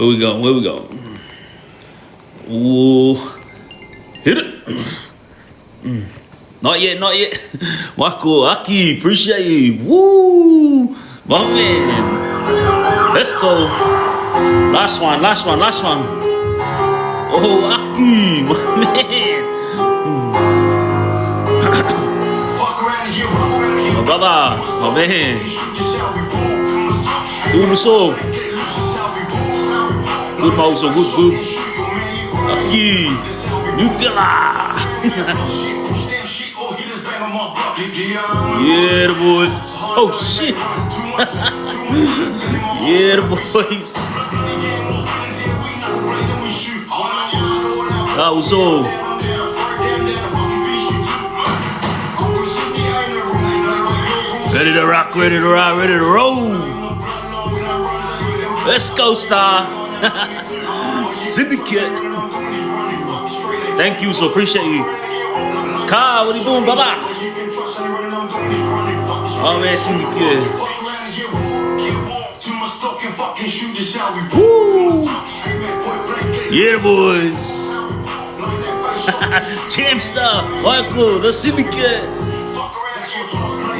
Where we go? Where we go? Ooh. Hit it. Not yet, not yet. Michael, Aki, appreciate you. Woo. My man. Let's go. Last one, last one, last one. Oh, Aki, my man. My brother, my man. Vaiusu. Good, Vaiusu, good, good. Aki, nuclear. Yeah, the boys. Oh, shit. Yeah, the boys. Vaiusu. Ready to rock, ready to ride, ready to roll. Let's go, Star. Syndicate. Thank you, so appreciate you. Kai, what are you doing, brother? Oh man, Syndicate. Woo! Yeah, boys. Jamestar, Michael, the Syndicate.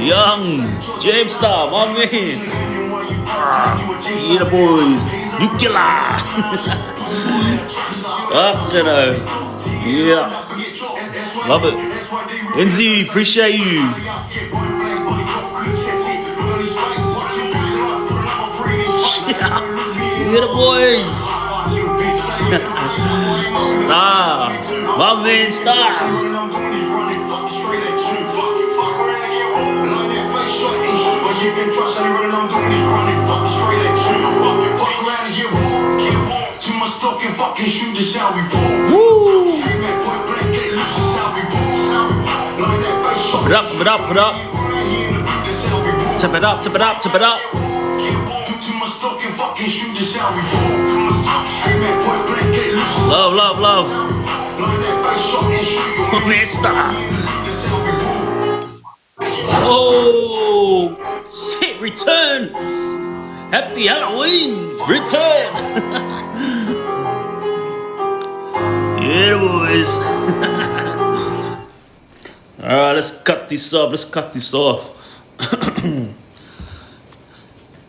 Young Jamestar, my man. Yeah, boys. Nuclear. Yeah. Love it. NZ, appreciate you. Yeah, the boys. Star. My man, Star. Woo! Pump it up, pump it up, pump it up. Tip it up, tip it up, tip it up. Love, love, love. Oh, man, Star. Oh, shit, return. Happy Halloween, return. Yeah, boys. Alright, let's cut this off. Let's cut this off.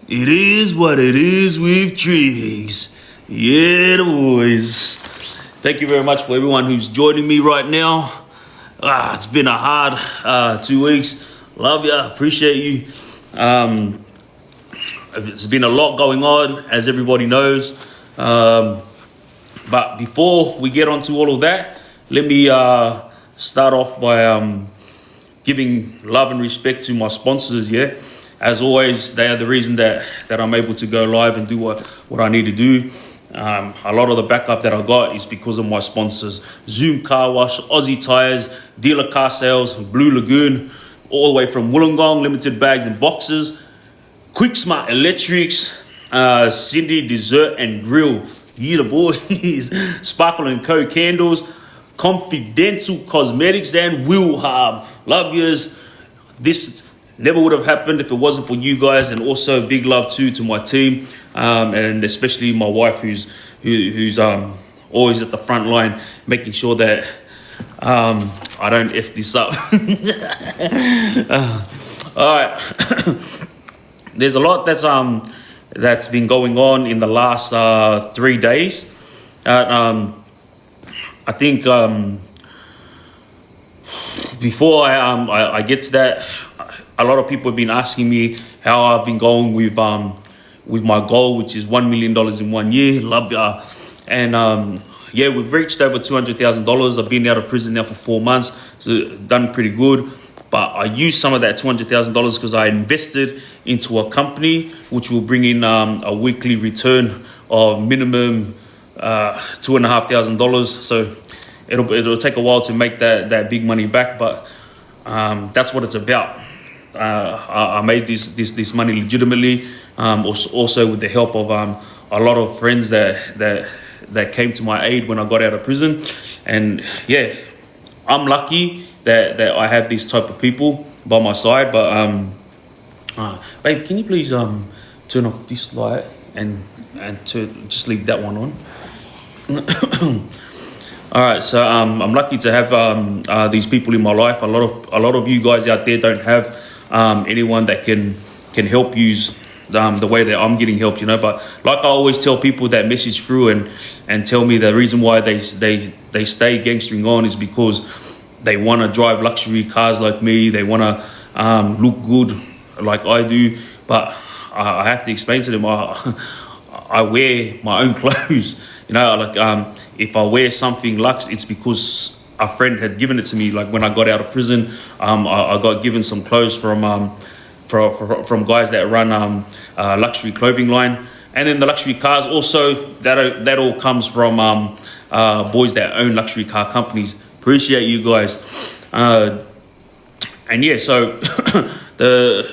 It is what it is with Triggz. Yeah, the boys. Thank you very much for everyone who's joining me right now. It's been a hard 2 weeks. Love ya. Appreciate you. It's been a lot going on, as everybody knows. But before we get on to all of that, let me start off by giving love and respect to my sponsors, yeah? As always, they are the reason that I'm able to go live and do what I need to do. A lot of the backup that I got is because of my sponsors. Zoom Car Wash, Aussie Tires, Dealer Car Sales, Blue Lagoon, all the way from Wollongong, Limited Bags and Boxes, Quick Smart Electrics, Cindy Dessert and Grill. Yeah, the boys. Sparkle and Co Candles, Confidential Cosmetics, and Will Hub. Love yous. This never would have happened if it wasn't for you guys, and also big love too to my team, and especially my wife who's always at the front line making sure that I don't F this up. All right. There's a lot that's been going on in the last 3 days. I think before I get to that, a lot of people have been asking me how I've been going with my goal, which is $1 million in 1 year. Love ya. And yeah, we've reached over $200,000. I've been out of prison now for 4 months, so done pretty good. But I used some of that $200,000 because I invested into a company which will bring in a weekly return of minimum $2,500. So it'll take a while to make that big money back, but that's what it's about. I made this money legitimately, also with the help of a lot of friends that came to my aid when I got out of prison. And yeah, I'm lucky that I have these type of people by my side. But babe, can you please turn off this light and to just leave that one on. All right, so I'm lucky to have these people in my life. A lot of you guys out there don't have anyone that can help you the way that I'm getting helped, But like I always tell people that message through and tell me the reason why they stay gangstering on is because they want to drive luxury cars like me. They want to look good like I do, but I have to explain to them I wear my own clothes. If I wear something luxe, it's because a friend had given it to me. Like when I got out of prison, I got given some clothes from guys that run luxury clothing line, and then the luxury cars also that all comes from boys that own luxury car companies. Appreciate you guys, and yeah. So the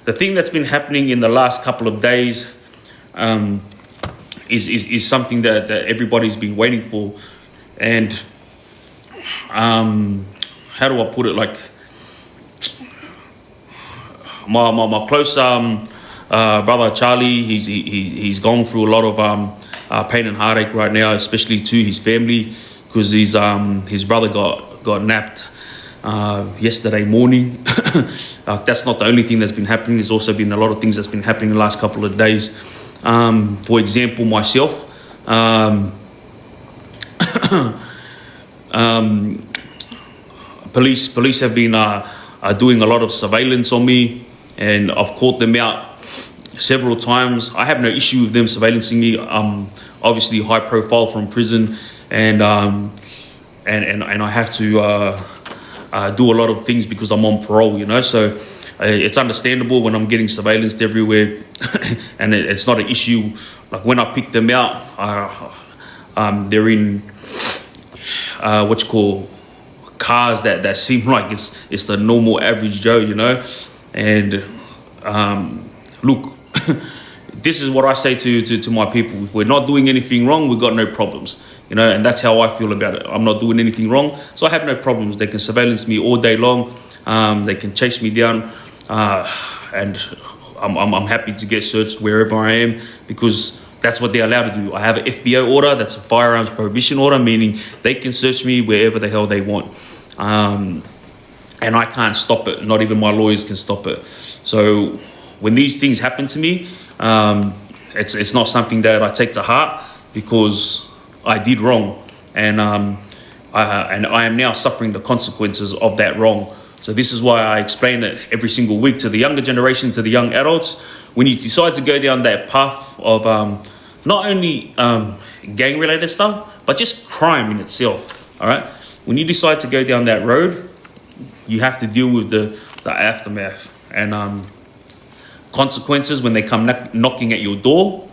thing that's been happening in the last couple of days is something that everybody's been waiting for, and how do I put it? Like my close brother Charlie, he's gone through a lot of pain and heartache right now, especially to his family, because his brother got napped yesterday morning. That's not the only thing that's been happening. There's also been a lot of things that's been happening in the last couple of days. For example, myself, police have been doing a lot of surveillance on me, and I've caught them out several times. I have no issue with them surveillancing me. Obviously high profile from prison, and I have to do a lot of things because I'm on parole, So it's understandable when I'm getting surveillanced everywhere, and it's not an issue. Like when I pick them out, they're in what you call cars that seem like it's the normal average Joe, And look, this is what I say to my people: if we're not doing anything wrong, we've got no problems, and that's how I feel about it. I'm not doing anything wrong, so I have no problems. They can surveillance me all day long. They can chase me down, and I'm happy to get searched wherever I am, because that's what they're allowed to do. I have an FBO order, that's a firearms prohibition order, meaning they can search me wherever the hell they want. And I can't stop it. Not even my lawyers can stop it. So when these things happen to me, it's not something that I take to heart, because I did wrong, and I am now suffering the consequences of that wrong. So this is why I explain it every single week to the younger generation, to the young adults. When you decide to go down that path of not only gang-related stuff, but just crime in itself, all right? When you decide to go down that road, you have to deal with the aftermath and consequences when they come knocking at your door.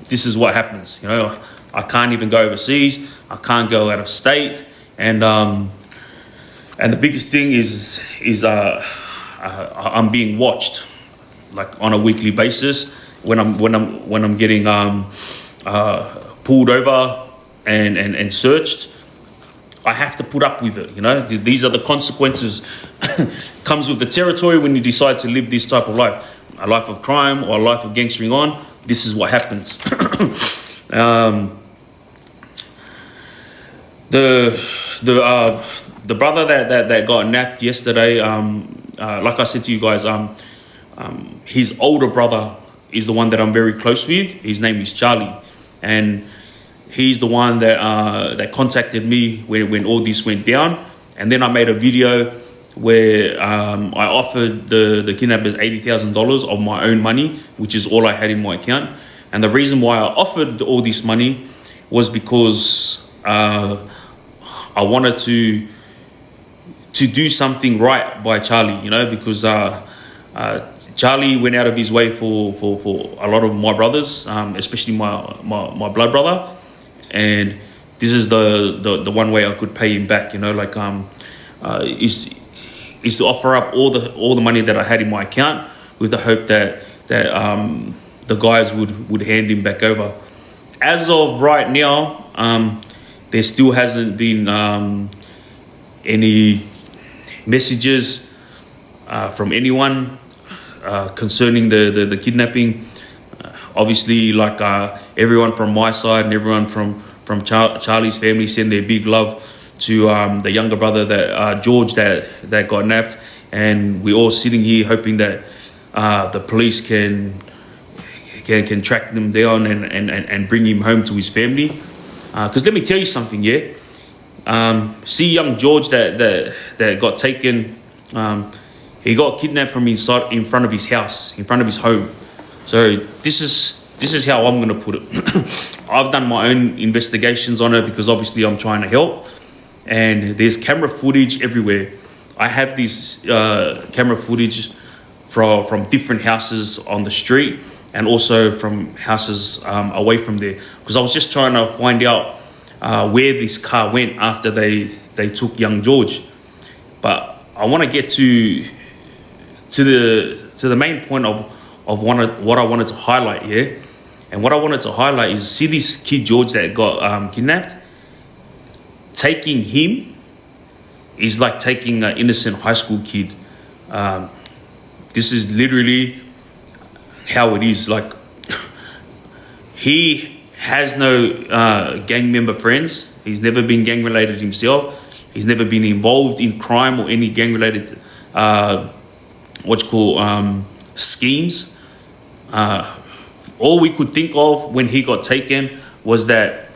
This is what happens, I can't even go overseas. I can't go out of state, and the biggest thing is I'm being watched, like on a weekly basis when I'm getting pulled over and searched. I have to put up with it. These are the consequences comes with the territory when you decide to live this type of life, a life of crime or a life of gangstering on. This is what happens. The brother that got napped yesterday, like I said to you guys, his older brother is the one that I'm very close with. His name is Charlie, and he's the one that contacted me when all this went down. And then I made a video where I offered the kidnappers $80,000 of my own money, which is all I had in my account. And the reason why I offered all this money was because I wanted to do something right by Charlie, because Charlie went out of his way for a lot of my brothers, especially my blood brother, and this is the one way I could pay him back, is to offer up all the money that I had in my account with the hope that the guys would hand him back over. As of right now, there still hasn't been any messages from anyone concerning the kidnapping. obviously, like everyone from my side and everyone from Charlie's family send their big love to the younger brother that George that got nabbed, and we're all sitting here hoping that the police can track them down and bring him home to his family. Because let me tell you something, yeah. See young George that got taken. He got kidnapped from inside, in front of his house, in front of his home. So this is how I'm gonna put it. I've done my own investigations on it because obviously I'm trying to help, and there's camera footage everywhere. I have this camera footage from different houses on the street and also from houses away from there, because I was just trying to find out where this car went after they took young George. But I want to get to the main point of what I wanted to highlight here. And what I wanted to highlight is, see this kid George that got kidnapped. Taking him is like taking an innocent high school kid. This is literally how it is. Like, he has no gang member friends. He's never been gang related himself. He's never been involved in crime or any gang related schemes. All we could think of when he got taken was that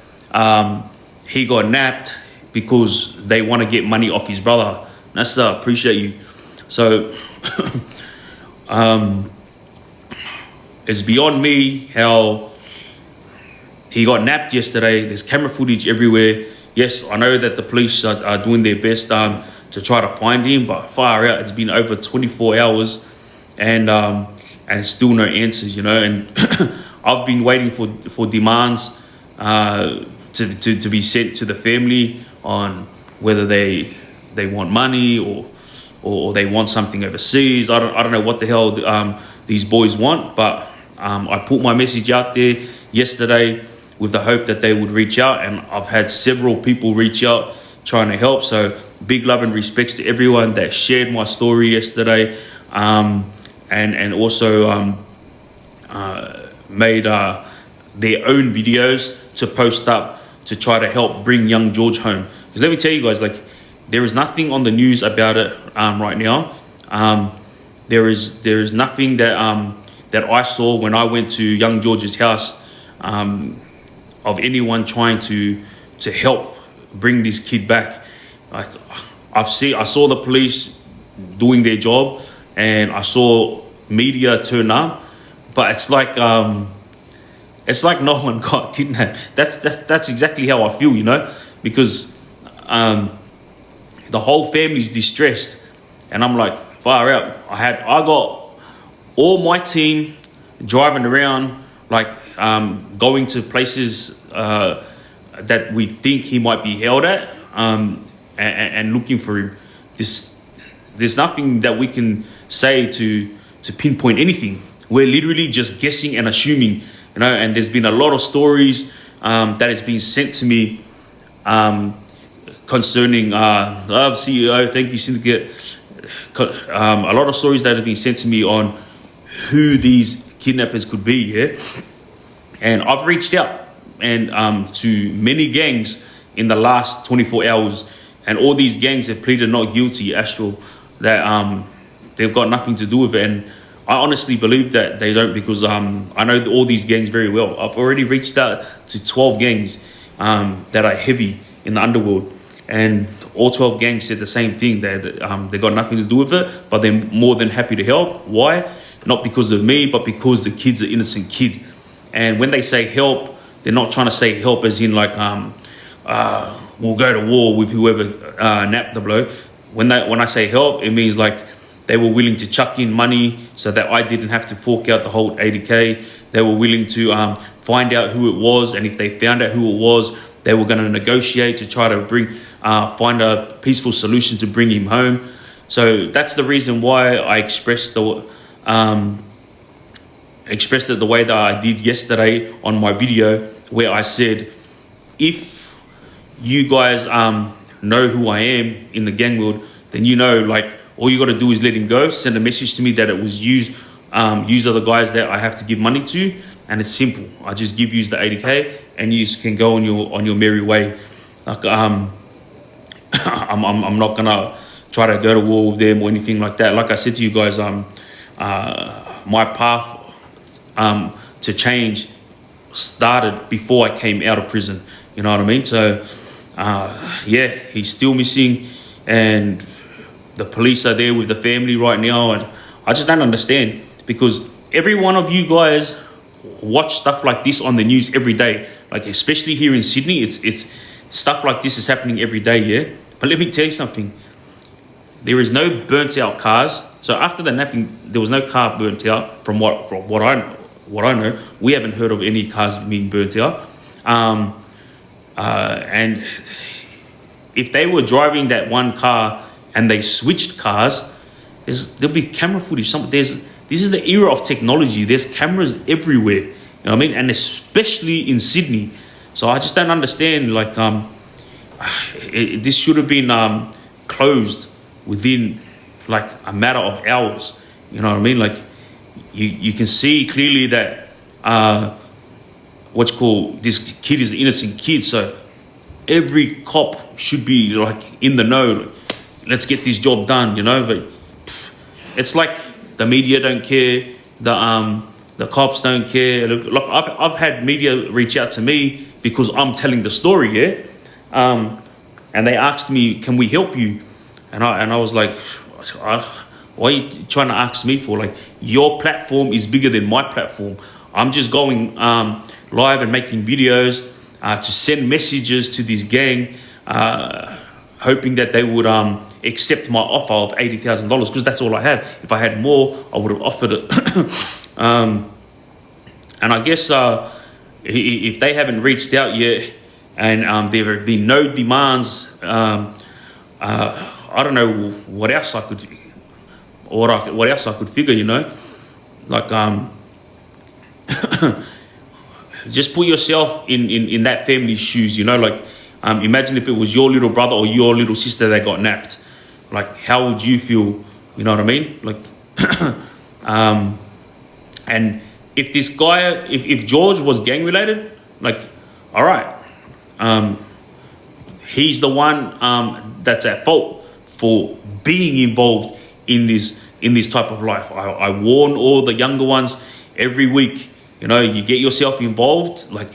he got nabbed because they want to get money off his brother. That's appreciate you. So it's beyond me how he got nabbed yesterday. There's camera footage everywhere. Yes, I know that the police are doing their best to try to find him, but far out, it's been over 24 hours and still no answers, you know. And I've been waiting for demands to be sent to the family on whether they want money or they want something overseas. I don't know what the hell these boys want, but I put my message out there yesterday with the hope that they would reach out, and I've had several people reach out trying to help. So big love and respects to everyone that shared my story yesterday, and also made their own videos to post up to try to help bring young George home. Because let me tell you guys, like, there is nothing on the news about it right now. There is nothing that I saw when I went to young George's house of anyone trying to help bring this kid back. Like, I saw the police doing their job, and I saw media turn up, but it's like no one got kidnapped. That's exactly how I feel, you know, because the whole family's distressed, and I'm like, far out. I got all my team driving around, like going to places that we think he might be held at, and looking for him. There's nothing that we can say to pinpoint anything. We're literally just guessing and assuming, you know. And there's been a lot of stories that has been sent to me concerning love CEO. Thank you, Syndicate. A lot of stories that have been sent to me on who these kidnappers could be, yeah. And I've reached out and to many gangs in the last 24 hours, and all these gangs have pleaded not guilty, Astral, that they've got nothing to do with it. And I honestly believe that they don't, because I know all these gangs very well. I've already reached out to 12 gangs that are heavy in the underworld, and all 12 gangs said the same thing, that they got nothing to do with it, but they're more than happy to help. Why? Not because of me, but because the kid's an innocent kid. And when they say help, they're not trying to say help as in like we'll go to war with whoever napped the bloke. When I say help, it means like they were willing to chuck in money so that I didn't have to fork out the whole 80K. They were willing to find out who it was, and if they found out who it was, they were going to negotiate to try to find a peaceful solution to bring him home. So that's the reason why I expressed it the way that I did yesterday on my video, where I said, if you guys know who I am in the gang world, then you know, like, all you got to do is let him go. Send a message to me that it was used are the guys that I have to give money to, and it's simple. I just give you the 80K, and you can go on your merry way. Like I'm not gonna try to go to war with them or anything like that. Like I said to you guys, my path to change started before I came out of prison. You know what I mean? So yeah, he's still missing, and the police are there with the family right now, and I just don't understand, because every one of you guys watch stuff like this on the news every day. Like especially here in Sydney, it's stuff like this is happening every day, yeah? But let me tell you something. There is no burnt out cars. So after the napping, there was no car burnt out from what I know. We haven't heard of any cars being burnt out. And if they were driving that one car and they switched cars, there'll be camera footage. This is the era of technology. There's cameras everywhere. You know what I mean? And especially in Sydney. So I just don't understand. Like, this should have been closed within like a matter of hours. You know what I mean? Like, you can see clearly that this kid is an innocent kid. So every cop should be like in the know. Let's get this job done, you know. But it's like the media don't care. The cops don't care. Look, I've had media reach out to me because I'm telling the story, yeah. And they asked me, "Can we help you?" And I was like, "Why are you trying to ask me for? Like, your platform is bigger than my platform. I'm just going live and making videos to send messages to this gang, hoping that they would accept my offer of $80,000, because that's all I have. If I had more, I would have offered it." And I guess if they haven't reached out yet, and there have been no demands, I don't know what else I could, what else I could figure, you know, like just put yourself in that family's shoes, you know, like imagine if it was your little brother or your little sister that got napped. Like, how would you feel? You know what I mean? Like, and if this guy, if George was gang related, like, all right, he's the one that's at fault for being involved in this type of life. I warn all the younger ones every week. You know, you get yourself involved, like,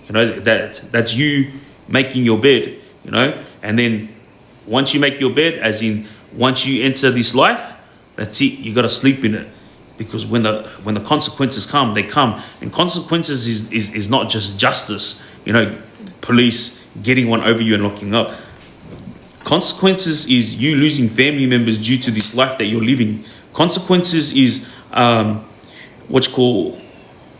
you know, that's you making your bed, you know, and then once you make your bed, as in once you enter this life, that's it. You got to sleep in it, because when the consequences come, they come, and consequences is not just justice, you know, police getting one over you and locking up. Consequences is you losing family members due to this life that you're living. Consequences is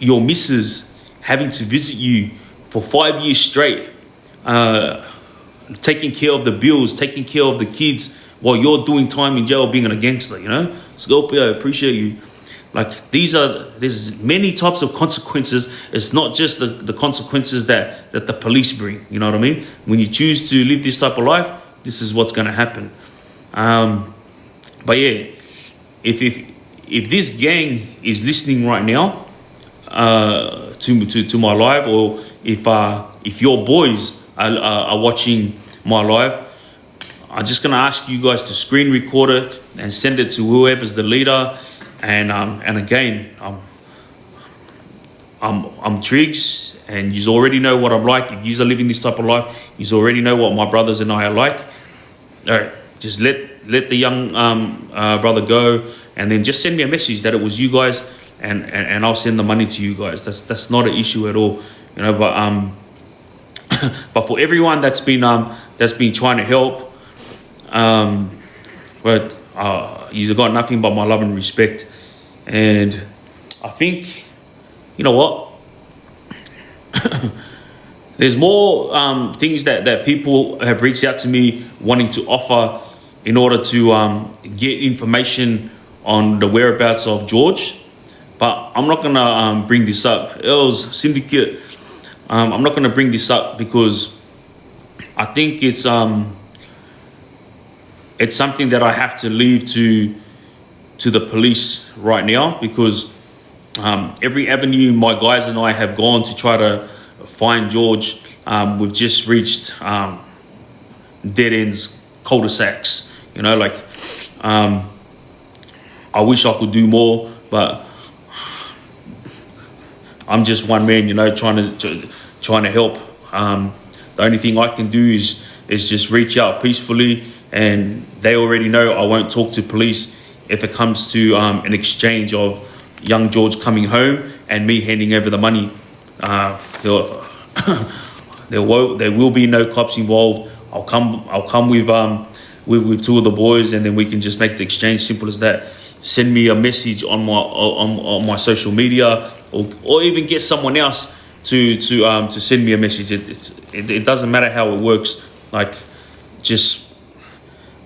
your missus having to visit you for 5 years straight, taking care of the bills, taking care of the kids while you're doing time in jail being a gangster, you know? Scorpio, I appreciate you. Like, there's many types of consequences. It's not just the consequences that the police bring, you know what I mean? When you choose to live this type of life, this is what's going to happen. But yeah, if this gang is listening right now to my live, or if your boys are watching my live, I'm just gonna ask you guys to screen record it and send it to whoever's the leader. And again, I'm Triggz, and you already know what I'm like. If you are living this type of life, you already know what my brothers and I are like. All right, just let the young brother go, and then just send me a message that it was you guys, and I'll send the money to you guys. That's not an issue at all, you know. But for everyone that's been trying to help, but you've got nothing but my love and respect. And I think, you know what, there's more things that people have reached out to me wanting to offer in order to get information on the whereabouts of George. But I'm not gonna bring this up. Els Syndicate, I'm not gonna bring this up because I think it's something that I have to leave to the police right now, because Every avenue my guys and I have gone to try to find George, we've just reached dead ends, cul-de-sacs. You know, like I wish I could do more, but I'm just one man, you know, trying to help. The only thing I can do is just reach out peacefully, and they already know I won't talk to police if it comes to an exchange of young George coming home and me handing over the money. There will be no cops involved. I'll come with two of the boys, and then we can just make the exchange simple as that. Send me a message on my social media, or even get someone else to send me a message. It doesn't matter how it works. Like, just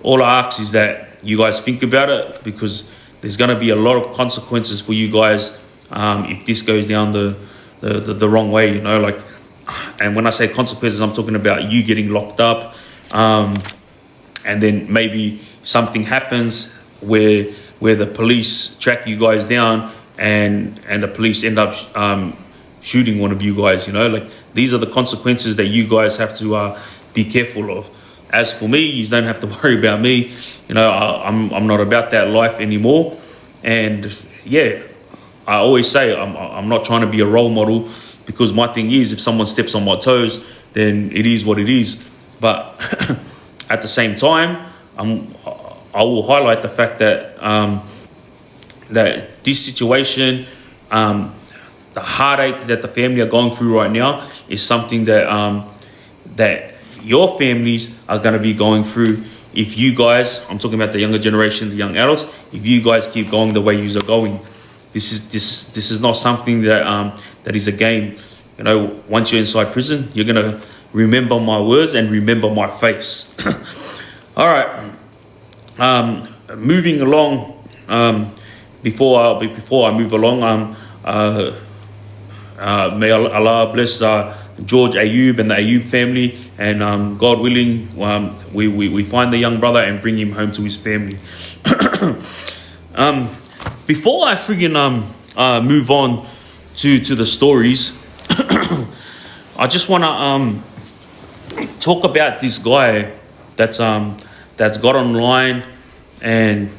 all I ask is that you guys think about it, because there's going to be a lot of consequences for you guys if this goes down the wrong way, you know. Like, and when I say consequences, I'm talking about you getting locked up, and then maybe something happens where the police track you guys down, and the police end up shooting one of you guys, you know. Like, these are the consequences that you guys have to be careful of. As for me, you don't have to worry about me. You know, I'm not about that life anymore. And yeah, I always say I'm not trying to be a role model, because my thing is, if someone steps on my toes, then it is what it is. But at the same time, I will highlight the fact that that this situation, the heartache that the family are going through right now, is something that that your families are going to be going through if you guys, I'm talking about the younger generation, the young adults, if you guys keep going the way you are going. This is not something that that is a game. You know, once you're inside prison, you're going to remember my words and remember my face. All right. Moving along, before I move along, may Allah bless George Ayub and the Ayub family, and God willing, we find the young brother and bring him home to his family. Before I friggin' move on to the stories, I just want to talk about this guy that's got online, and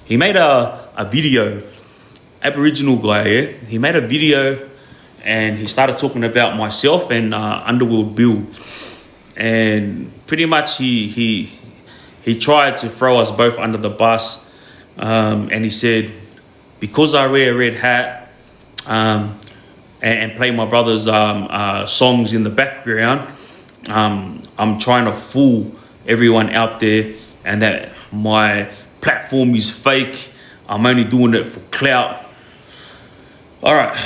he made a video. Aboriginal guy, yeah? He made a video, and he started talking about myself and Underworld Bill, and pretty much he tried to throw us both under the bus, and he said, because I wear a red hat and play my brother's songs in the background, I'm trying to fool everyone out there, and that my platform is fake. I'm only doing it for clout. All right,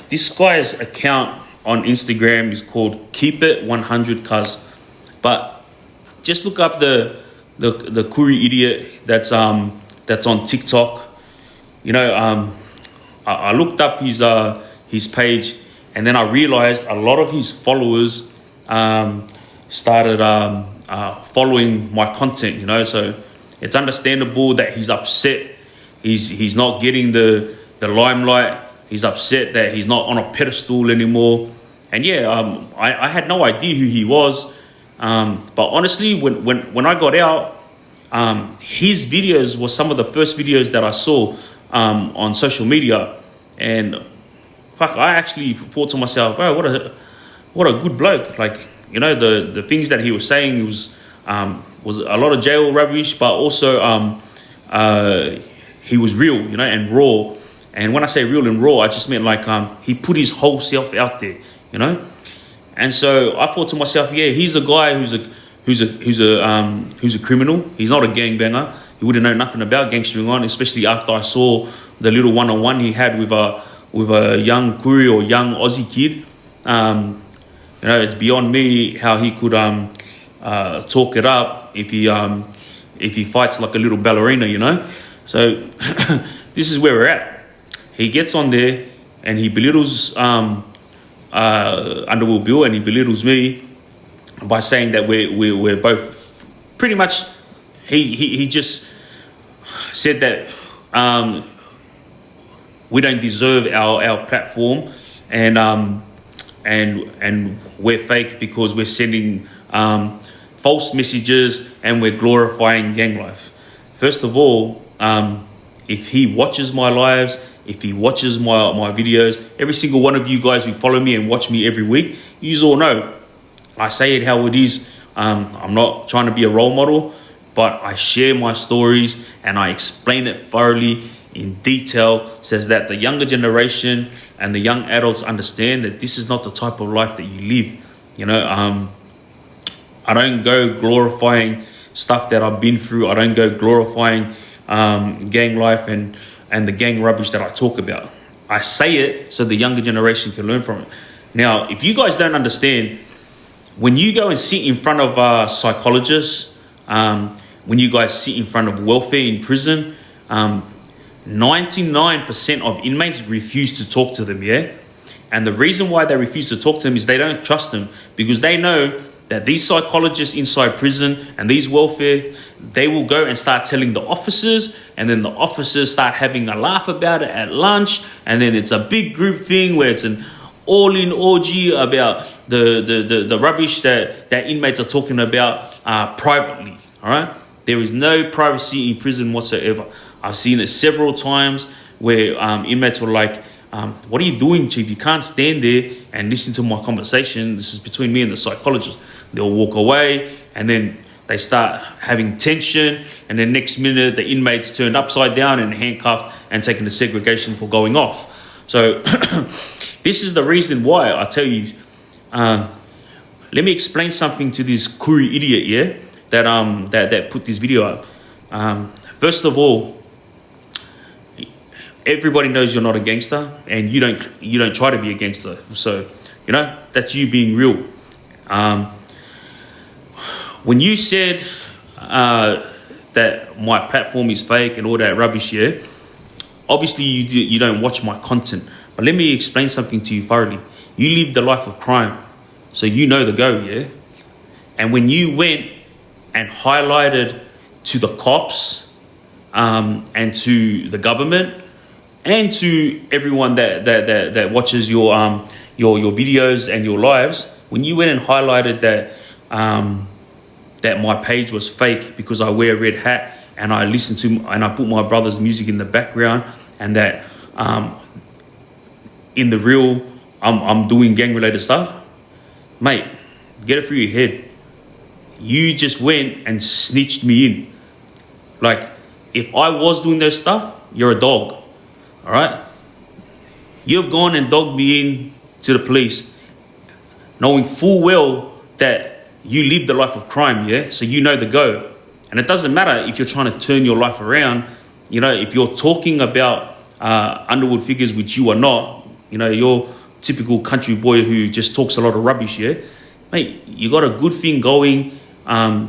this guy's account on Instagram is called Keep It 100 Cuz, but just look up the Kuri idiot that's on TikTok. You know, I looked up his page, and then I realized a lot of his followers started following my content. You know, so it's understandable that he's upset. He's not getting the limelight. He's upset that he's not on a pedestal anymore. And yeah, I had no idea who he was. But honestly, when I got out, his videos were some of the first videos that I saw on social media. And fuck, I actually thought to myself, wow, what a good bloke. Like, you know, the things that he was saying was a lot of jail rubbish, but also he was real, you know, and raw. And when I say real and raw, I just meant like he put his whole self out there, you know. And so I thought to myself, yeah, he's a guy who's a criminal. He's not a gangbanger. He wouldn't know nothing about gangstering on, especially after I saw the little one-on-one he had with a young Kuri or young Aussie kid. You know, it's beyond me how he could talk it up if he fights like a little ballerina, you know. So this is where we're at. He gets on there and he belittles Underworld Bill, and he belittles me by saying that we're both pretty much. He just said that we don't deserve our platform, and we're fake because we're sending false messages and we're glorifying gang life. First of all, if he watches my lives, if he watches my videos, every single one of you guys who follow me and watch me every week, you all know I say it how it is. I'm not trying to be a role model, but I share my stories and I explain it thoroughly in detail so that the younger generation and the young adults understand that this is not the type of life that you live. You know, I don't go glorifying stuff that I've been through. I don't go glorifying gang life and the gang rubbish that I talk about. I say it so the younger generation can learn from it. Now, if you guys don't understand, when you go and sit in front of psychologists, when you guys sit in front of welfare in prison, 99% of inmates refuse to talk to them, yeah? And the reason why they refuse to talk to them is they don't trust them, because they know that these psychologists inside prison and these welfare, they will go and start telling the officers, and then the officers start having a laugh about it at lunch, and then it's a big group thing where it's an all-in orgy about the rubbish that inmates are talking about privately, all right? There is no privacy in prison whatsoever. I've seen it several times where inmates were like, what are you doing, Chief? You can't stand there and listen to my conversation. This is between me and the psychologist. They'll walk away, and then they start having tension, and then next minute the inmates turned upside down and handcuffed and taken to segregation for going off. So this is the reason why I tell you, let me explain something to this Kuri idiot, yeah, that put this video up. First of all, everybody knows you're not a gangster, and you don't try to be a gangster. So, you know, that's you being real. When you said that my platform is fake and all that rubbish, yeah, obviously you don't watch my content. But let me explain something to you thoroughly. You live the life of crime, so you know the go, yeah? And when you went and highlighted to the cops and to the government and to everyone that watches your videos and your lives, when you went and highlighted that that my page was fake because I wear a red hat and I listen to and I put my brother's music in the background, and that in the real I'm doing gang related stuff, mate, get it through your head. You just went and snitched me in. Like, if I was doing those stuff, you're a dog, all right? You've gone and dogged me in to the police, knowing full well that you live the life of crime, yeah? So you know the go. And it doesn't matter if you're trying to turn your life around. You know, if you're talking about Underwood figures, which you are not, you know, you're typical country boy who just talks a lot of rubbish, yeah? Mate, you got a good thing going. I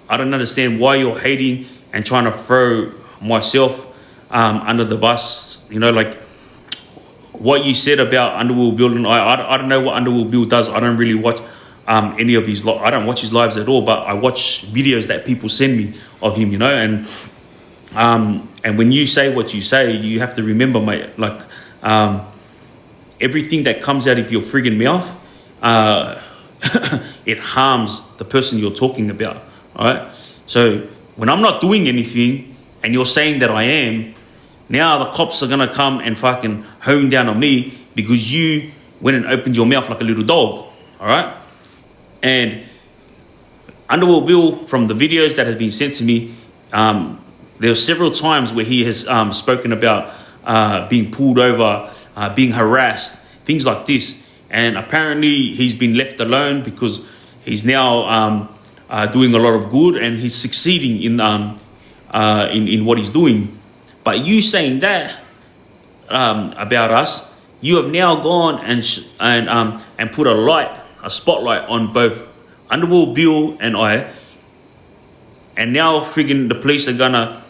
don't understand why you're hating and trying to throw myself under the bus. You know, like what you said about Underwood Bill, I don't know what Underwood Bill does. I don't really watch any of his, I don't watch his lives at all, but I watch videos that people send me of him, you know, and when you say what you say, you have to remember, mate, like everything that comes out of your friggin' mouth, it harms the person you're talking about, all right? So when I'm not doing anything and you're saying that I am, now the cops are going to come and fucking hone down on me because you went and opened your mouth like a little dog, all right? And Underwood Bill, from the videos that have been sent to me, there are several times where he has spoken about being pulled over, being harassed, things like this. And apparently he's been left alone because he's now doing a lot of good and he's succeeding in what he's doing. But you saying that about us, you have now gone and put a spotlight on both Underwood Bill and I, and now friggin' the police are gonna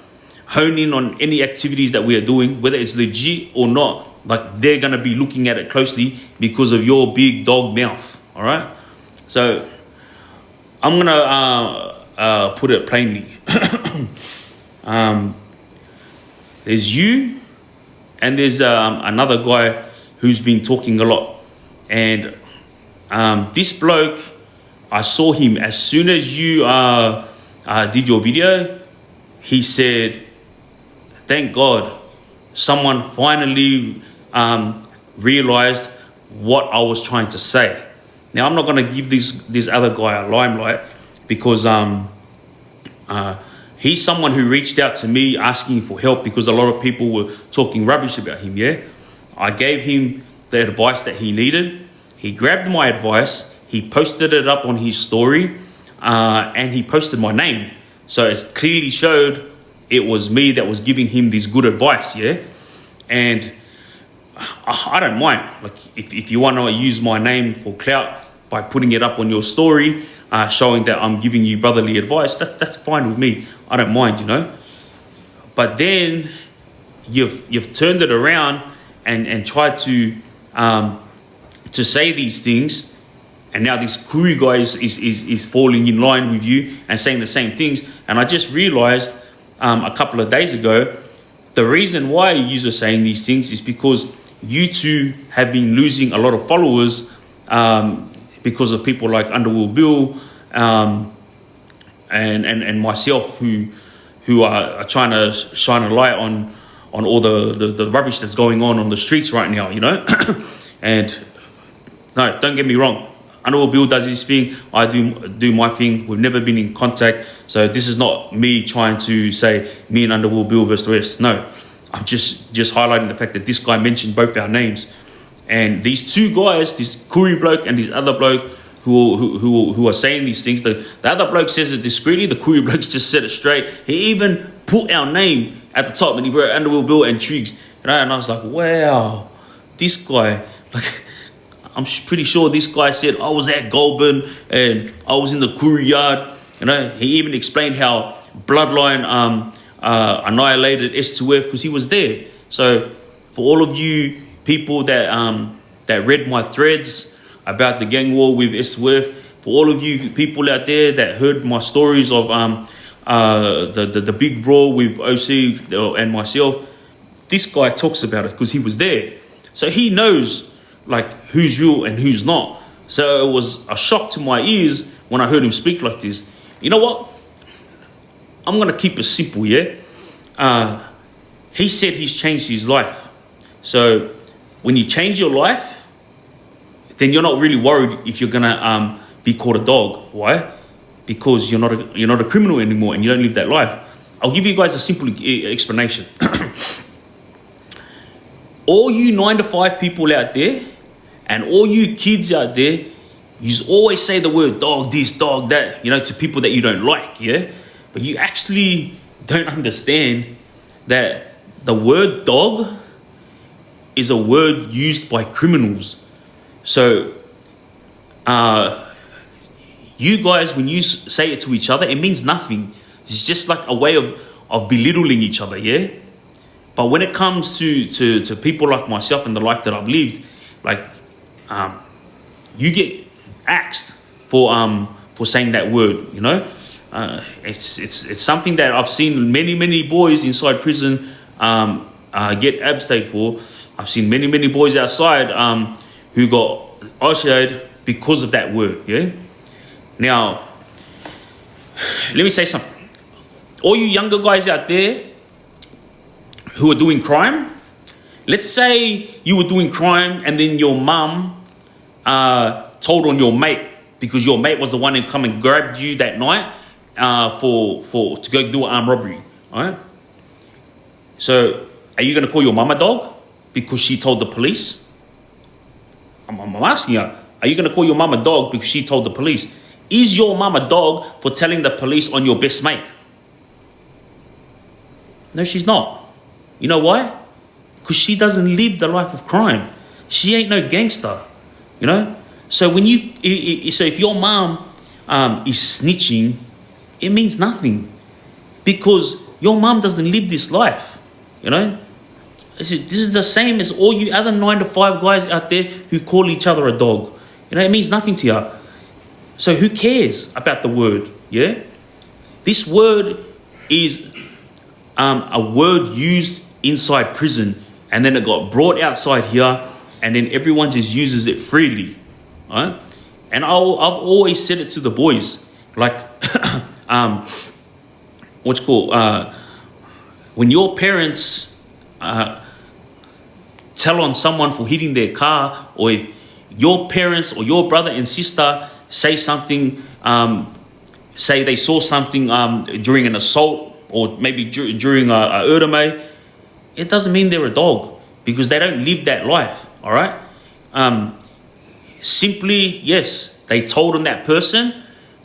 hone in on any activities that we are doing, whether it's legit or not. Like, they're gonna be looking at it closely because of your big dog mouth. All right, so I'm gonna put it plainly. There's you and there's another guy who's been talking a lot. And this bloke, I saw him as soon as you did your video. He said, thank God someone finally realized what I was trying to say. Now, I'm not going to give this other guy a limelight, because he's someone who reached out to me asking for help because a lot of people were talking rubbish about him, yeah? I gave him the advice that he needed. He grabbed my advice, he posted it up on his story, and he posted my name. So it clearly showed it was me that was giving him this good advice, yeah? And I don't mind. Like, if you want to use my name for clout by putting it up on your story, showing that I'm giving you brotherly advice, that's fine with me. I don't mind, you know. But then you've turned it around and tried to say these things, and now this Kuru guy is falling in line with you and saying the same things. And I just realized a couple of days ago, the reason why you are saying these things is because you two have been losing a lot of followers because of people like Underworld Bill and myself, who are trying to shine a light on all the rubbish that's going on the streets right now, you know. And no, don't get me wrong, Underworld Bill does his thing, I do my thing. We've never been in contact, so this is not me trying to say me and Underworld Bill versus the rest. No, I'm just highlighting the fact that this guy mentioned both our names. And these two guys, this Kuri bloke and this other bloke who are saying these things, the other bloke says it discreetly, the Kuri bloke just said it straight. He even put our name at the top and he wrote Underworld Bill and Triggz. And I was like, wow, this guy, like, I'm pretty sure this guy said I was at Goulburn and I was in the Kuri yard. You know, he even explained how Bloodline annihilated S2F because he was there. So for all of you people that read my threads about the gang war with S2F, for all of you people out there that heard my stories of the big brawl with OC and myself, this guy talks about it because he was there. So he knows like who's real and who's not. So it was a shock to my ears when I heard him speak like this. You know what? I'm going to keep it simple, yeah? He said he's changed his life. So when you change your life, then you're not really worried if you're going to be called a dog. Why? Because you're not a criminal anymore and you don't live that life. I'll give you guys a simple explanation. All you 9-to-5 people out there and all you kids out there, you always say the word dog this, dog that, you know, to people that you don't like, yeah? But you actually don't understand that the word dog is a word used by criminals. So you guys, when you say it to each other, it means nothing. It's just like a way of belittling each other, yeah? But when it comes to people like myself and the life that I've lived, like you get axed for saying that word, you know. It's something that I've seen many boys inside prison get abstained for. I've seen many boys outside who got ostracised because of that word. Yeah. Now, let me say something. All you younger guys out there who are doing crime, let's say you were doing crime and then your mum told on your mate because your mate was the one who come and grabbed you that night to go do an armed robbery. All right. So are you going to call your mum a dog because she told the police? I'm asking you, are you going to call your mum a dog because she told the police? Is your mum a dog for telling the police on your best mate? No, she's not. You know why? Because she doesn't live the life of crime. She ain't no gangster, you know? So if your mom is snitching, it means nothing because your mom doesn't live this life, you know? This is the same as all you other 9-to-5 guys out there who call each other a dog. You know, it means nothing to you. So who cares about the word, yeah? This word is a word used inside prison and then it got brought outside here, and then everyone just uses it freely, right? And I've always said it to the boys, like, what's called, when your parents tell on someone for hitting their car, or if your parents or your brother and sister say something, say they saw something during an assault, or maybe during a urdame, it doesn't mean they're a dog, because they don't live that life, all right? Simply, yes, they told on that person,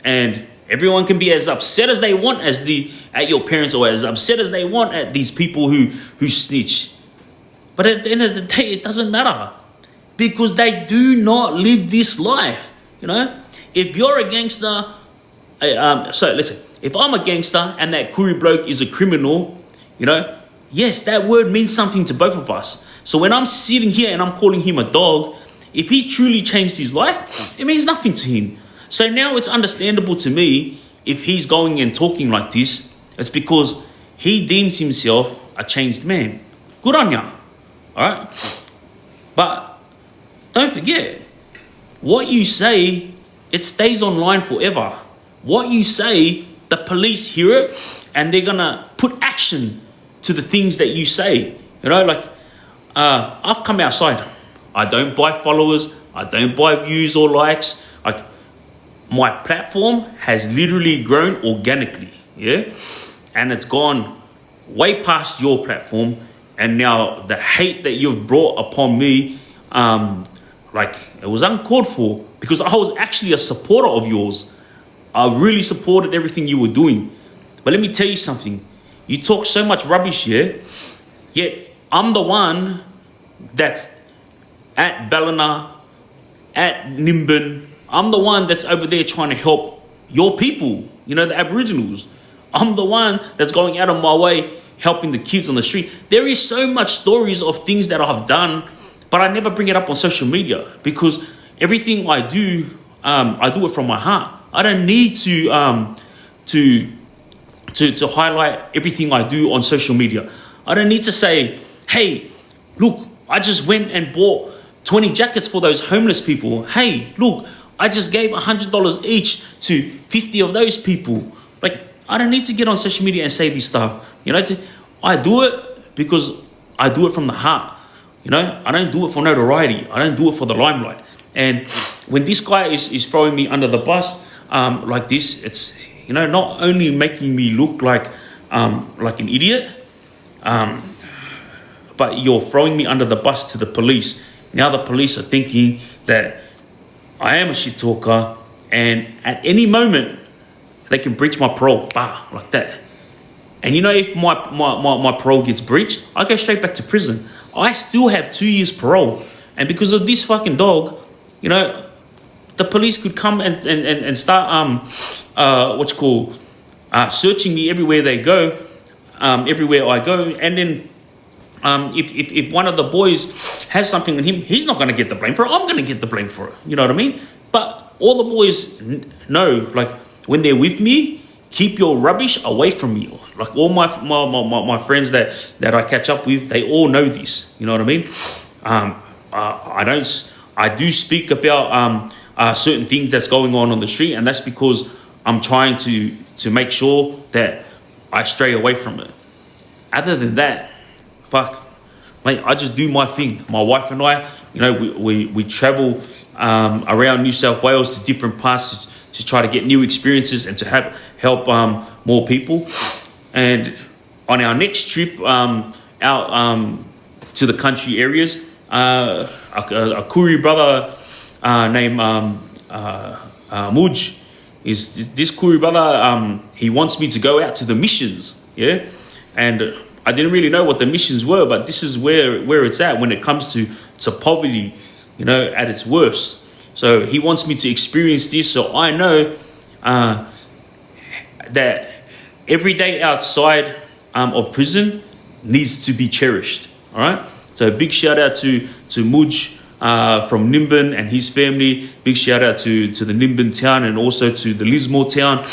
and everyone can be as upset as they want at your parents, or as upset as they want at these people who snitch. But at the end of the day, it doesn't matter, because they do not live this life, you know? If you're a gangster, so listen, if I'm a gangster and that Kuri bloke is a criminal, you know, yes, that word means something to both of us. So when I'm sitting here and I'm calling him a dog, if he truly changed his life, it means nothing to him. So now it's understandable to me if he's going and talking like this. It's because he deems himself a changed man. Good on ya. All right? But don't forget, what you say, it stays online forever. What you say, the police hear it, and they're going to put action to the things that you say. You know, like, I've come outside. I don't buy followers. I don't buy views or likes. Like, my platform has literally grown organically, yeah? And it's gone way past your platform. And now the hate that you've brought upon me, like, it was uncalled for, because I was actually a supporter of yours. I really supported everything you were doing. But let me tell you something. You talk so much rubbish, yeah? Yet I'm the one that's at Ballina, at Nimbin. I'm the one that's over there trying to help your people, you know, the Aboriginals. I'm the one that's going out of my way helping the kids on the street. There is so much stories of things that I've done, but I never bring it up on social media, because everything I do it from my heart. I don't need to highlight everything I do on social media. I don't need to say, hey, look, I just went and bought 20 jackets for those homeless people. Hey, look, I just gave $100 each to 50 of those people. Like, I don't need to get on social media and say this stuff. You know, I do it because I do it from the heart. You know, I don't do it for notoriety. I don't do it for the limelight. And when this guy is throwing me under the bus like this, it's, you know, not only making me look like an idiot, but you're throwing me under the bus to the police. Now the police are thinking that I am a shit talker, and at any moment they can breach my parole, like that. And you know, if my parole gets breached, I go straight back to prison. I still have 2 years parole, and because of this fucking dog, you know, the police could come and start searching me everywhere they go, everywhere I go, and then if one of the boys has something on him, he's not going to get the blame for it. I'm going to get the blame for it. You know what I mean? But all the boys know, like, when they're with me, keep your rubbish away from me. Like, all my friends that I catch up with, they all know this. You know what I mean? I do speak about certain things that's going on the street, and that's because I'm trying to make sure that I stray away from it. Other than that, fuck, mate, I just do my thing. My wife and I, you know, we travel around New South Wales to different parts to try to get new experiences and to help more people. And on our next trip out to the country areas, a Kuri brother named Muj, is this Kuri brother, he wants me to go out to the missions, yeah? And I didn't really know what the missions were, but this is where it's at when it comes to poverty, you know, at its worst. So he wants me to experience this, so I know that every day outside of prison needs to be cherished, all right? So a big shout out to Muj from Nimbin and his family. Big shout out to the Nimbin town and also to the Lismore town.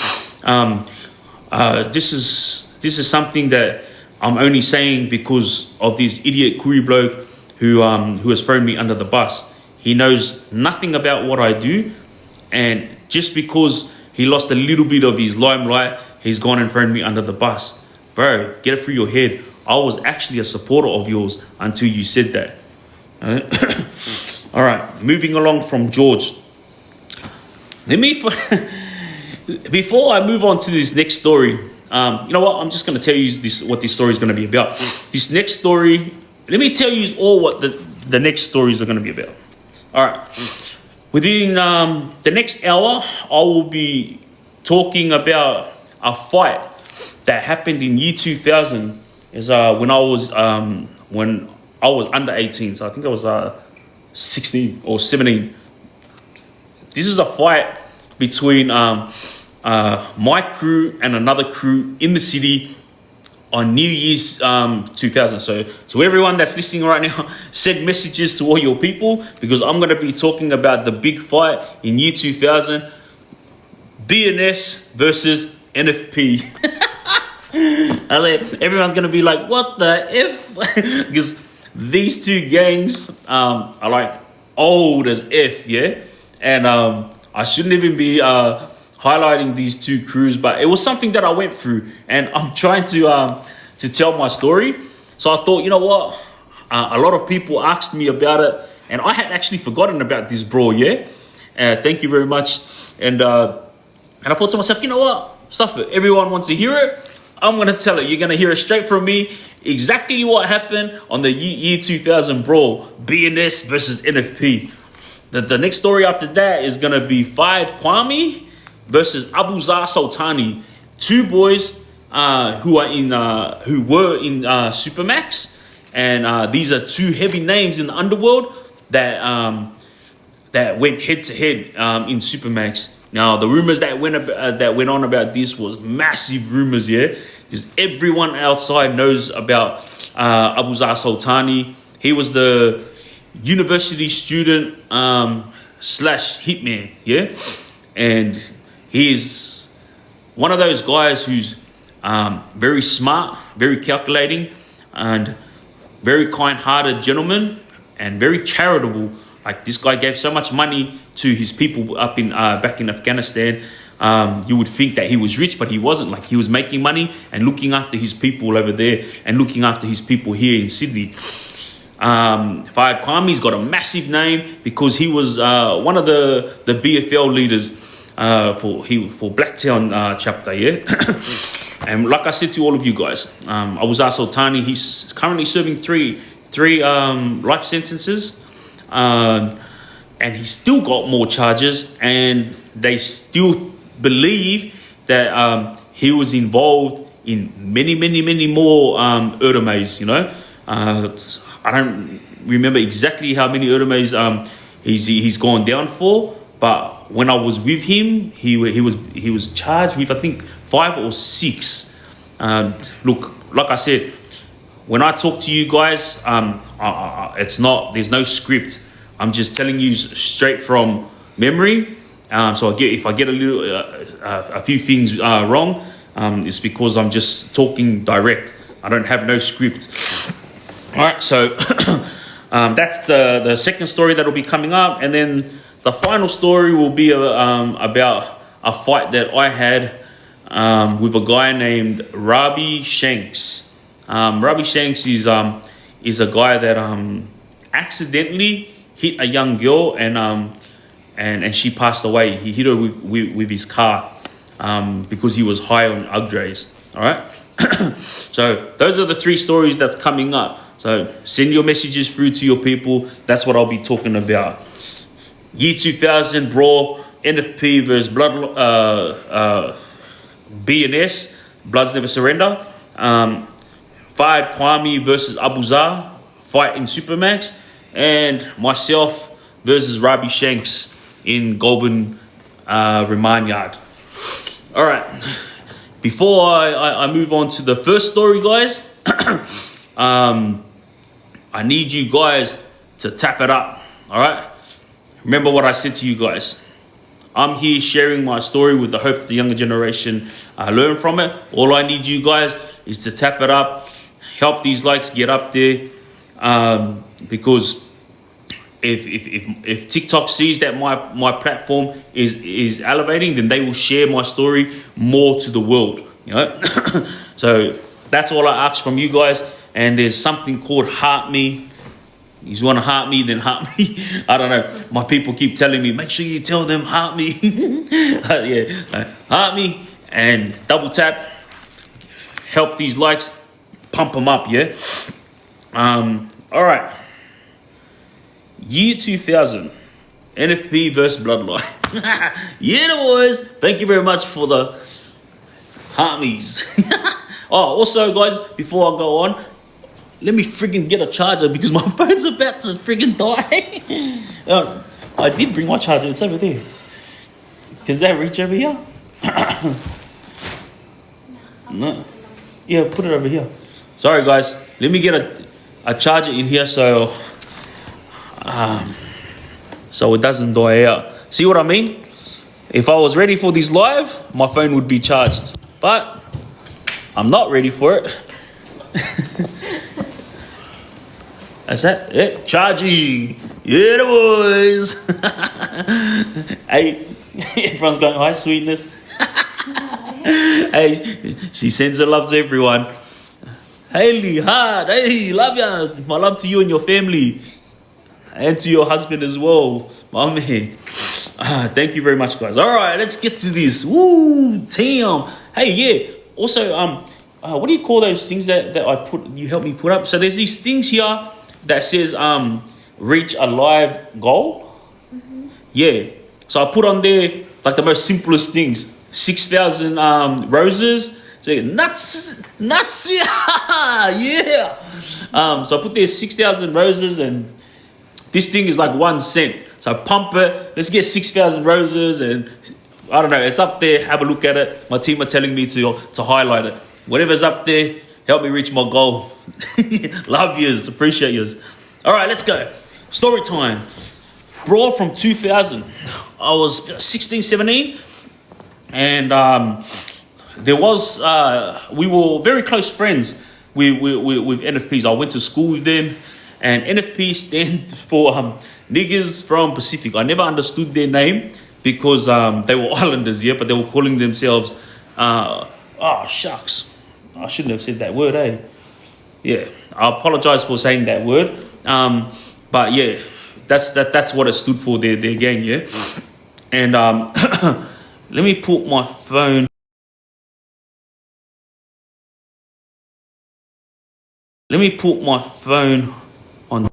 This is something that I'm only saying because of this idiot Kuri bloke who has thrown me under the bus. He knows nothing about what I do, and just because he lost a little bit of his limelight, he's gone and thrown me under the bus. Bro, get it through your head. I was actually a supporter of yours until you said that. All right, moving along from George. Before I move on to this next story, you know what? I'm just going to tell you what this story is going to be about. This next story, let me tell you all what the next stories are going to be about. All right. Within the next hour, I will be talking about a fight that happened in year 2000. Is when I was under 18, so I think I was 16 or 17. This is a fight between my crew and another crew in the city on New Year's 2000. So everyone that's listening right now, send messages to all your people, because I'm going to be talking about the big fight in year 2000, BNS versus NFP. Everyone's going to be like, what the F? Because these two gangs are like old as F, yeah? And I shouldn't even be highlighting these two crews, but it was something that I went through, and I'm trying to tell my story. So I thought, you know what? A lot of people asked me about it, and I had actually forgotten about this brawl, yeah? Thank you very much. And I thought to myself, you know what? Stuff it. Everyone wants to hear it. I'm going to tell it. You're going to hear it straight from me. Exactly what happened on the year 2000 brawl, BNS versus NFP. The next story after that is going to be Quami versus Abu Zar Sultani. Two boys who were in Supermax. And these are two heavy names in the underworld that went head to head in Supermax. Now, the rumors that went on about this was massive rumors, yeah? Because everyone outside knows about Abu Zar Sultani. He was the university student slash hitman, yeah? And he is one of those guys who's very smart, very calculating, and very kind-hearted gentleman, and very charitable. Like, this guy gave so much money to his people up in back in Afghanistan. You would think that he was rich, but he wasn't. Like, he was making money and looking after his people over there and looking after his people here in Sydney. Farhad Quami's got a massive name because he was one of the BFL leaders for Blacktown chapter, yeah. And like I said to all of you guys, Abu Zar Sultani, he's currently serving three life sentences. And he's still got more charges, and they still believe that he was involved in many more Erdemes, you know. I don't remember exactly how many Erdemes he's gone down for, but when I was with him, he was charged with, I think, 5 or 6. Look, like I said, when I talk to you guys, there's no script. I'm just telling you straight from memory. So if I get a few things wrong, it's because I'm just talking direct. I don't have no script. All right, so that's the second story that will be coming up, and then the final story will be about a fight that I had with a guy named Rabi Shanks. Rabi Shanks is a guy that accidentally hit a young girl, and she passed away. He hit her with his car because he was high on Ugdrays. All right. So those are the 3 stories that's coming up. So send your messages through to your people. That's what I'll be talking about. Year 2000 brawl, NFP versus BNS, Bloods Never Surrender. Farhad Quami versus Abu Zar, fight in Supermax. And myself versus Rabi Shanks in Goulburn Remand Yard. All right. Before I move on to the first story, guys, I need you guys to tap it up. All right. Remember what I said to you guys. I'm here sharing my story with the hope that the younger generation learn from it. All I need you guys is to tap it up, like, share, and subscribe. All right. help these likes get up there, because if TikTok sees that my platform is elevating, then they will share my story more to the world, you know. So that's all I ask from you guys. And there's something called Heart Me. You want to heart me, then heart me. I don't know. My people keep telling me, make sure you tell them heart me. Heart me and double tap. Help these likes, pump them up, yeah? All right. Year 2000, NFP versus Bloodline. Yeah, the boys. Thank you very much for the heart me's. Oh, also, guys, before I go on, let me friggin' get a charger because my phone's about to friggin' die. I did bring my charger. It's over there. Can that reach over here? No. Yeah, put it over here. Sorry, guys. Let me get a charger in here so it doesn't die out. See what I mean? If I was ready for this live, my phone would be charged. But I'm not ready for it. That's that? Yeah, charging. Yeah, the boys. Hey, everyone's going, hi, sweetness. Hey, she sends her love to everyone. Hey, hard. Hey, love ya. My love to you and your family. And to your husband as well. My man. Thank you very much, guys. All right, let's get to this. Woo, damn. Hey, yeah. Also, what do you call those things that you helped me put up? So there's these things here that says reach a live goal. Mm-hmm. Yeah. So I put on there like the most simplest things. 6,000 roses. So nuts. Yeah. So I put there 6,000 roses, and this thing is like 1 cent. So I pump it. Let's get 6,000 roses, and I don't know. It's up there. Have a look at it. My team are telling me to highlight it. Whatever's up there, help me reach my goal. Love yous. Appreciate yous. All right, let's go. Story time. Brawl from 2000. I was 16, 17. And there was, we were very close friends with NFPs. I went to school with them. And NFP stands for Niggas from Pacific. I never understood their name because they were islanders, yeah, but they were calling themselves, shucks. I shouldn't have said that word, eh? Yeah, I apologize for saying that word. But yeah, that's what it stood for, their gang, yeah? And let me put my phone. Let me put my phone on.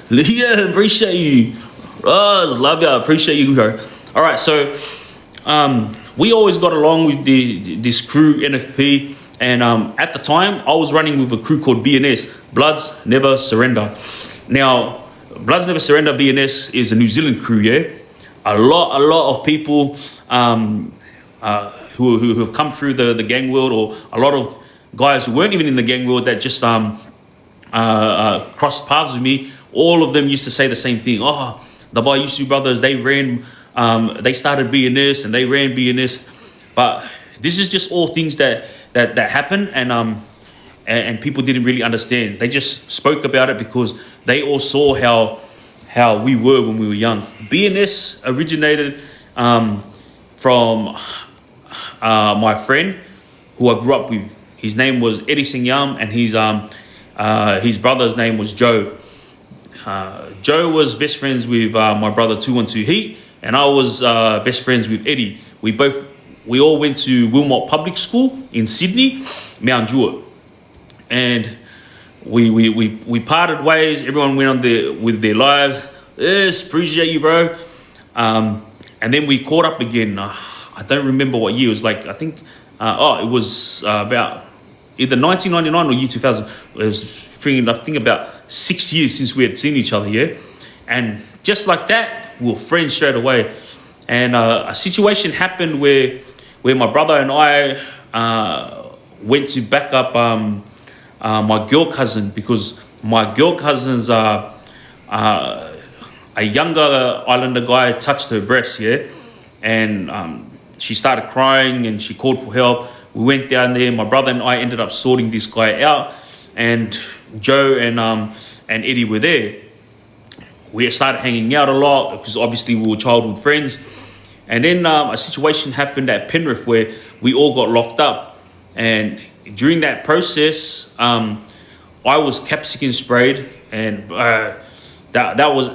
Yeah, appreciate you. Oh, love ya. Appreciate you, bro. All right, so we always got along with this crew, NFP. And at the time, I was running with a crew called BNS, Bloods Never Surrender. Now, Bloods Never Surrender, BNS, is a New Zealand crew, yeah? A lot of people who have come through the gang world, or a lot of guys who weren't even in the gang world that just crossed paths with me, all of them used to say the same thing. Oh, the Vaiusu brothers, they started BNS and they ran BNS. But this is just all things that happened, and people didn't really understand. They just spoke about it because they all saw how we were when we were young. BNS originated from my friend who I grew up with. His name was Eddie Singyam, and his brother's name was Joe. Joe was best friends with my brother 212 Heat, and I was best friends with Eddie. We all went to Wilmot Public School in Sydney, Mount Druitt, and we parted ways. Everyone went on with their lives. Yes, appreciate you, bro. And then we caught up again. I don't remember what year. It was like, I think, it was about either 1999 or year 2000. It was I think about 6 years since we had seen each other, yeah? And just like that, we were friends straight away. And a situation happened where my brother and I went to back up my girl cousin, because my girl cousin's a younger islander guy touched her breast, yeah? and she started crying and she called for help. We went down there. My brother and I ended up sorting this guy out, and Joe and Eddie were there. We started hanging out a lot because obviously we were childhood friends. And then a situation happened at Penrith where we all got locked up. And during that process, I was capsicum sprayed, and that was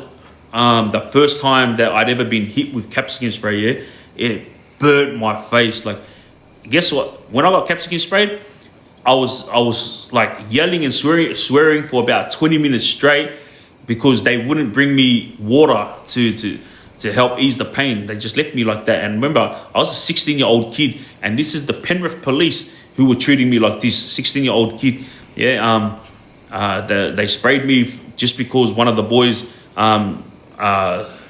the first time that I'd ever been hit with capsicum spray. Yeah, it burnt my face. Like, guess what? When I got capsicum sprayed, I was like yelling and swearing for about 20 minutes straight because they wouldn't bring me water to help ease the pain. They just left me like that. And remember, I was a 16-year-old kid, and this is the Penrith police who were treating me like this 16-year-old kid. Yeah, they sprayed me just because one of the boys,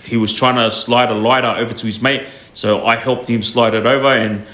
he was trying to slide a lighter over to his mate. So I helped him slide it over, and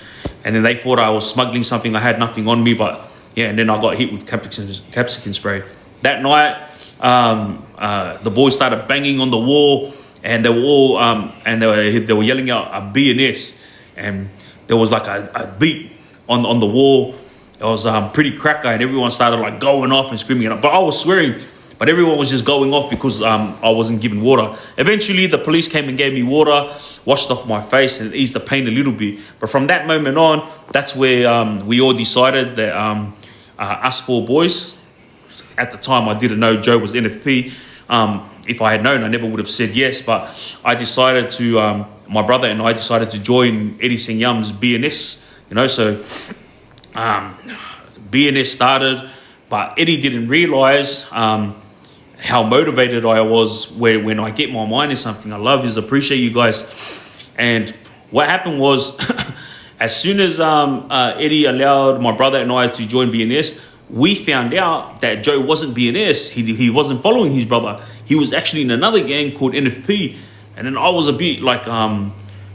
then they thought I was smuggling something. I had nothing on me, but yeah, and then I got hit with capsicum spray. That night, the boys started banging on the wall, and they were all and they were yelling out a BNS, and there was like a beat on the wall. It was pretty cracker, and everyone started like going off and screaming. But I was swearing, but everyone was just going off because I wasn't given water. Eventually, the police came and gave me water, washed off my face, and eased the pain a little bit. But from that moment on, that's where we all decided that us four boys. At the time, I didn't know Joe was NFP. If I had known, I never would have said yes. But I decided to, my brother and I decided to join Eddie Seng Yum's BNS. You know, so BNS started, but Eddie didn't realise how motivated I was when I get my mind in something. I love is appreciate you guys. And what happened was, as soon as Eddie allowed my brother and I to join BNS, we found out that Joe wasn't BNS. He wasn't following his brother. He was actually in another gang called NFP. And then I was a bit like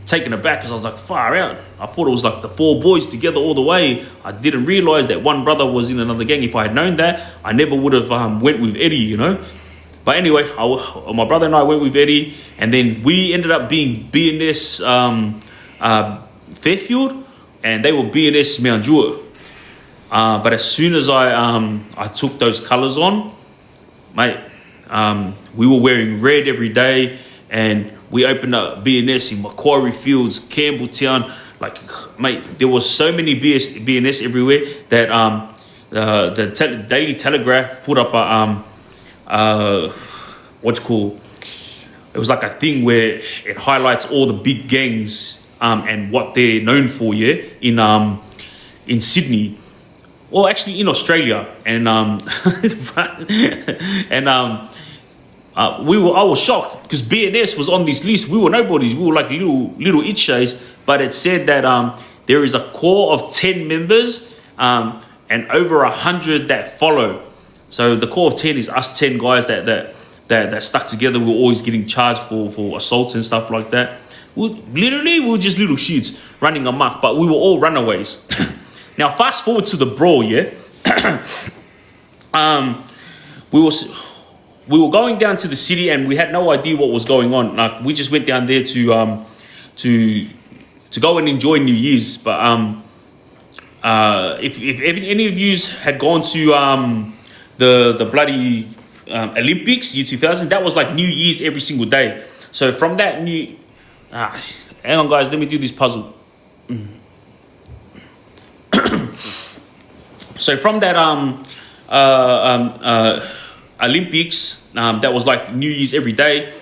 taken aback because I was like, far out. I thought it was like the four boys together all the way. I didn't realise that one brother was in another gang. If I had known that, I never would have went with Eddie, you know. But anyway, my brother and I went with Eddie, and then we ended up being BNS Fairfield, and they were BNS Mount Druitt. But as soon as I took those colours on, mate, we were wearing red every day, and we opened up BNS in Macquarie Fields, Campbelltown. Like, mate, there was so many BNS everywhere that the Daily Telegraph put up a it was like a thing where it highlights all the big gangs and what they're known for, yeah, in Sydney. Well, actually in Australia, and I was shocked because BNS was on this list. We were nobodies. We were like little itches, but it said that there is a core of 10 members and over 100 that follow. So the core of 10 is us 10 guys that stuck together. We were always getting charged for assaults and stuff like that. We were just little shits running amok, but we were all runaways. Now, fast forward to the brawl, yeah? We were going down to the city, and we had no idea what was going on. Like, we just went down there to go and enjoy New Year's. But if any of you had gone to the bloody Olympics, year 2000, that was like New Year's every single day. So from that hang on, guys, let me do this puzzle. So from that Olympics, that was like New Year's every day,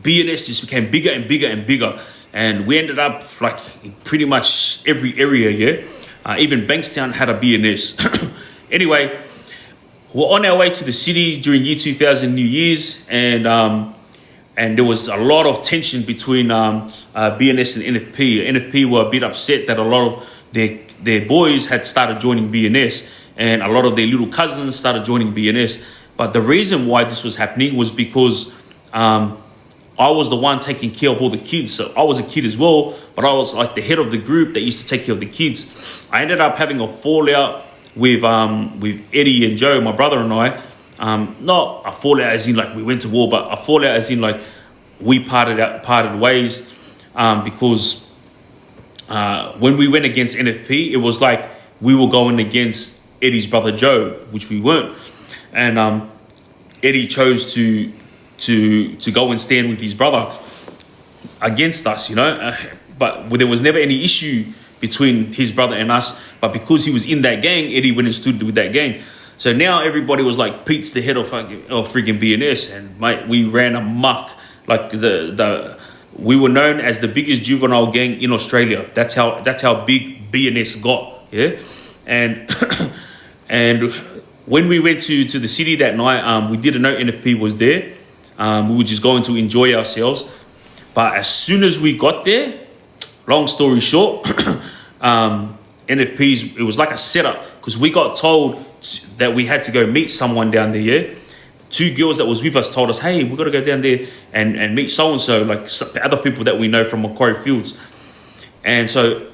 BNS just became bigger and bigger and bigger, and we ended up like in pretty much every area, yeah. Even Bankstown had a BNS. Anyway, we're on our way to the city during year 2000 New Year's, and there was a lot of tension between BNS and NFP. NFP were a bit upset that a lot of their boys had started joining BNS, and a lot of their little cousins started joining BNS. But the reason why this was happening was because I was the one taking care of all the kids. So I was a kid as well, but I was like the head of the group that used to take care of the kids. I ended up having a fallout with Eddie and Joe, my brother and I. Not a fallout as in like we went to war, but a fallout as in like we parted ways because when we went against NFP, it was like we were going against Eddie's brother Joe, which we weren't. And Eddie chose to go and stand with his brother against us, but there was never any issue between his brother and us. But because he was in that gang, Eddie went and stood with that gang. So now everybody was like, Pete's the head of freaking BNS, and mate, we ran amok. Like we were known as the biggest juvenile gang in Australia. That's how big BNS got. Yeah, and and when we went to the city that night, we didn't know NFP was there. We were just going to enjoy ourselves. But as soon as we got there, long story short, NFP's, it was like a setup, because we got told that we had to go meet someone down there. Yeah, 2 girls that was with us told us, hey, we got to go down there and meet so-and-so, like the other people that we know from Macquarie Fields. And so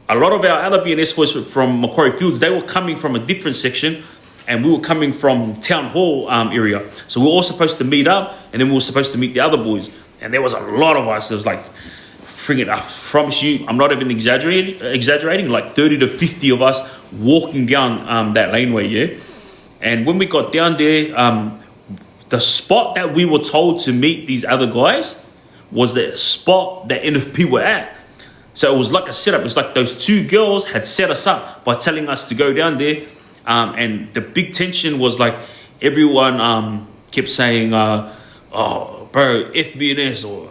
a lot of our other BNS boys from Macquarie Fields, they were coming from a different section, and we were coming from Town Hall area. So we were all supposed to meet up, and then we were supposed to meet the other boys. And there was a lot of us. There was like, friggin', I promise you, I'm not even exaggerating, like 30 to 50 of us walking down that laneway, yeah? And when we got down there, the spot that we were told to meet these other guys was the spot that NFP were at. So it was like a setup. It's like those 2 girls had set us up by telling us to go down there. And the big tension was like everyone kept saying, oh, bro, FBNS, or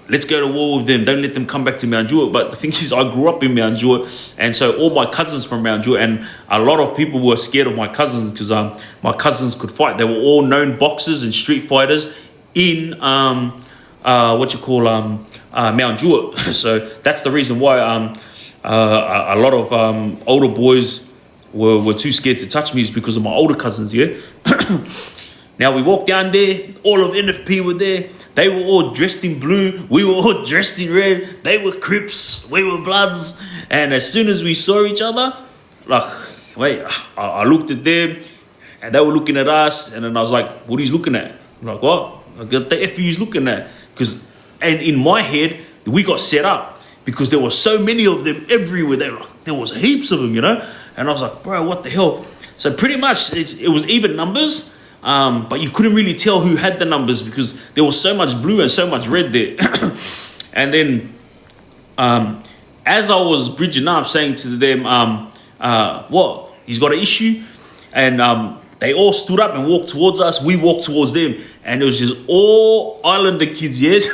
let's go to war with them. Don't let them come back to Mount Druitt. But the thing is, I grew up in Mount Druitt, and so all my cousins from Mount Druitt, and a lot of people were scared of my cousins because my cousins could fight. They were all known boxers and street fighters in Mount Druitt. So that's the reason why a lot of older boys were too scared to touch me, is because of my older cousins, yeah? Now we walked down there, all of NFP were there. They were all dressed in blue. We were all dressed in red. They were Crips. We were Bloods. And as soon as we saw each other, like, I looked at them, and they were looking at us. And then I was like, what are you looking at? I'm like, what? I got the F you looking at. And in my head, we got set up because there were so many of them everywhere. There was heaps of them, And I was like, bro, what the hell? So pretty much it was even numbers. But you couldn't really tell who had the numbers because there was so much blue and so much red there. And then as I was bridging up, saying to them, what, he's got an issue? And they all stood up and walked towards us. We walked towards them. And it was just all Islander kids, yes?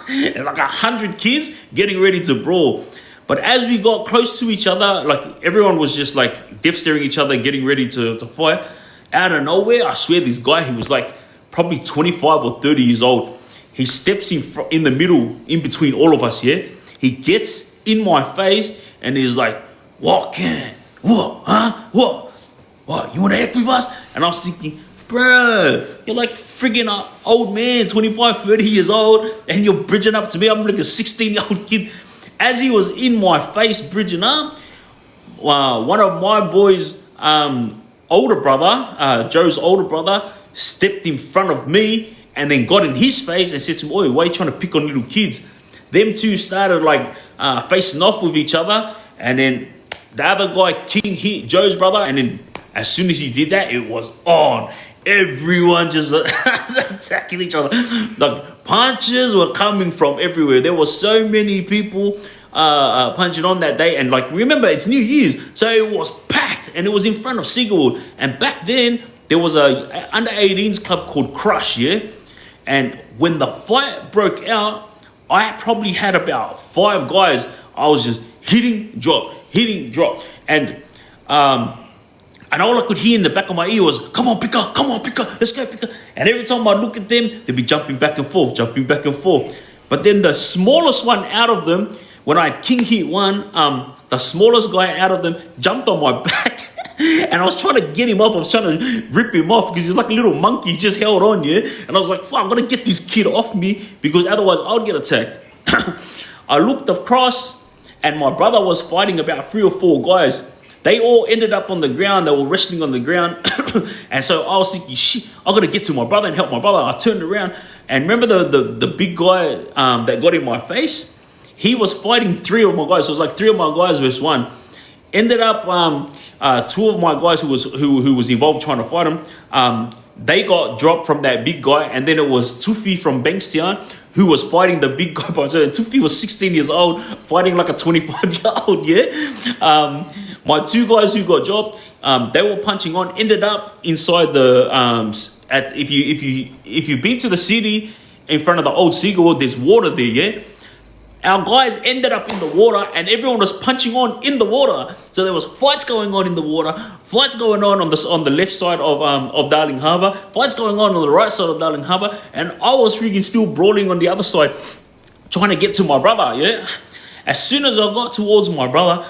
And like 100 kids getting ready to brawl. But as we got close to each other, like everyone was just like death staring each other, getting ready to fight. Out of nowhere, I swear, this guy, he was like probably 25 or 30 years old. He steps in the middle, in between all of us, yeah? He gets in my face and he's like, what, Ken? What, huh? What, you want to act with us? And I was thinking, bro, you're like friggin' an old man, 25, 30 years old, and you're bridging up to me. I'm like a 16-year-old kid. As he was in my face bridging up, one of my boys' older brother, Joe's older brother, stepped in front of me and then got in his face and said to me, oi, why are you trying to pick on little kids? Them two started like facing off with each other, and then the other guy, King, hit Joe's brother, and then as soon as he did that, it was on. Everyone just attacking each other. Like punches were coming from everywhere. There were so many people punching on that day, and like remember, it's New Year's, so it was packed, and it was in front of Seagull. And back then there was a under 18s club called Crush, yeah. And when the fight broke out, I probably had about 5 guys. I was just hitting, drop, and all I could hear in the back of my ear was, come on, picker, let's go, picker. And every time I look at them, they'd be jumping back and forth. But then the smallest one out of them, when I king hit one, the smallest guy out of them jumped on my back. And I was trying to get him up. I was trying to rip him off because he's like a little monkey. He just held on, yeah? And I was like, fuck, I'm going to get this kid off me because otherwise I'll get attacked. I looked across and my brother was fighting about 3 or 4 guys. They all ended up on the ground. They were wrestling on the ground. And so I was thinking, shit, I got to get to my brother and help my brother. I turned around and remember the big guy that got in my face? he was fighting 3 of my guys. So it was like 3 of my guys versus 1. Ended up 2 of my guys who was involved trying to fight him, they got dropped from that big guy, and then it was Tufi from Bankstown who was fighting the big guy. So Tufi was 16 years old, fighting like a 25-year-old. Yeah, my 2 guys who got dropped, they were punching on. Ended up inside the if you've been to the city in front of the old Seagull, there's water there. Yeah. Our guys ended up in the water, and everyone was punching on in the water. So there was fights going on in the water, fights going on the left side of Darling Harbour, fights going on the right side of Darling Harbour, and I was freaking still brawling on the other side, trying to get to my brother. Yeah. As soon as I got towards my brother,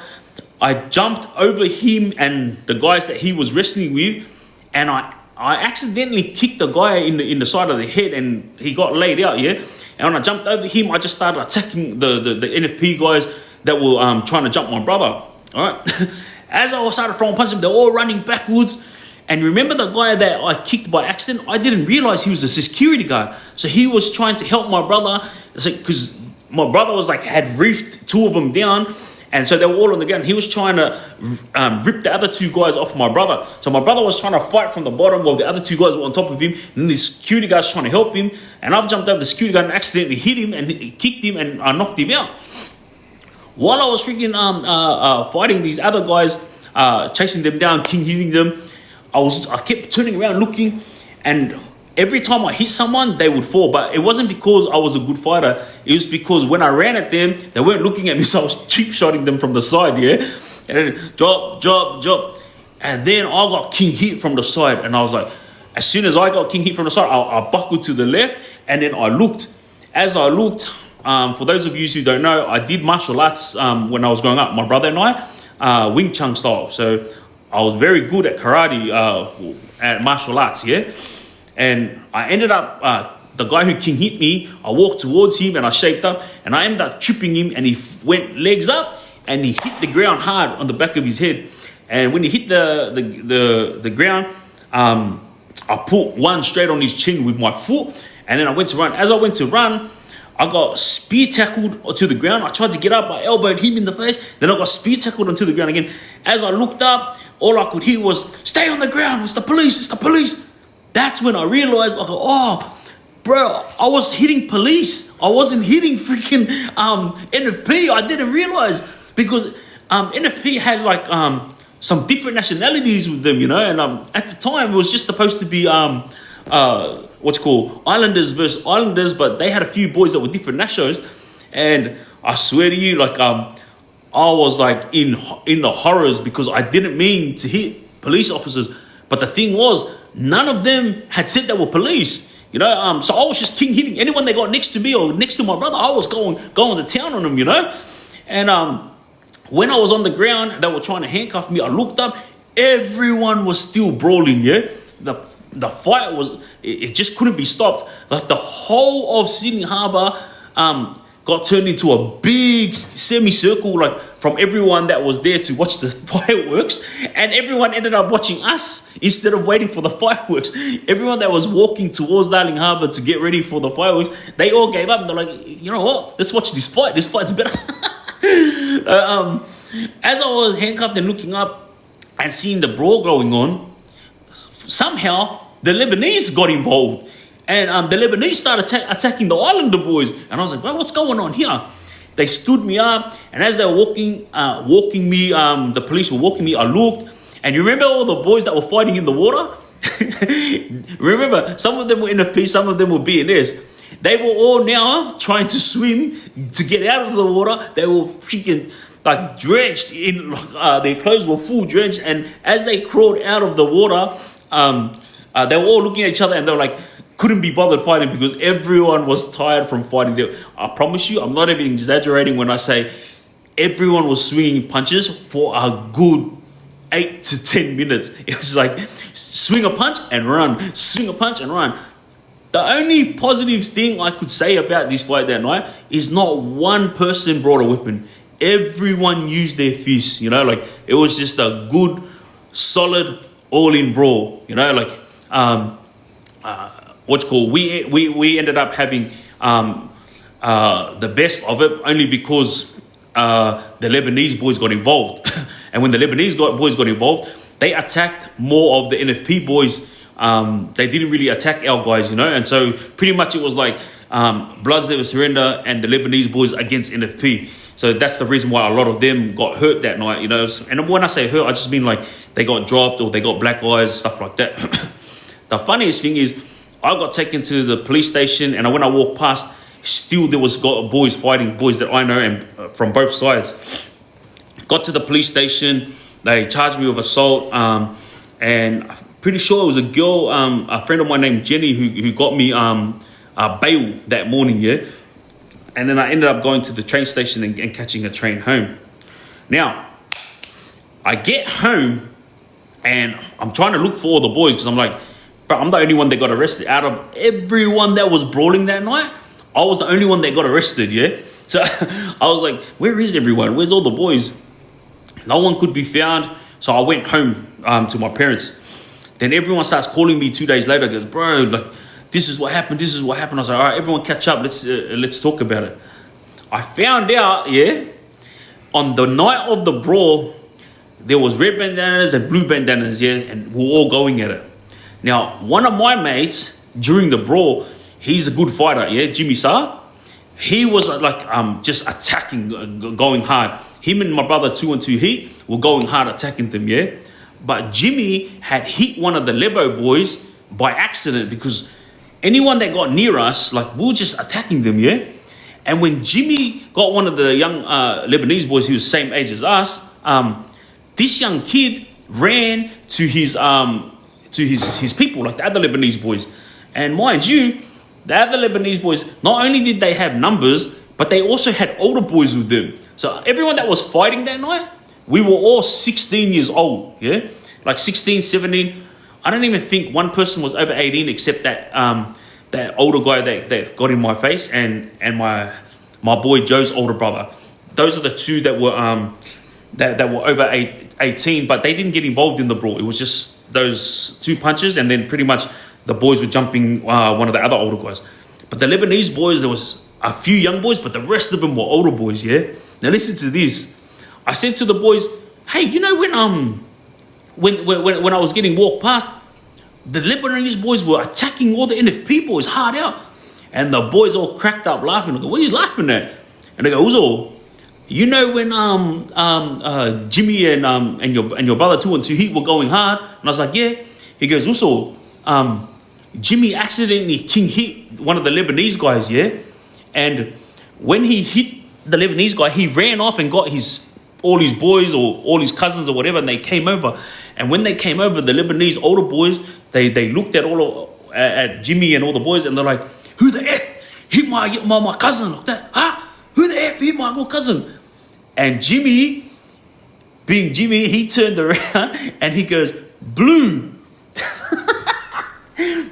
I jumped over him and the guys that he was wrestling with, and I accidentally kicked the guy in the side of the head, and he got laid out. Yeah. And when I jumped over him, I just started attacking the NFP guys that were trying to jump my brother. All right. As I started throwing punches, they're all running backwards. And remember the guy that I kicked by accident? I didn't realize he was a security guard. So he was trying to help my brother, because my brother was like, had reefed 2 of them down. And so they were all on the ground. He was trying to rip the other 2 guys off my brother. So my brother was trying to fight from the bottom while the other 2 guys were on top of him. And the security guys trying to help him. And I've jumped over the security guard and accidentally hit him and kicked him, and I knocked him out. While I was freaking fighting these other guys, chasing them down, king hitting them, I kept turning around looking, and every time I hit someone, they would fall. But it wasn't because I was a good fighter. It was because when I ran at them, they weren't looking at me, so I was cheap-shotting them from the side, yeah? And then drop. And then I got king hit from the side, and I was like, as soon as I got king hit from the side, I buckled to the left, and then I looked. As I looked, for those of you who don't know, I did martial arts when I was growing up, my brother and I, Wing Chun style. So I was very good at karate, at martial arts, yeah? And I ended up, the guy who king hit me, I walked towards him and I shaped up, and I ended up tripping him, and he went legs up and he hit the ground hard on the back of his head. And when he hit the ground, I put one straight on his chin with my foot, and then I went to run. As I went to run, I got spear tackled to the ground. I tried to get up, I elbowed him in the face, then I got spear tackled onto the ground again. As I looked up, all I could hear was, "Stay on the ground, it's the police, it's the police." That's when I realized, like, oh, bro, I was hitting police. I wasn't hitting freaking NFP. I didn't realize, because NFP has like some different nationalities with them, you know. And at the time, it was just supposed to be what's called Islanders versus Islanders, but they had a few boys that were different nationals. And I swear to you, like I was like in the horrors, because I didn't mean to hit police officers, but the thing was, none of them had said they were police, you know. So I was just king hitting anyone that got next to me or next to my brother. I was going to town on them, you know. And when I was on the ground, they were trying to handcuff me. I looked up, everyone was still brawling. Yeah, the fight was, it just couldn't be stopped. Like the whole of Sydney Harbour got turned into a big semicircle, like from everyone that was there to watch the fireworks, and everyone ended up watching us instead of waiting for the fireworks. Everyone that was walking towards Darling Harbour to get ready for the fireworks, they all gave up, and they're like, you know what, let's watch this fight. This fight's better. As I was handcuffed and looking up and seeing the brawl going on, somehow the Lebanese got involved. And the Lebanese started attacking the Islander boys. And I was like, well, what's going on here? They stood me up. And as they were walking me, the police were walking me, I looked. And you remember all the boys that were fighting in the water? Remember, some of them were NFP, some of them were BNS. They were all now trying to swim to get out of the water. They were freaking like drenched in, their clothes were full drenched. And as they crawled out of the water, they were all looking at each other, and they were like, couldn't be bothered fighting, because everyone was tired from fighting. I promise you, I'm not even exaggerating when I say everyone was swinging punches for a good 8 to 10 minutes. It was like swing a punch and run, swing a punch and run. The only positive thing I could say about this fight that night is not one person brought a weapon. Everyone used their fists, you know, like it was just a good, solid, all-in brawl, you know, like what's called, we ended up having the best of it, only because the Lebanese boys got involved. And when the Lebanese boys got involved, they attacked more of the NFP boys. They didn't really attack our guys, and so pretty much it was like Bloods Never Surrender and the Lebanese boys against NFP. So that's the reason why a lot of them got hurt that night, And when I say hurt, I just mean like they got dropped or they got black eyes, stuff like that. The funniest thing is I got taken to the police station, and when I walked past, still there was boys fighting, boys that I know, and from both sides. Got to the police station, they charged me with assault, and I'm pretty sure it was a girl, a friend of mine named Jenny, who got me bail that morning, yeah. And then I ended up going to the train station and catching a train home. Now, I get home and I'm trying to look for all the boys, because I'm like, bro, I'm the only one that got arrested. Out of everyone that was brawling that night, I was the only one that got arrested, yeah? So I was like, where is everyone? Where's all the boys? No one could be found. So I went home to my parents. Then everyone starts calling me 2 days later, goes, bro, like, this is what happened. This is what happened. I was like, all right, everyone catch up. Let's talk about it. I found out, yeah, on the night of the brawl, there was red bandanas and blue bandanas, yeah, and we're all going at it. Now, one of my mates during the brawl, he's a good fighter, yeah, Jimmy Sa. He was like just attacking, going hard. Him and my brother 2-on-2 Heat were going hard, attacking them, yeah. But Jimmy had hit one of the Lebo boys by accident, because anyone that got near us, like, we were just attacking them, yeah? And when Jimmy got one of the young Lebanese boys who was the same age as us, this young kid ran to his people, like the other Lebanese boys. And mind you, the other Lebanese boys, not only did they have numbers, but they also had older boys with them. So everyone that was fighting that night, we were all 16 years old, yeah? Like 16, 17. I don't even think one person was over 18 except that that older guy that got in my face and my boy Joe's older brother. Those are the two that were that were over 18, but they didn't get involved in the brawl. It was just those two punches, and then pretty much the boys were jumping one of the other older guys. But the Lebanese boys, there was a few young boys, but the rest of them were older boys, yeah? Now listen to this. I said to the boys, hey, when I was getting walked past, the Lebanese boys were attacking all the NFP boys hard out. And the boys all cracked up laughing. I go, what are you laughing at? And they go, Uzo, when Jimmy and your brother 2-on-2 Heat were going hard? And I was like, yeah. He goes, Uzo, Jimmy accidentally king hit one of the Lebanese guys, yeah? And when he hit the Lebanese guy, he ran off and got all his boys or all his cousins or whatever, and they came over. And when they came over, the Lebanese older boys, they looked at Jimmy and all the boys, and they're like, who the F hit my cousin like that? Huh? Who the F hit my cousin? And Jimmy, being Jimmy, he turned around and he goes, blue.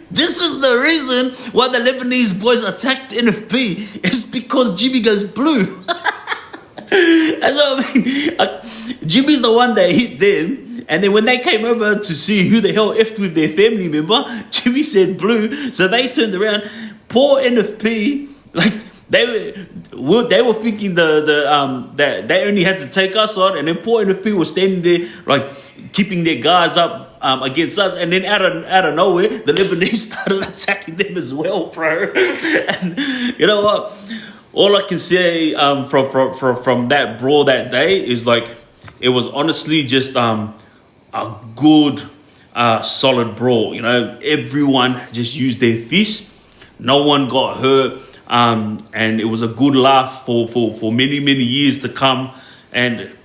This is the reason why the Lebanese boys attacked NFP. It's because Jimmy goes blue. And so, Jimmy's the one that hit them. And then when they came over to see who the hell effed with their family member, Jimmy said blue. So they turned around. Poor NFP, like they were thinking that they only had to take us on, and then poor NFP was standing there like keeping their guards up against us, and then out of nowhere the Lebanese started attacking them as well, bro. And you know what? All I can say from that brawl that day is like it was honestly just a good solid brawl. Everyone just used their fists. No one got hurt, and it was a good laugh for many years to come. And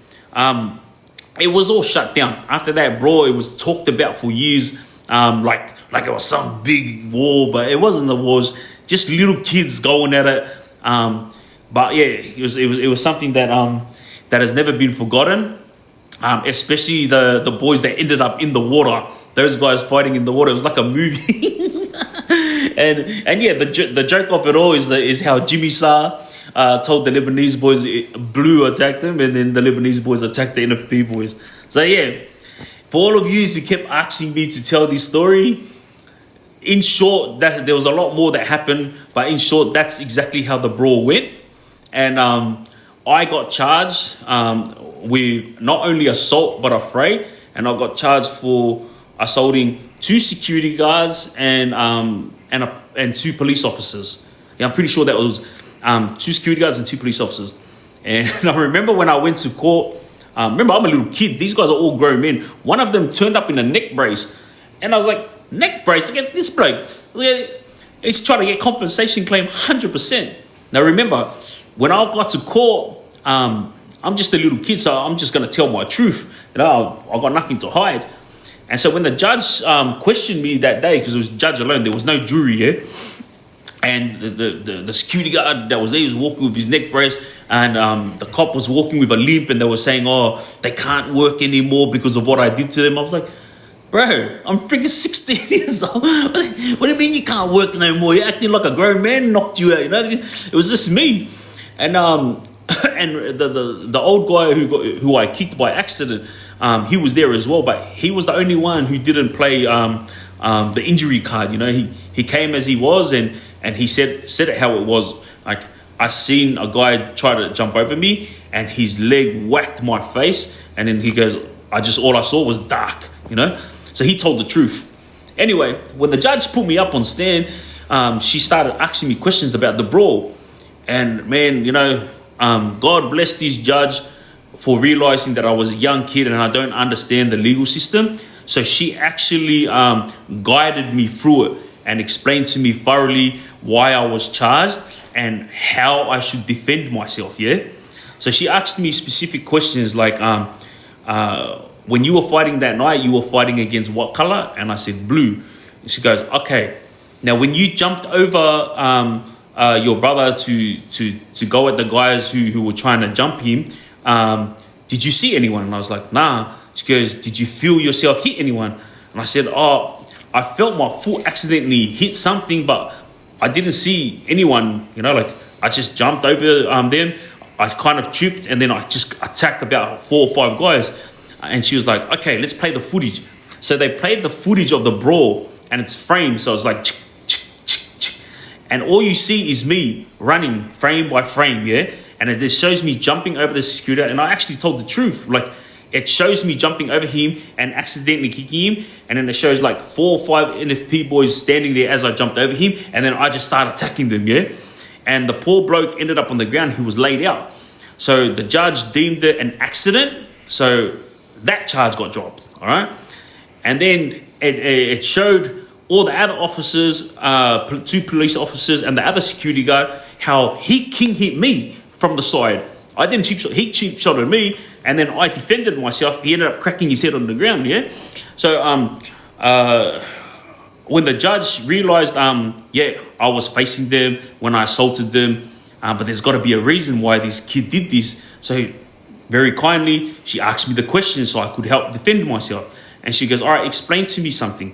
it was all shut down after that brawl. It was talked about for years, like it was some big war, but it wasn't a war. It was just little kids going at it. But yeah, it was something that has never been forgotten. Especially the boys that ended up in the water. Those guys fighting in the water. It was like a movie. and yeah, the joke of it all is how Jimmy Sa told the Lebanese boys blue attacked them, and then the Lebanese boys attacked the NFP boys. So yeah, for all of you who kept asking me to tell this story, in short, that there was a lot more that happened, but in short, that's exactly how the brawl went. And I got charged with not only assault but affray, and I got charged for assaulting 2 security guards and 2 police officers. Yeah, I'm pretty sure that was 2 security guards and 2 police officers. And I remember when I went to court. Remember, I'm a little kid. These guys are all grown men. One of them turned up in a neck brace, and I was like, neck brace? Look at this bloke. He's trying to get compensation claim 100%. Now remember, when I got to court, I'm just a little kid, so I'm just going to tell my truth. I got nothing to hide. And so when the judge questioned me that day, because it was judge alone, there was no jury here, and the security guard that was there was walking with his neck brace, and the cop was walking with a limp, and they were saying, oh, they can't work anymore because of what I did to them. I was like, bro, I'm freaking 16 years old. What do you mean you can't work no more? You're acting like a grown man knocked you out. It was just me. And and the old guy who I kicked by accident, he was there as well, but he was the only one who didn't play the injury card. He came as he was, and he said it how it was. Like, I seen a guy try to jump over me, and his leg whacked my face, and then he goes, all I saw was dark, So he told the truth. Anyway, when the judge put me up on stand, she started asking me questions about the brawl. And man, God bless this judge for realizing that I was a young kid and I don't understand the legal system. So she actually guided me through it and explained to me thoroughly why I was charged and how I should defend myself, yeah? So she asked me specific questions like, when you were fighting that night, you were fighting against what color? And I said, blue. And she goes, okay. Now, when you jumped over your brother to go at the guys who were trying to jump him, did you see anyone? And I was like, nah. She goes, did you feel yourself hit anyone? And I said, oh, I felt my foot accidentally hit something, but I didn't see anyone, I just jumped over them. I kind of tripped, and then I just attacked about 4 or 5 guys. And she was like, okay, let's play the footage. So they played the footage of the brawl, and it's framed. So it's like, and all you see is me running frame by frame, yeah? And it just shows me jumping over the security. And I actually told the truth. Like, it shows me jumping over him and accidentally kicking him. And then it shows like 4 or 5 NFP boys standing there as I jumped over him. And then I just started attacking them, yeah? And the poor bloke ended up on the ground. He was laid out. So the judge deemed it an accident. So that charge got dropped, all right? And then it showed all the other officers, 2 police officers and the other security guard, how he king hit me from the side. I didn't cheap shot, he cheap shotted me, and then I defended myself. He ended up cracking his head on the ground, yeah? So when the judge realized, I was facing them when I assaulted them, but there's got to be a reason why this kid did this. So very kindly, she asked me the question so I could help defend myself. And she goes, all right, explain to me something.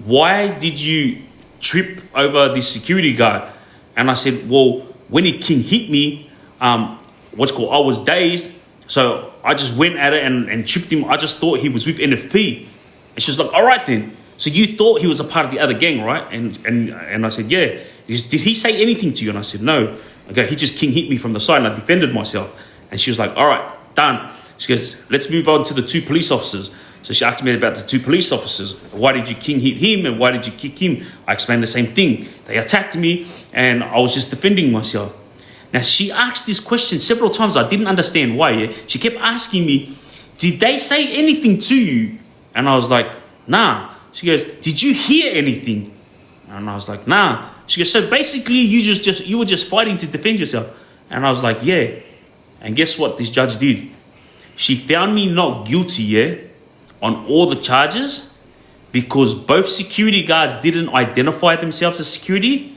Why did you trip over this security guard? And I said, well, when he king hit me, I was dazed. So I just went at it and tripped him. I just thought he was with NFP. And she's like, all right then. So you thought he was a part of the other gang, right? And I said, yeah. He goes, did he say anything to you? And I said, no. Okay, he just king hit me from the side and I defended myself. And she was like, all right, done. She goes, let's move on to the 2 police officers. So she asked me about the 2 police officers. Why did you king hit him and why did you kick him? I explained the same thing. They attacked me and I was just defending myself. Now, she asked this question several times. I didn't understand why. Yeah? She kept asking me, did they say anything to you? And I was like, nah. She goes, did you hear anything? And I was like, nah. She goes, so basically you were just fighting to defend yourself. And I was like, yeah. And guess what this judge did? She found me not guilty, yeah, on all the charges because both security guards didn't identify themselves as security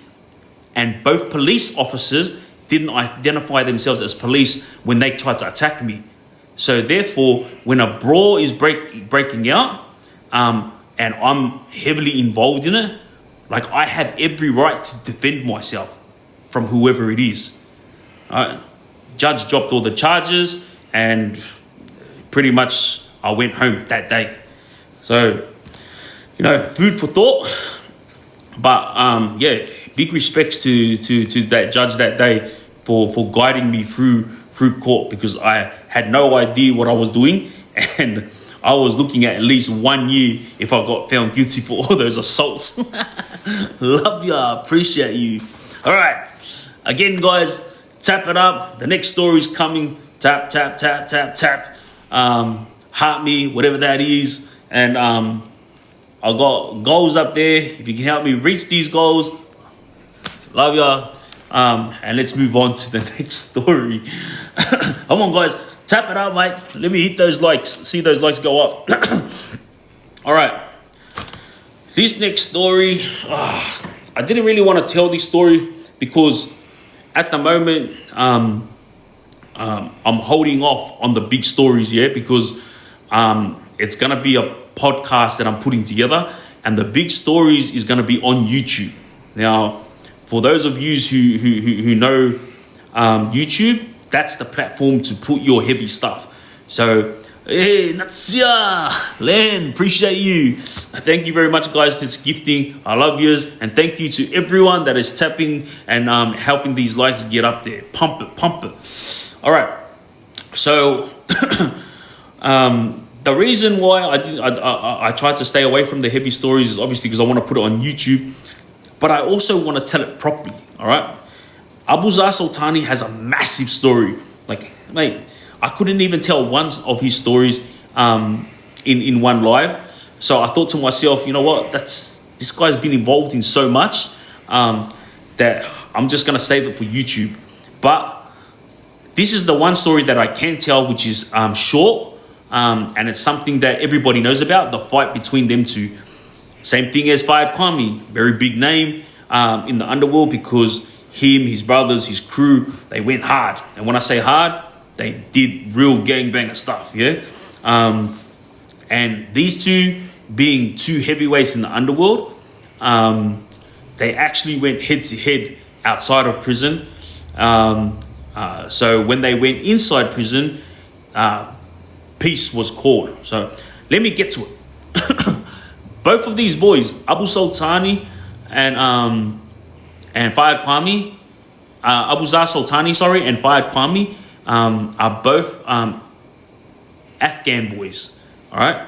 and both police officers didn't identify themselves as police when they tried to attack me. So therefore, when a brawl is breaking out and I'm heavily involved in it, like I have every right to defend myself from whoever it is. All right? Judge dropped all the charges and pretty much I went home that day. So, food for thought. But yeah, big respects to that judge that day for guiding me through court, because I had no idea what I was doing, and I was looking at least 1 year if I got found guilty for all those assaults. Love ya, appreciate you. All right, again, guys, tap it up. The next story is coming. Tap, tap, tap, tap, tap. Heart me, whatever that is, and I got goals up there. If you can help me reach these goals, love y'all. And let's move on to the next story. Come on, guys, tap it out, mate. Let me hit those likes. See those likes go up. All right. This next story, I didn't really want to tell this story because at the moment, I'm holding off on the big stories, yeah, because it's gonna be a podcast that I'm putting together, and the big stories is gonna be on YouTube. Now, for those of you who know YouTube, that's the platform to put your heavy stuff. So, hey, Natsia, Len, appreciate you. Thank you very much, guys. It's gifting. I love yous, and thank you to everyone that is tapping and helping these likes get up there. Pump it, pump it. All right. So, the reason why I tried to stay away from the heavy stories is obviously because I want to put it on YouTube, but I also want to tell it properly. All right. Abu Zar Sultani has a massive story. Like, mate, I couldn't even tell one of his stories in one live. So I thought to myself, you know what? This guy's been involved in so much that I'm just gonna save it for YouTube. But this is the one story that I can tell, which is short, and it's something that everybody knows about, the fight between them two. Same thing as Farhad Quami, very big name in the underworld, because him, his brothers, his crew, they went hard. And when I say hard, they did real gangbanger stuff, yeah? And these two, being two heavyweights in the underworld, they actually went head to head outside of prison. So when they went inside prison, peace was called. So let me get to it. Both of these boys, Abu Sultani and Farhad Quami, Abu Zar Sultani, sorry, and Farhad Quami are both Afghan boys. All right,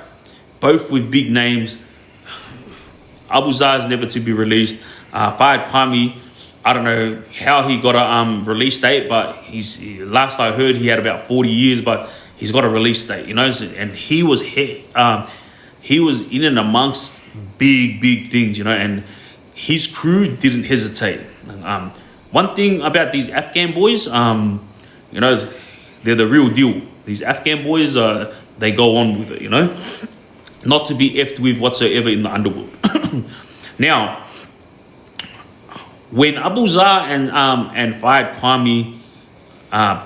both with big names. Abu Zar is never to be released. Farhad Quami, I don't know how he got a release date, but last I heard he had about 40 years, but he's got a release date, you know. And he was in and amongst big things, you know, and his crew didn't hesitate. One thing about these Afghan boys, you know, they're the real deal. These Afghan boys, they go on with it, you know, not to be effed with whatsoever in the underworld. Now, when Abu Zar and Farhad Quami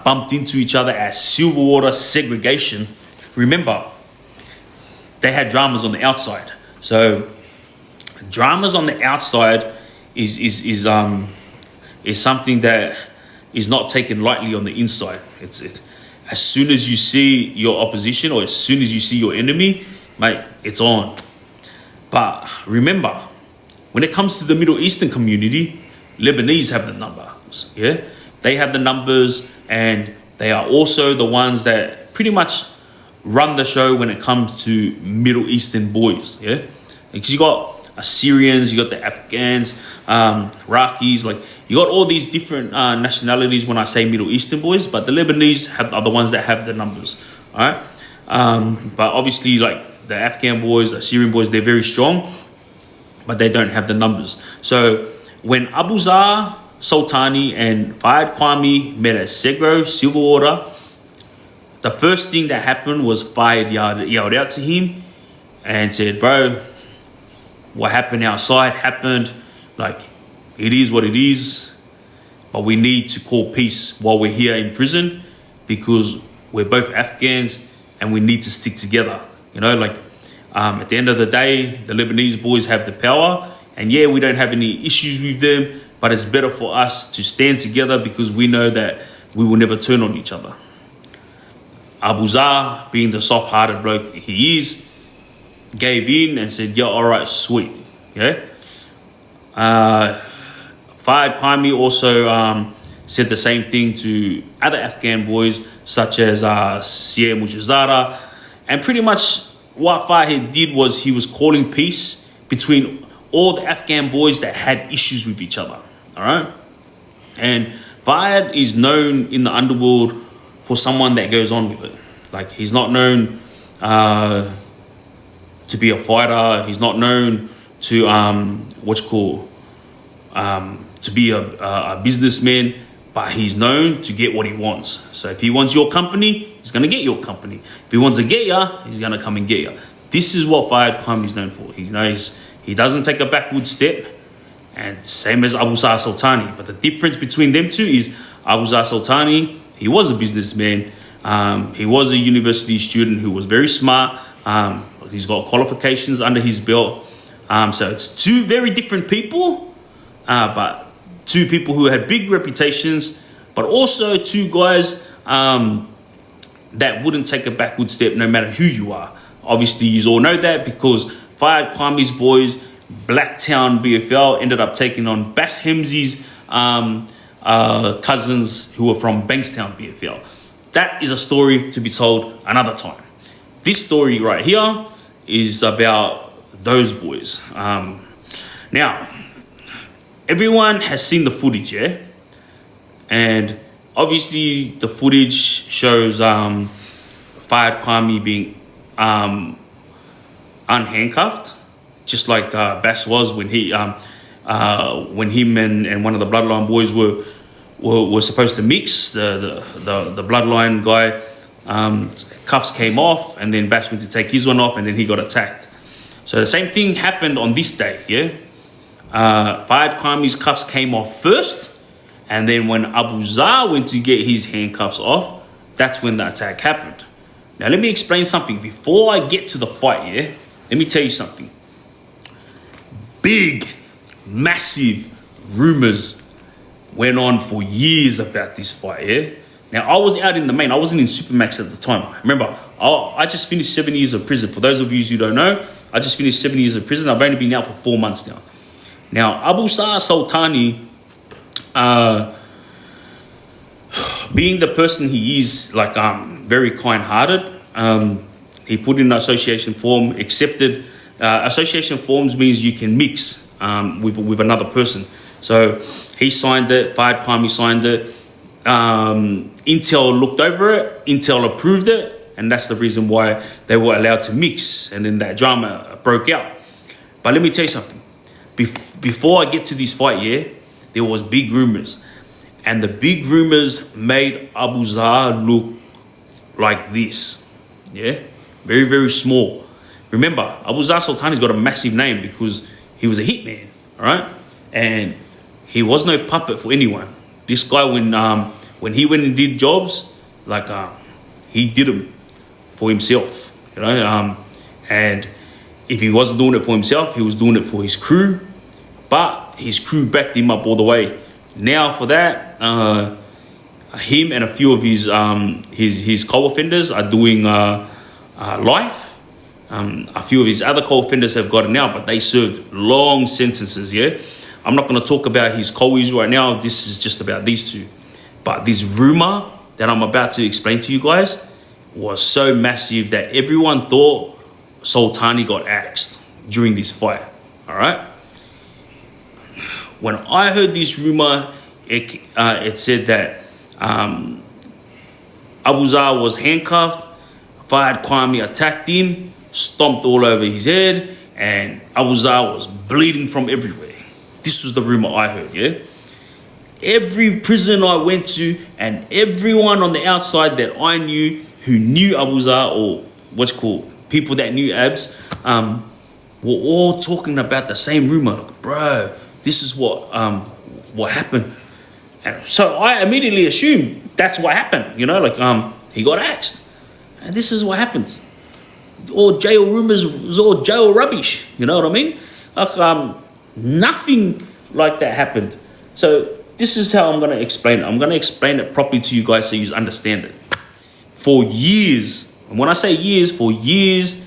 bumped into each other at Silverwater segregation, remember, they had dramas on the outside. So dramas on the outside is something that is not taken lightly on the inside. It's as soon as you see your opposition, or as soon as you see your enemy, mate, it's on. But remember, when it comes to the Middle Eastern community, Lebanese have the numbers. Yeah, they have the numbers, and they are also the ones that pretty much run the show when it comes to Middle Eastern boys. Yeah, because you got Assyrians, you got the Afghans, Iraqis, like you got all these different nationalities when I say Middle Eastern boys, but the Lebanese are the ones that have the numbers. All right, but obviously, like the Afghan boys, the Assyrian boys, they're very strong, but they don't have the numbers. So when Abu Zar Sultani and Farhad Quami met at Silverwater, the first thing that happened was Farhad yelled out to him and said, bro, what happened outside happened. Like, it is what it is, but we need to call peace while we're here in prison, because we're both Afghans and we need to stick together. You know, like, at the end of the day, the Lebanese boys have the power, and yeah, we don't have any issues with them, but it's better for us to stand together because we know that we will never turn on each other. Abu Zar, being the soft-hearted bloke he is, gave in and said, yeah, all right, sweet. Yeah. Farhad Quami also said the same thing to other Afghan boys such as Sierra Mujazara. And pretty much what Farhad did was he was calling peace between all the Afghan boys that had issues with each other. All right? And Farhad is known in the underworld for someone that goes on with it. Like, he's not known to be a fighter. He's not known to to be a businessman, but he's known to get what he wants. So if he wants your company, he's gonna get your company. If he wants to get ya, he's gonna come and get ya. This is what Farhad Quami is known for. He doesn't take a backward step, and same as Abu Zar Sultani. But the difference between them two is Abu Zar Sultani, he was a businessman. He was a university student who was very smart. He's got qualifications under his belt. So it's two very different people, but two people who had big reputations, but also two guys that wouldn't take a backward step no matter who you are. Obviously, you all know that because Farhad Quami's boys, Blacktown BFL, ended up taking on Bass Hemsey's cousins who were from Bankstown BFL. That is a story to be told another time. This story right here is about those boys. Now, everyone has seen the footage, yeah? And obviously the footage shows Farhad Quami being unhandcuffed, just like Bass was when him and one of the Bloodline boys were supposed to mix. The Bloodline guy, cuffs came off, and then Bass went to take his one off, and then he got attacked. So the same thing happened on this day, yeah? Farhad Quami's cuffs came off first, and then when Abu Zar went to get his handcuffs off, that's when the attack happened. Now let me explain something. Before I get to the fight, yeah? Let me tell you something. Big, massive rumors went on for years about this fight, yeah? Now, I was out in the main. I wasn't in Supermax at the time. Remember, I just finished 7 years of prison. For those of you who don't know, I just finished 7 years of prison. I've only been out for 4 months now. Now, Abu Zar Sultani, being the person he is, like, very kind-hearted, he put in an association form, accepted. Association forms means you can mix with another person. So he signed it, Farhad Quami signed it. Intel looked over it, Intel approved it, and that's the reason why they were allowed to mix, and then that drama broke out. But let me tell you something. Before I get to this fight, yeah, there was big rumors, and the big rumors made Abu Zar look like this, yeah, very, very small. Remember, Abu Zar Sultani's got a massive name because he was a hitman, all right, and he was no puppet for anyone. This guy, when he went and did jobs, like he did them for himself, you know. And if he wasn't doing it for himself, he was doing it for his crew. But his crew backed him up all the way. Now for that, him and a few of his co-offenders are doing life. A few of his other co-offenders have gotten out, but they served long sentences. Yeah. I'm not going to talk about his co-es right now. This is just about these two. But this rumor that I'm about to explain to you guys was so massive that everyone thought Sultani got axed during this fight. All right. When I heard this rumor, it said that Abu Zar was handcuffed. Farhad Quami attacked him, stomped all over his head, and Abu Zar was bleeding from everywhere. This was the rumor I heard, yeah? Every prison I went to and everyone on the outside that I knew who knew Abu Zar, or what's called people that knew Abs, were all talking about the same rumor. Like, bro, this is what happened. And so I immediately assumed that's what happened, you know, like he got axed. And this is what happens. All jail rumors was all jail rubbish, you know what I mean? Like, nothing like that happened. So this is how I'm going to explain it. I'm going to explain it properly to you guys so you understand it. For years, and when I say years, for years,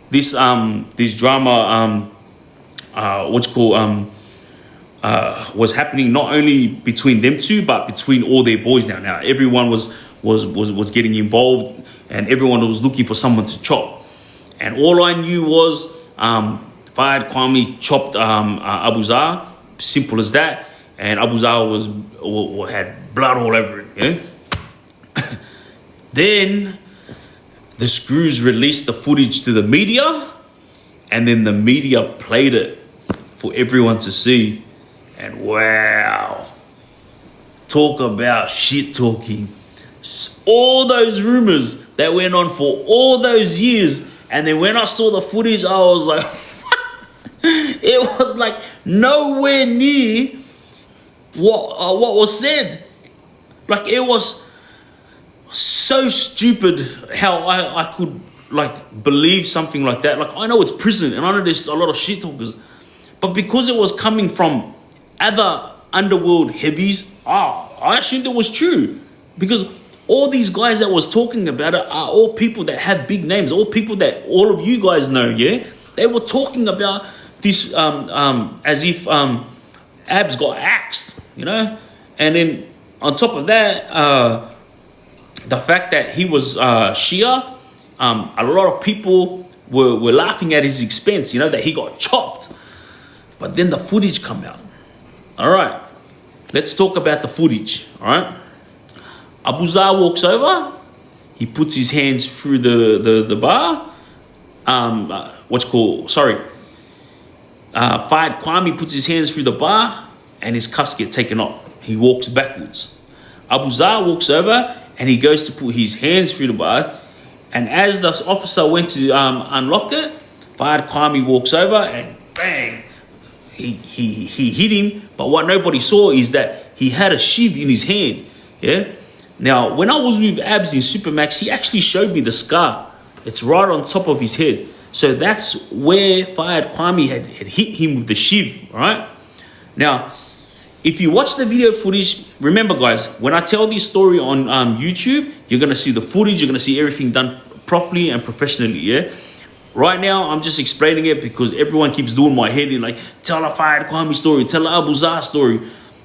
this drama, was happening not only between them two, but between all their boys now. Now everyone was getting involved, and everyone was looking for someone to chop. And all I knew was Farhad Quami chopped Abu Zar, simple as that. And Abu Zar had blood all over it. Yeah. Then the Screws released the footage to the media, and then the media played it for everyone to see. And wow, talk about shit talking. All those rumors that went on for all those years. And then when I saw the footage, I was like, it was like nowhere near what was said. Like, it was so stupid how I could like believe something like that. Like, I know it's prison and I know there's a lot of shit talkers, but because it was coming from other underworld heavies, I assumed it was true, because all these guys that was talking about it are all people that have big names, all people that all of you guys know. Yeah, they were talking about this as if Abs got axed, you know. And then on top of that, the fact that he was Shia, a lot of people were laughing at his expense, you know, that he got chopped. But then the footage come out. All right, let's talk about the footage. All right, Abu Zar walks over. He puts his hands through the bar. Farhad Quami puts his hands through the bar, and his cuffs get taken off. He walks backwards. Abu Zar walks over, and he goes to put his hands through the bar. And as the officer went to unlock it, Farhad Quami walks over and bang, he hit him. But what nobody saw is that he had a shiv in his hand. Yeah. Now, when I was with Abs in Supermax, he actually showed me the scar. It's right on top of his head. So that's where Farhad Quami had hit him with the shiv, right? Now, if you watch the video footage, remember guys, when I tell this story on YouTube, you're going to see the footage, you're going to see everything done properly and professionally, yeah? Right now, I'm just explaining it because everyone keeps doing my head in, like, tell a Farhad Quami story, tell a Abu Zar story.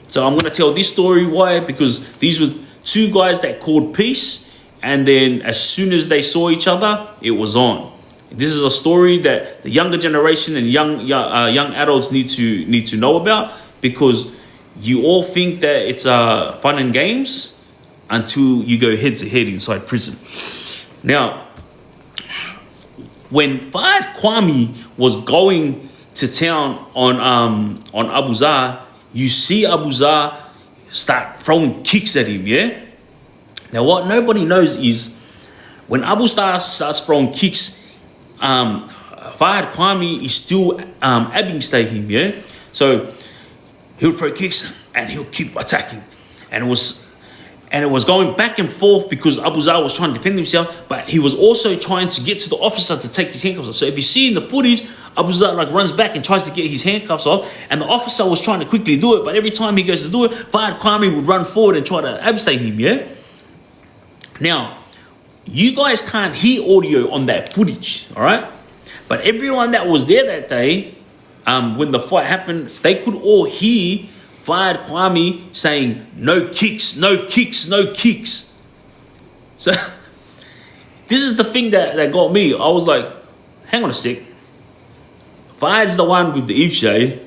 So I'm going to tell this story. Why? Because these were two guys that called peace, and then as soon as they saw each other, it was on. This is a story that the younger generation and young adults need to know about, because you all think that it's fun and games until you go head to head inside prison. Now, when Farhad Quami was going to town on Abu Zar, you see Abu Zar start throwing kicks at him, yeah? Now, what nobody knows is when Abu Zar starts throwing kicks, Farhad Quami is still abbing stay him, yeah? So he'll throw kicks and he'll keep attacking. And it was going back and forth because Abu Zar was trying to defend himself, but he was also trying to get to the officer to take his handcuffs off. So if you see in the footage, Abu Zar like runs back and tries to get his handcuffs off, and the officer was trying to quickly do it, but every time he goes to do it, Farhad Quami would run forward and try to abstain him, yeah? Now, you guys can't hear audio on that footage, all right? But everyone that was there that day, when the fight happened, they could all hear Farhad Quami saying, no kicks, no kicks, no kicks. So, this is the thing that got me. I was like, hang on a sec. Farhad's the one with the Ibshay.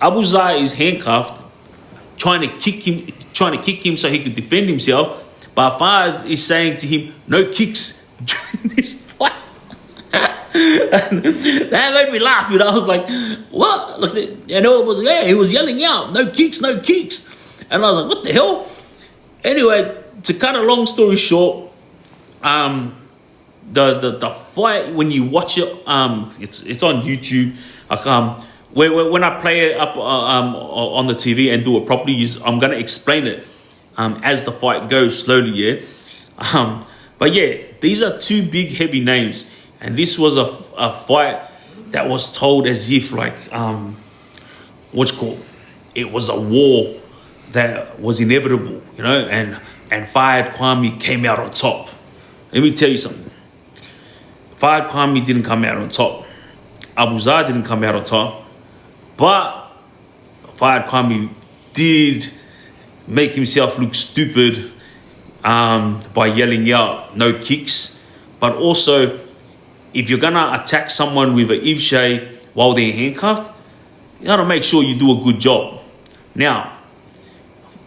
Abu Zar is handcuffed, trying to kick him so he could defend himself. But Farhad is saying to him, no kicks during this fight. That made me laugh, you know. I was like, what? Look, you know, he was yelling out, no kicks, no kicks. And I was like, what the hell? Anyway, to cut a long story short, the fight, when you watch it, it's on YouTube. When I play it up on the TV and do it properly, I'm gonna explain it as the fight goes slowly, yeah. But yeah, these are two big heavy names, and this was a fight that was told as if like it was a war that was inevitable, you know, and Farhad Quami came out on top. Let me tell you something. Farhad Quami didn't come out on top. Abu Zar didn't come out on top. But Farhad Quami did make himself look stupid by yelling out no kicks. But also, if you're gonna attack someone with an Ivshay while they're handcuffed, you gotta make sure you do a good job. Now,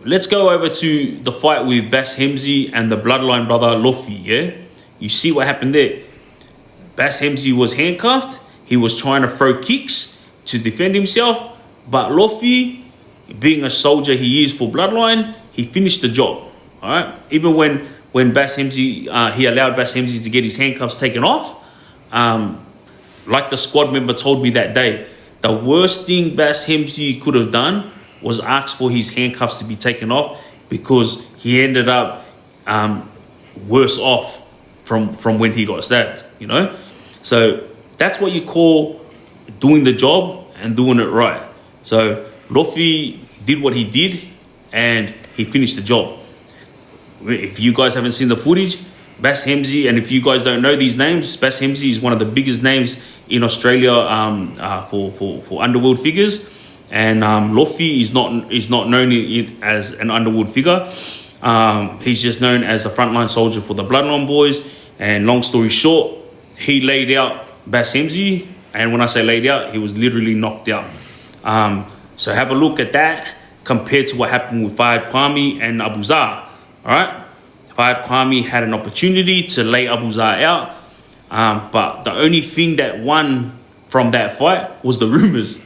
let's go over to the fight with Bas Hemzi and the bloodline brother Lofi, yeah? You see what happened there. Bas Hemzi was handcuffed. He was trying to throw kicks to defend himself. But Lofi, being a soldier he is for bloodline, he finished the job, all right? Even when Bas Hemzi, he allowed Bas Hemzi to get his handcuffs taken off, like the squad member told me that day, the worst thing Bas Hemzi could have done was ask for his handcuffs to be taken off, because he ended up worse off from when he got stabbed, you know? So that's what you call doing the job and doing it right. So Lofi did what he did and he finished the job. If you guys haven't seen the footage, Bas Hemzi, and if you guys don't know these names, Bas Hemzi is one of the biggest names in Australia for underworld figures, and Lofi is not known as an underworld figure. He's just known as a frontline soldier for the Bloodline Boys. And long story short, he laid out Bas Hemzi, and when I say laid out, he was literally knocked out. So have a look at that compared to what happened with Farhad Quami and Abu Zar. All right, Farhad Quami had an opportunity to lay Abu Zar out, but the only thing that won from that fight was the rumors,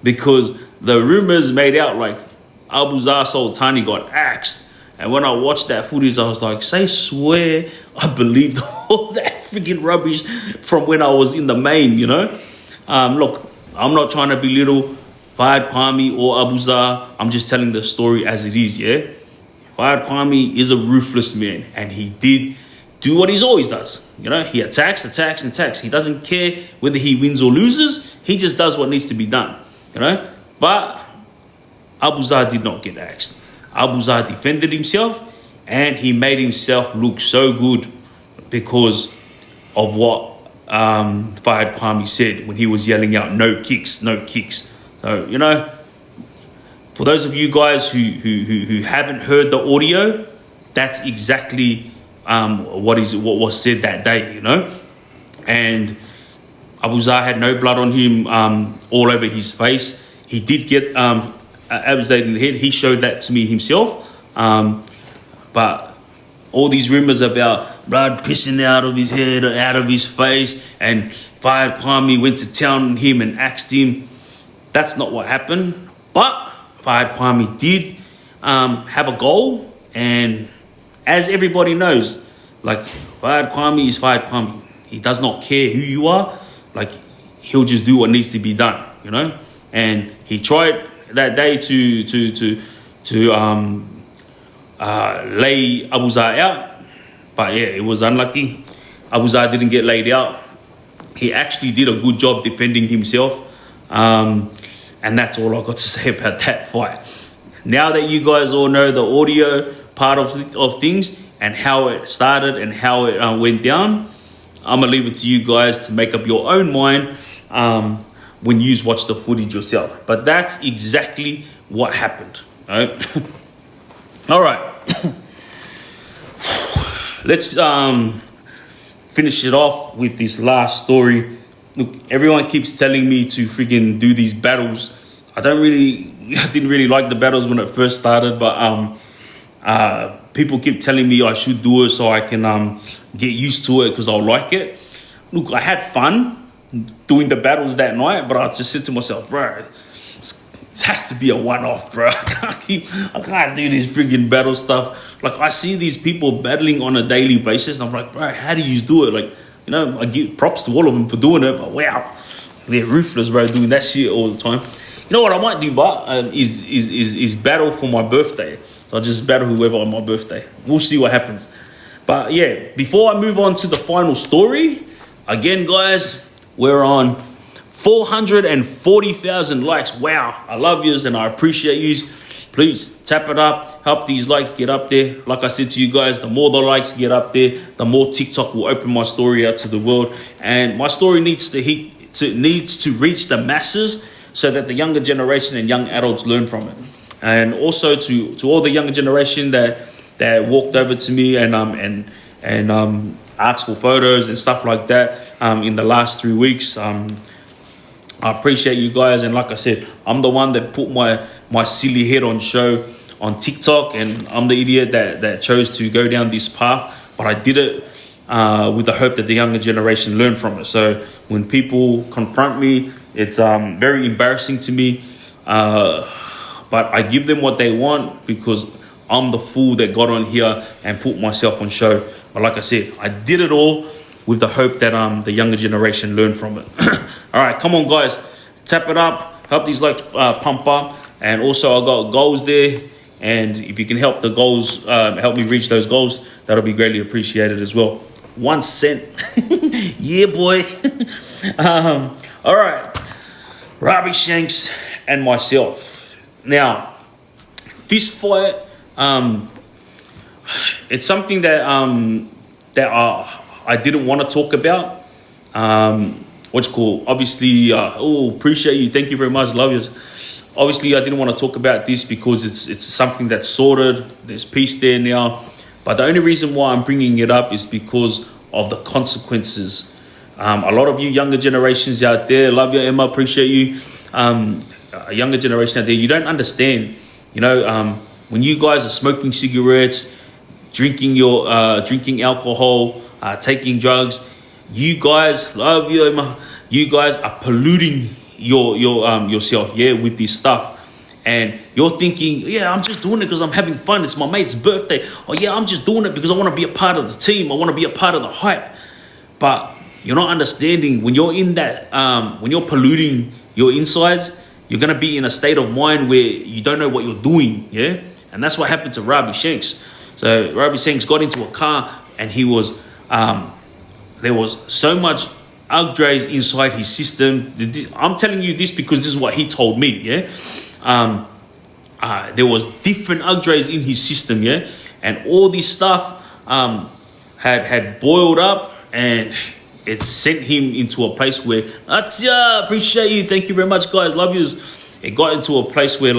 because the rumors made out like Abu Zar Sultani got axed. And when I watched that footage, I was like, say swear I believed all that freaking rubbish from when I was in the main, you know? Look, I'm not trying to belittle Farhad Quami or Abu Zar. I'm just telling the story as it is, yeah? Farhad Quami is a ruthless man, and he did do what he always does. You know, he attacks. He doesn't care whether he wins or loses. He just does what needs to be done, you know? But Abu Zar did not get axed. Abu Zar defended himself, and he made himself look so good because of what Farhad Quami said when he was yelling out no kicks, no kicks. So, you know, for those of you guys who haven't heard the audio, that's exactly what was said that day, you know. And Abu Zar had no blood on him all over his face. He did get abscessed in the head. He showed that to me himself. But all these rumors about blood pissing out of his head or out of his face, and Farhad Quami went to town on him and axed him, that's not what happened. But Farhad Quami did have a goal, and as everybody knows, like, Farhad Quami is Farhad Quami. He does not care who you are. Like, he'll just do what needs to be done, you know. And he tried that day to lay Abu Zar out, but yeah, it was unlucky. Abu Zar didn't get laid out. He actually did a good job defending himself, and that's all I got to say about that fight. Now that you guys all know the audio part of things and how it started and how it went down, I'm gonna leave it to you guys to make up your own mind when you watch the footage yourself. But that's exactly what happened. All right. Let's finish it off with this last story. Look, everyone keeps telling me to freaking do these battles. I didn't really like the battles when it first started, but people keep telling me I should do it so I can get used to it because I'll like it. Look, I had fun doing the battles that night, but I just said to myself, bro, it has to be a one-off, bro. I can't do this freaking battle stuff. Like, I see these people battling on a daily basis, and I'm like, bro, how do you do it? Like, you know, I give props to all of them for doing it, but wow, they're ruthless, bro, doing that shit all the time. You know what I might do, but is battle for my birthday. So I'll just battle whoever on my birthday. We'll see what happens. But yeah, before I move on to the final story, again, guys, we're on 440,000 likes. Wow, I love yous and I appreciate yous. Please tap it up, help these likes get up there. Like I said to you guys, the more the likes get up there, the more TikTok will open my story out to the world. And my story needs to reach the masses so that the younger generation and young adults learn from it. And also to all the younger generation that walked over to me and asked for photos and stuff like that in the last 3 weeks. I appreciate you guys, and like I said, I'm the one that put my silly head on show on TikTok, and I'm the idiot that chose to go down this path, but I did it with the hope that the younger generation learn from it. So when people confront me, it's very embarrassing to me, but I give them what they want because I'm the fool that got on here and put myself on show. But like I said, I did it all with the hope that the younger generation learn from it. All right, come on, guys. Tap it up. Help these likes pump up. And also, I got goals there. And if you can help the goals, help me reach those goals, that'll be greatly appreciated as well. 1 cent. Yeah, boy. All right. Robbie Shanks and myself. Now, this fight, it's something that I didn't want to talk about. What's cool? Obviously, appreciate you. Thank you very much. Love you. Obviously, I didn't want to talk about this because it's something that's sorted. There's peace there now. But the only reason why I'm bringing it up is because of the consequences. A lot of you younger generations out there, love you, Emma, appreciate you. A younger generation out there, you don't understand. You know, when you guys are smoking cigarettes, drinking alcohol, taking drugs, you guys, love you, Emma, you guys are polluting yourself, with this stuff. And you're thinking, yeah, I'm just doing it because I'm having fun. It's my mate's birthday. Oh, yeah, I'm just doing it because I want to be a part of the team. I want to be a part of the hype. But you're not understanding when you're in that, when you're polluting your insides, you're going to be in a state of mind where you don't know what you're doing, yeah? And that's what happened to Robbie Shanks. So Robbie Shanks got into a car and he was, there was so much Triggz inside his system. I'm telling you this because this is what he told me, yeah? There was different Triggz in his system, yeah? And all this stuff had boiled up, and it sent him into a place where, appreciate you, thank you very much, guys, love you. It got into a place where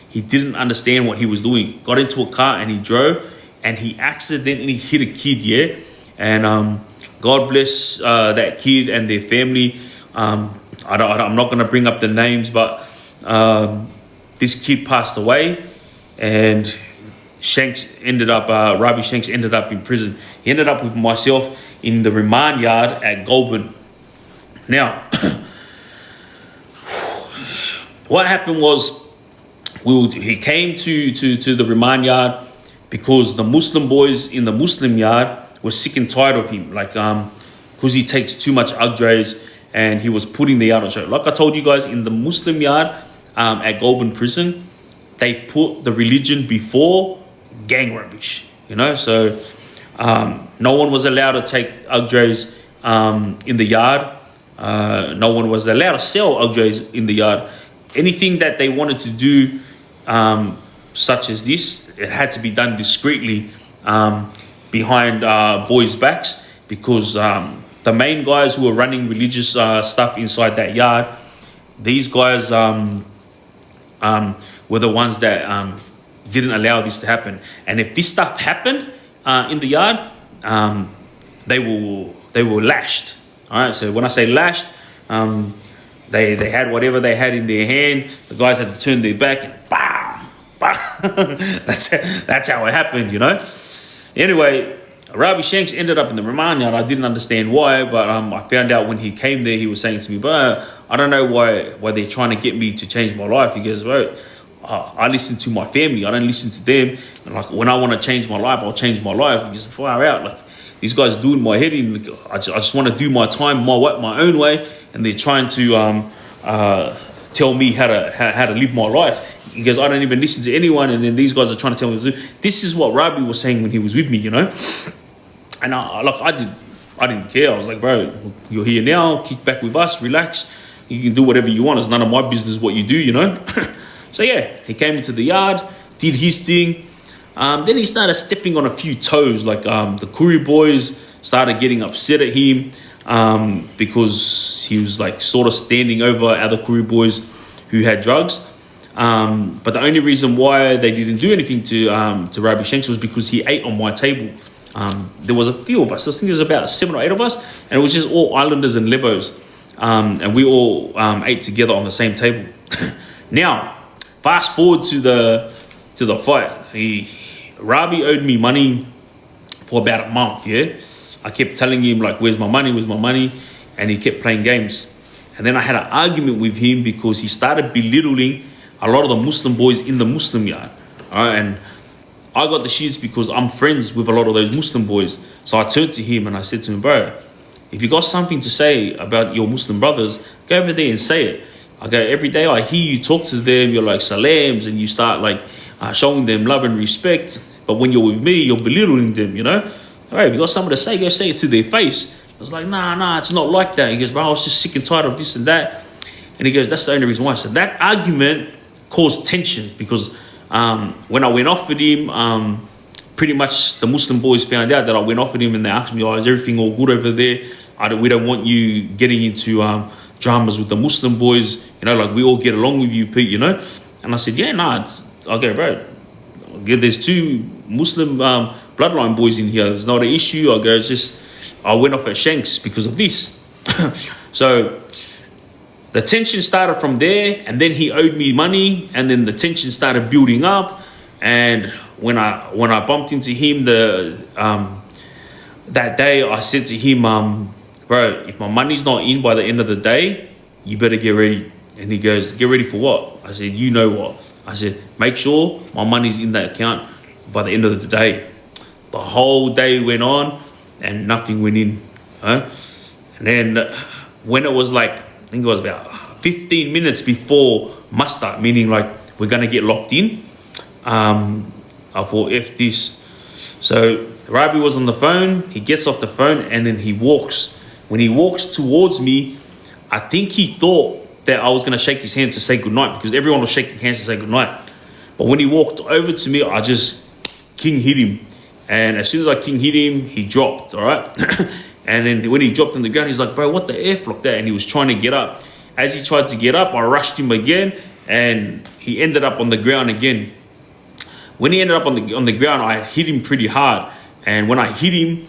he didn't understand what he was doing. Got into a car and he drove, and he accidentally hit a kid, yeah? And God bless that kid and their family. I'm not going to bring up the names, but this kid passed away, and Robbie Shanks ended up in prison. He ended up with myself in the remand yard at Goulburn. Now, what happened was he came to the remand yard because the Muslim boys in the Muslim yard were sick and tired of him, because he takes too much Triggz, and he was putting the yard on show. Like I told you guys, in the Muslim yard at Goulburn prison, they put the religion before gang rubbish, so no one was allowed to take Triggz in the yard. No one was allowed to sell Triggz in the yard. Anything that they wanted to do, such as this, it had to be done discreetly behind boys' backs, because the main guys who were running religious stuff inside that yard, these guys were the ones that didn't allow this to happen. And if this stuff happened in the yard, they were lashed. All right. So when I say lashed, they had whatever they had in their hand. The guys had to turn their back and bah, bah. That's how it happened, Anyway, Robbie Shanks ended up in the remand yard. I didn't understand why, but I found out when he came there, he was saying to me, "But I don't know why they're trying to get me to change my life." He goes, "Bro, I listen to my family. I don't listen to them. And when I want to change my life, I'll change my life." He goes, "Far out. These guys doing my head in. I just want to do my time my own way, and they're trying to tell me how to live my life." He goes, "I don't even listen to anyone, and then these guys are trying to tell me what to do." This is what Robbie was saying when he was with me, And I didn't care. I was like, "Bro, you're here now. Kick back with us. Relax. You can do whatever you want. It's none of my business what you do, So yeah, he came into the yard, did his thing. Then he started stepping on a few toes. The Kuri boys started getting upset at him. because he was like sort of standing over other crew boys who had drugs. But the only reason why they didn't do anything to Rabi Shanks was because he ate on my table. There was a few of us. I think there was about 7 or 8 of us, and it was just all Islanders and Lebos. And we all ate together on the same table. Now, fast forward to the fight. Rabi owed me money for about a month, yeah? I kept telling him, like, where's my money? And he kept playing games. And then I had an argument with him because he started belittling a lot of the Muslim boys in the Muslim yard. All right? And I got the shits because I'm friends with a lot of those Muslim boys. So I turned to him and I said to him, bro, if you got something to say about your Muslim brothers, go over there and say it. I go, every day I hear you talk to them, you're like salams, and you start like showing them love and respect. But when you're with me, you're belittling them, you know? All right, if you got something to say, go say it to their face. I was like, nah, it's not like that. He goes, bro, I was just sick and tired of this and that. And he goes, that's the only reason why. So that argument caused tension because when I went off with him, pretty much the Muslim boys found out that I went off with him and they asked me, oh, is everything all good over there? We don't want you getting into dramas with the Muslim boys. You know, like we all get along with you, Pete, you know? And I said, yeah, nah, okay, bro. There's 2 Muslim bloodline boys in here. It's not an issue. I go, it's just, I went off at Shanks because of this. So the tension started from there, and then he owed me money, and then the tension started building up. And when I bumped into him that day, I said to him, bro, if my money's not in by the end of the day, you better get ready. And he goes, get ready for what? I said, you know what? I said, make sure my money's in that account by the end of the day. The whole day went on and nothing went in. And then when it was like, I think it was about 15 minutes before muster, meaning like we're going to get locked in, I thought, F this. So Rabi was on the phone. He gets off the phone and then he walks. When he walks towards me, I think he thought that I was going to shake his hand to say goodnight because everyone was shaking hands to say goodnight. But when he walked over to me, I just king hit him. And as soon as I king hit him, he dropped, all right? And then when he dropped on the ground, he's like, bro, what the F like that? And he was trying to get up. As he tried to get up, I rushed him again and he ended up on the ground again. When he ended up on the ground, I hit him pretty hard. And when I hit him,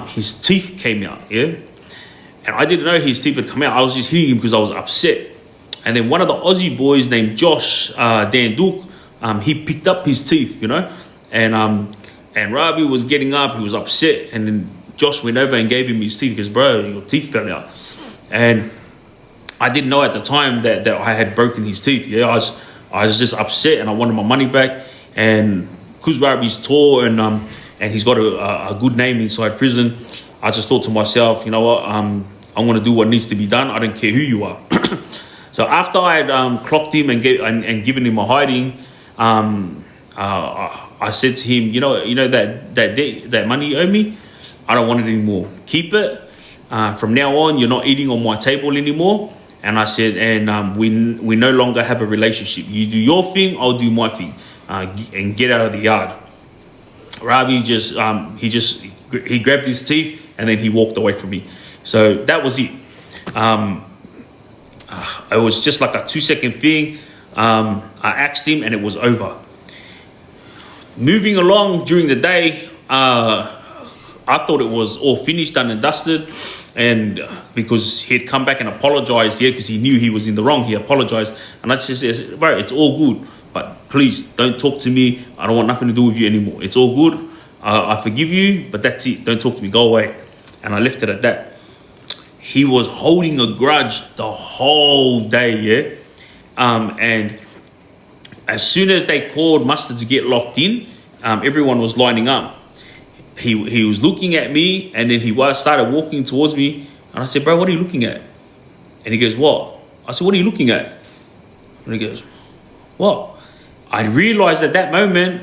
his teeth came out, yeah? And I didn't know his teeth had come out. I was just hitting him because I was upset. And then one of the Aussie boys named Josh Dan Duke, he picked up his teeth, you know. And Rabi was getting up. He was upset. And then Josh went over and gave him his teeth. He goes, bro, your teeth fell out. And I didn't know at the time that I had broken his teeth. Yeah, I was just upset and I wanted my money back. And because Rabi's tall and he's got a good name inside prison, I just thought to myself, you know what, I want to do what needs to be done. I don't care who you are. So after I had clocked him and given him a hiding, I said to him, you know that money you owe me, I don't want it anymore. Keep it. From now on, you're not eating on my table anymore. And I said, and we no longer have a relationship. You do your thing, I'll do my thing, and get out of the yard. Rabi he grabbed his teeth and then he walked away from me. So that was it. It was just like a 2-second thing. I asked him and it was over. Moving along during the day, I thought it was all finished, done and dusted. And because he had come back and apologized, because he knew he was in the wrong, he apologized. And I just said, bro, it's all good, but please don't talk to me. I don't want nothing to do with you anymore. It's all good. I forgive you, but that's it. Don't talk to me. Go away. And I left it at that. He was holding a grudge the whole day, and as soon as they called muster to get locked in, everyone was lining up. He was looking at me, and then he started walking towards me, and I said, bro, what are you looking at? And he goes, what? I said, what are you looking at? And he goes, what? I realized at that moment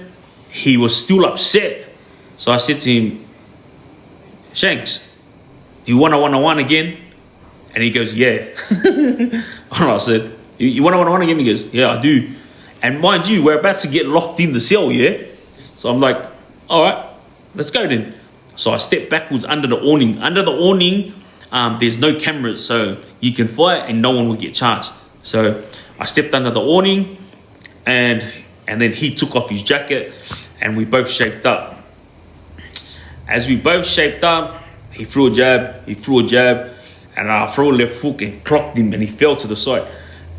he was still upset. So I said to him, Shanks, do you want a one-on-one again? And he goes, yeah. And I said, you want a one-on-one again? He goes, yeah, I do. And mind you, we're about to get locked in the cell, yeah? So I'm like, all right, let's go then. So I stepped backwards under the awning. Under the awning, there's no cameras, so you can fight and no one will get charged. So I stepped under the awning, and then he took off his jacket, and we both shaped up. As we both shaped up, he threw a jab, and I threw a left hook and clocked him, and he fell to the side.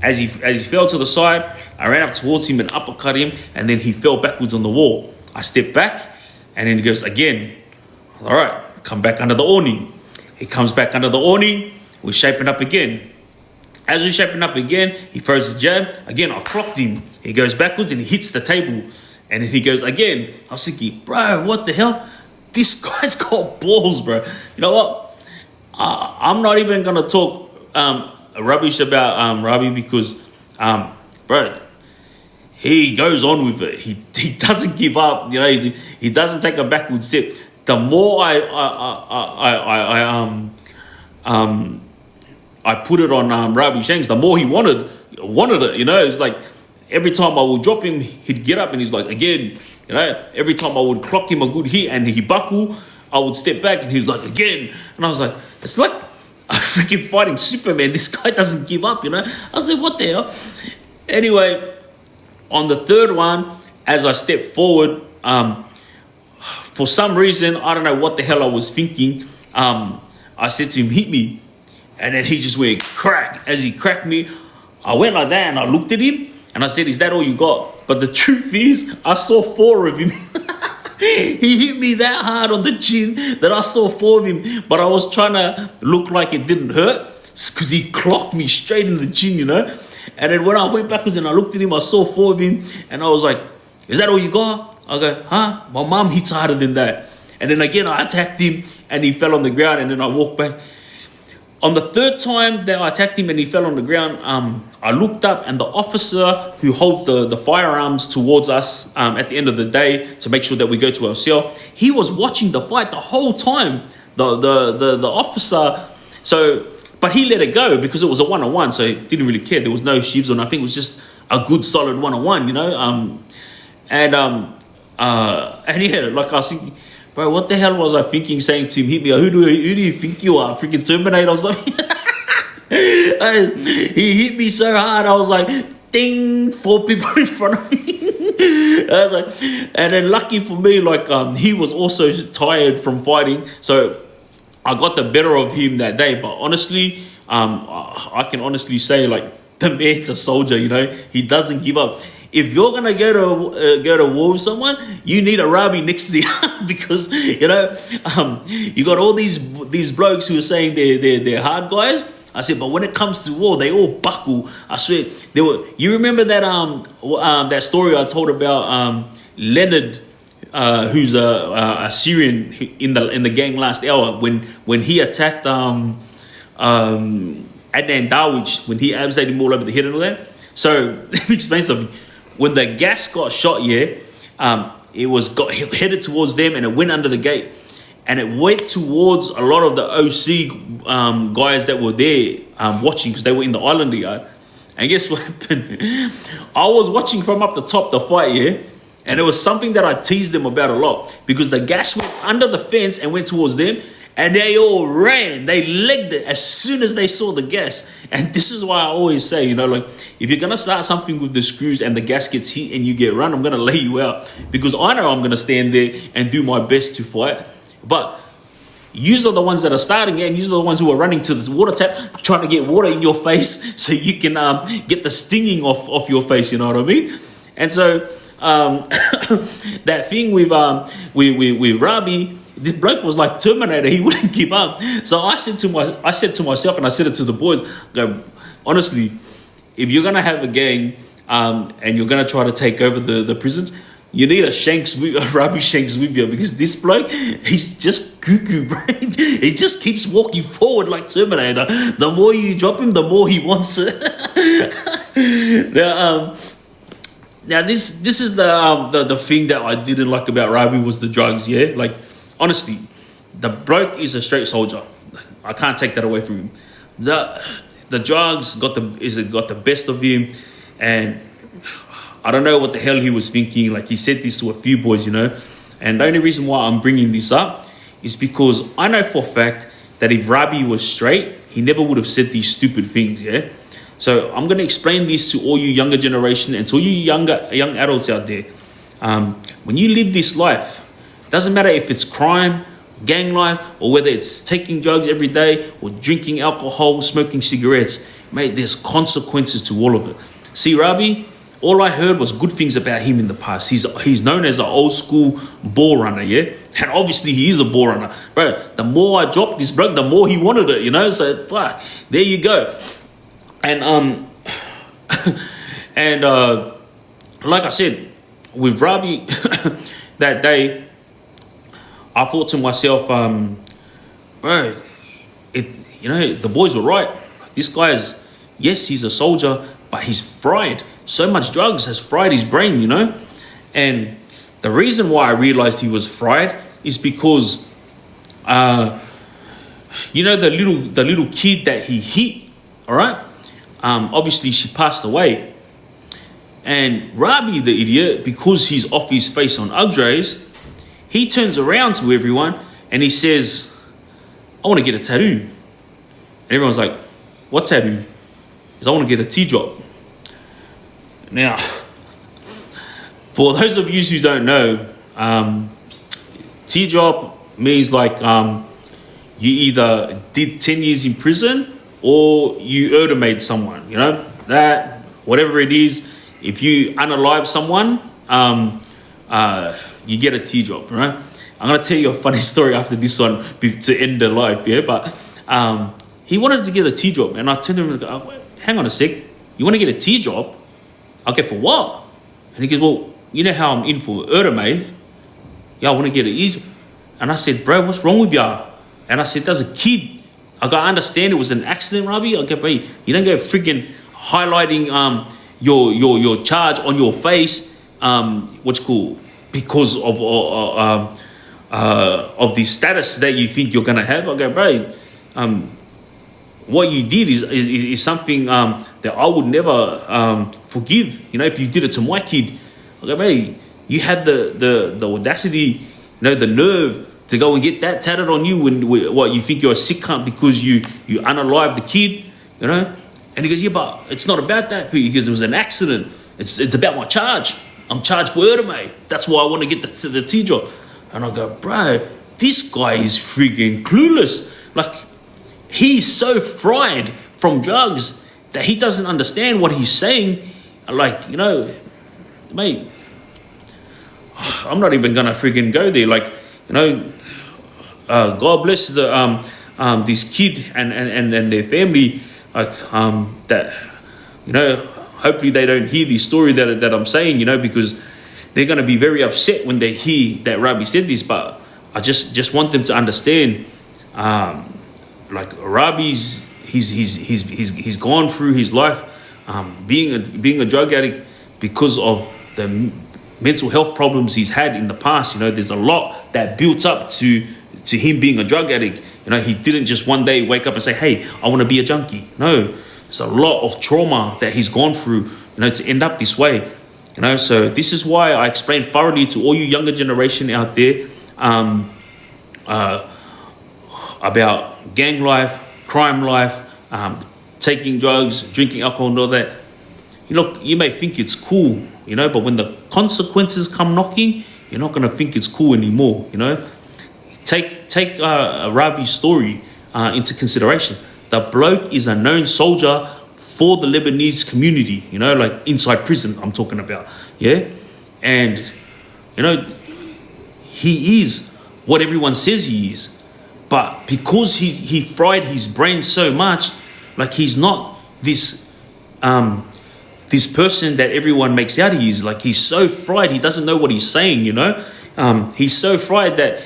As he fell to the side, I ran up towards him and uppercut him, and then he fell backwards on the wall. I stepped back, and then he goes again. All right, come back under the awning. He comes back under the awning. We're shaping up again. As we're shaping up again, he throws the jab. Again, I clocked him. He goes backwards and he hits the table. And then he goes again. I was thinking, bro, what the hell? This guy's got balls, bro. You know what? I'm not even going to talk rubbish about Rabi because, bro, he goes on with it. He doesn't give up. You know, he doesn't take a backward step. The more I put it on Rabi Shanks, the more he wanted it. You know, it's like every time I would drop him, he'd get up and he's like, again. You know, every time I would clock him a good hit and he buckle, I would step back and he's like, again. And I was like, it's like a freaking fighting Superman. This guy doesn't give up, you know. I was like, what the hell? Anyway, on the third one, as I stepped forward, for some reason, I don't know what the hell I was thinking. I said to him, hit me. And then he just went crack. As he cracked me, I went like that and I looked at him and I said, is that all you got? But the truth is, I saw 4 of him. He hit me that hard on the chin that I saw 4 of him. But I was trying to look like it didn't hurt because he clocked me straight in the chin, you know. And then when I went backwards and I looked at him, I saw 4 of him. And I was like, is that all you got? I go, huh? My mom hits harder than that. And then again, I attacked him and he fell on the ground. And then I walked back. On the third time that I attacked him and he fell on the ground, I looked up and the officer who holds the firearms towards us at the end of the day to make sure that we go to our cell, he was watching the fight the whole time. The officer, but he let it go because it was a one-on-one, so he didn't really care. There was no shivs or nothing. It was just a good solid one-on-one, you know. And yeah, like I was thinking, bro, what the hell was I thinking saying to him, hit me? Who do you think you are? Freaking Terminator or something? He hit me so hard. I was like, ding, 4 people in front of me. I was like, and then lucky for me, like he was also tired from fighting. So I got the better of him that day. But honestly, I can honestly say, like, the man's a soldier, you know. He doesn't give up. If you're gonna go to war with someone, you need a Rabi next to you because you know you got all these blokes who are saying they're hard guys. I said, but when it comes to war, they all buckle. I swear, they were. You remember that that story I told about Leonard, who's a Syrian in the gang last hour when he attacked Adnan Darwish, when he abstained him all over the head and all that. So let me explain something. When the gas got shot, it got headed towards them and it went under the gate. And it went towards a lot of the OC guys that were there watching because they were in the island yard. And guess what happened? I was watching from up the top the fight, and it was something that I teased them about a lot because the gas went under the fence and went towards them. And they all ran. They legged it as soon as they saw the gas. And this is why I always say, you know, like, if you're going to start something with the screws and the gas gets hit and you get run, I'm going to lay you out. Because I know I'm going to stand there and do my best to fight. But yous are the ones that are starting it, and yous are the ones who are running to the water tap, trying to get water in your face so you can get the stinging off your face, you know what I mean? And so that thing with Rabi, this bloke was like Terminator. He wouldn't give up. So I said to myself, and I said it to the boys, go, honestly, if you're gonna have a gang and you're gonna try to take over the prisons, you need a Rabi Shanks with you because this bloke, he's just cuckoo, bro. He just keeps walking forward like Terminator. The more you drop him, the more he wants it. Now this is the thing that I didn't like about Rabi was the drugs, yeah? Like, honestly, the bloke is a straight soldier. I can't take that away from him. The drugs got the best of him, and I don't know what the hell he was thinking. Like, he said this to a few boys, you know. And the only reason why I'm bringing this up is because I know for a fact that if Rabi was straight, he never would have said these stupid things, yeah? So I'm going to explain this to all you younger generation and to all you young adults out there. When you live this life, it doesn't matter if it's crime, gang life, or whether it's taking drugs every day or drinking alcohol, smoking cigarettes, mate, there's consequences to all of it. See, Rabi, all I heard was good things about him in the past. He's known as an old school ball runner, yeah? And obviously he is a ball runner. Bro, the more I dropped this, bro, the more he wanted it, you know? So, fuck, there you go. And, like I said, with Rabi, that day, I thought to myself, bro, the boys were right. This guy is, yes, he's a soldier, but he's fried. So much drugs has fried his brain, you know? And the reason why I realized he was fried is because, the little kid that he hit, all right? Obviously, she passed away. And Rabi, the idiot, because he's off his face on Ugdrays, he turns around to everyone and he says, I want to get a tattoo. And everyone's like, what tattoo? He says, I want to get a teardrop. Now, for those of you who don't know, teardrop means like you either did 10 years in prison or you murdered someone, you know, that, whatever it is. If you unalive someone, you get a teardrop, right? I'm going to tell you a funny story after this one to end the life, yeah? But he wanted to get a teardrop, and I turned to him and go, hang on a sec, you want to get a teardrop? Okay, for what? And he goes, well, you know how I'm in for mate? Yeah, I want to get an teardrop. And I said, bro, what's wrong with ya? And I said, there's a kid. I understand it was an accident, Rabi. Okay, bro, you don't go freaking highlighting your charge on your face, what's cool, because of the status that you think you're gonna have. Okay, bro, what you did is something that I would never forgive. You know, if you did it to my kid, okay, bro, you have the audacity, you know, the nerve to go and get that tatted on you when what you think you're a sick cunt because you unalived the kid, you know. And he goes, yeah, but it's not about that. He goes, it was an accident. It's about my charge. I'm charged for murder, mate. That's why I want to get the teardrop. And I go, bro, this guy is freaking clueless. Like, he's so fried from drugs that he doesn't understand what he's saying. Like, you know, mate, I'm not even going to freaking go there. Like, you know, God bless this kid and their family. Like, that, you know, hopefully they don't hear the story that I'm saying, you know, because they're going to be very upset when they hear that Rabi said this. But I just want them to understand, like, Rabi's, he's gone through his life being a drug addict because of the mental health problems he's had in the past. You know, there's a lot that built up to him being a drug addict. You know, he didn't just one day wake up and say, hey, I want to be a junkie. No, it's a lot of trauma that he's gone through, you know, to end up this way. You know, so this is why I explained thoroughly to all you younger generation out there about gang life, crime life, taking drugs, drinking alcohol and all that. You know, you may think it's cool, you know, but when the consequences come knocking, you're not going to think it's cool anymore, you know. Take Rabi's story into consideration. The bloke is a known soldier for the Lebanese community, you know, like inside prison I'm talking about, yeah? And, you know, he is what everyone says he is. But because he fried his brain so much, like he's not this person that everyone makes out he is. Like he's so fried, he doesn't know what he's saying, you know? He's so fried that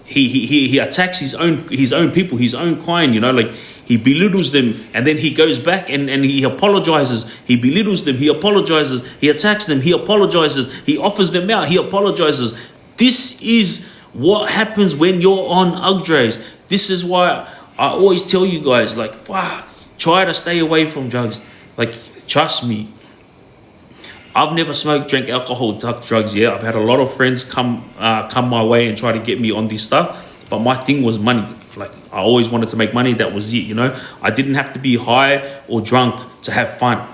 he attacks his own people, his own kind, you know, like he belittles them and then he goes back and he apologizes. He belittles them, he apologizes, he attacks them, he apologizes, he offers them out, he apologizes. This is what happens when you're on Ugdrays. This is why I always tell you guys, like, wow, try to stay away from drugs. Like, trust me. I've never smoked, drank alcohol, took drugs. Yeah, I've had a lot of friends come my way and try to get me on this stuff. But my thing was money. Like, I always wanted to make money. That was it, you know. I didn't have to be high or drunk to have fun.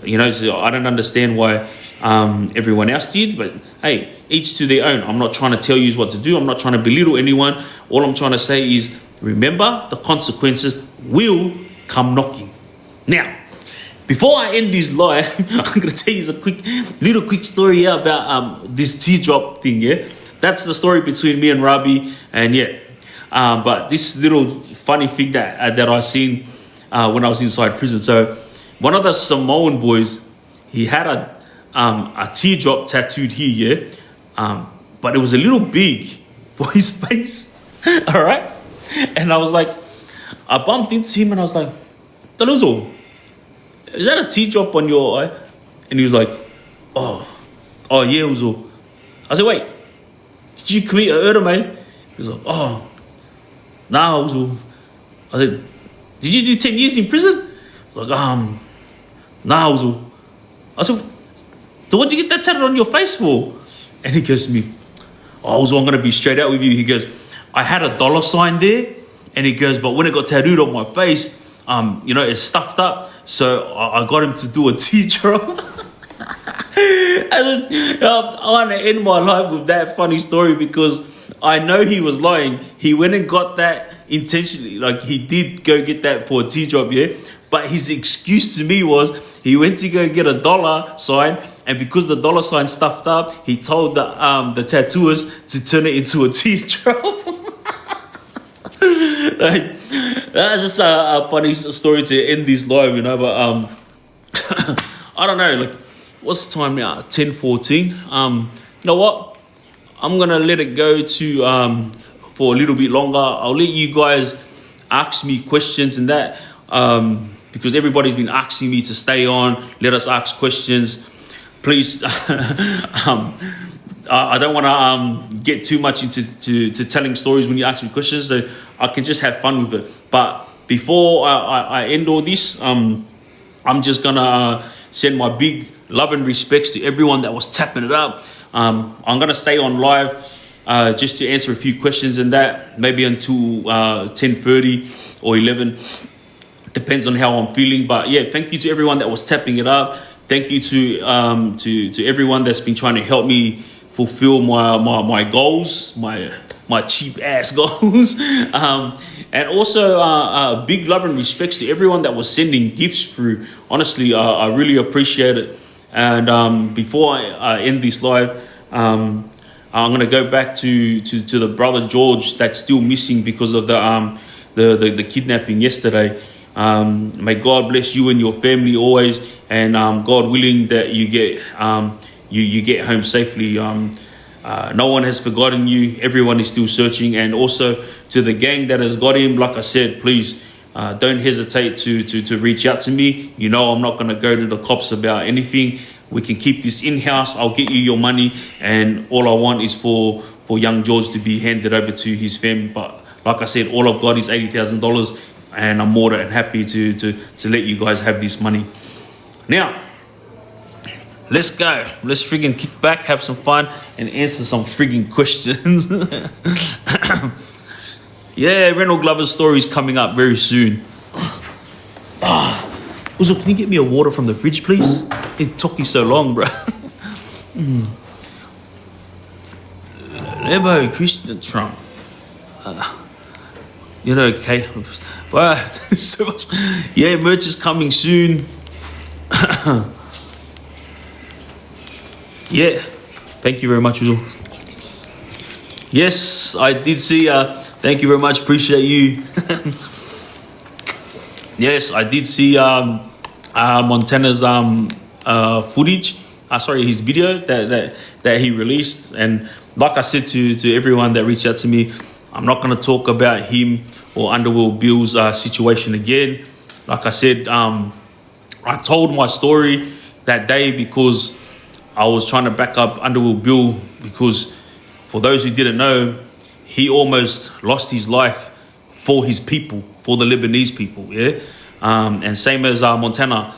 You know, so I don't understand why everyone else did. But hey, each to their own. I'm not trying to tell you what to do. I'm not trying to belittle anyone. All I'm trying to say is, remember, the consequences will come knocking. Now, before I end this live, I'm going to tell you a quick story here about this teardrop thing, yeah? That's the story between me and Rabi, and yeah. But this little funny thing that I seen when I was inside prison. So one of the Samoan boys, he had a teardrop tattooed here, yeah? But it was a little big for his face, all right? And I was like, I bumped into him and I was like, Taluso, is that a teardrop on your eye? And he was like, oh yeah, Uzo. I said, wait, did you commit a murder, man? He was like, oh, nah, Uzo. I said, did you do 10 years in prison? Like, nah, Uzo. I said, so what'd you get that tattooed on your face for? And he goes to me, oh, Uzo, I'm going to be straight out with you. He goes, I had a dollar sign there. And he goes, but when it got tattooed on my face, you know, it's stuffed up. So I got him to do a teardrop. And then, I want to end my life with that funny story because I know he was lying. He went and got that intentionally. Like, he did go get that for a teardrop, yeah? But his excuse to me was he went to go get a dollar sign, and because the dollar sign stuffed up, he told the tattooist to turn it into a teardrop. Like, that's just a funny story to end this live, you know. But I don't know, like, what's the time now? 10:14. You know what? I'm gonna let it go to for a little bit longer. I'll let you guys ask me questions and that because everybody's been asking me to stay on. Let us ask questions, please. I don't want to get too much into telling stories when you ask me questions, so I can just have fun with it. But before I end all this, I'm just gonna send my big love and respects to everyone that was tapping it up. I'm gonna stay on live just to answer a few questions and that, maybe until 10:30 or 11. Depends on how I'm feeling. But yeah, thank you to everyone that was tapping it up. Thank you to everyone that's been trying to help me fulfill my goals, my cheap ass goals, and also big love and respects to everyone that was sending gifts through. Honestly, I really appreciate it. And before I end this live, I'm gonna go back to the brother George that's still missing because of the kidnapping yesterday. May God bless you and your family always, and God willing that you get you get home safely. No one has forgotten you. Everyone is still searching. And also to the gang that has got him, like I said, please don't hesitate to reach out to me. You know, I'm not going to go to the cops about anything. We can keep this in-house. I'll get you your money. And all I want is for young George to be handed over to his family. But like I said, all I've got is $80,000. And I'm more than happy to let you guys have this money. Now, let's go. Let's friggin' kick back, have some fun, and answer some friggin' questions. Yeah, Reynold Glover's story is coming up very soon. Also, can you get me a water from the fridge, please? It took you so long, bro. Lebo Christian Trump. You know, okay. But so much. Yeah, merch is coming soon. Yeah, thank you very much, Uzo. Yes, I did see. Thank you very much. Appreciate you. Yes, I did see Montana's footage. Sorry, his video that he released. And like I said to everyone that reached out to me, I'm not going to talk about him or Underworld Bill's situation again. Like I said, I told my story that day because I was trying to back up Underworld Bill, because for those who didn't know, he almost lost his life for his people, for the Lebanese people, yeah? And same as Montana,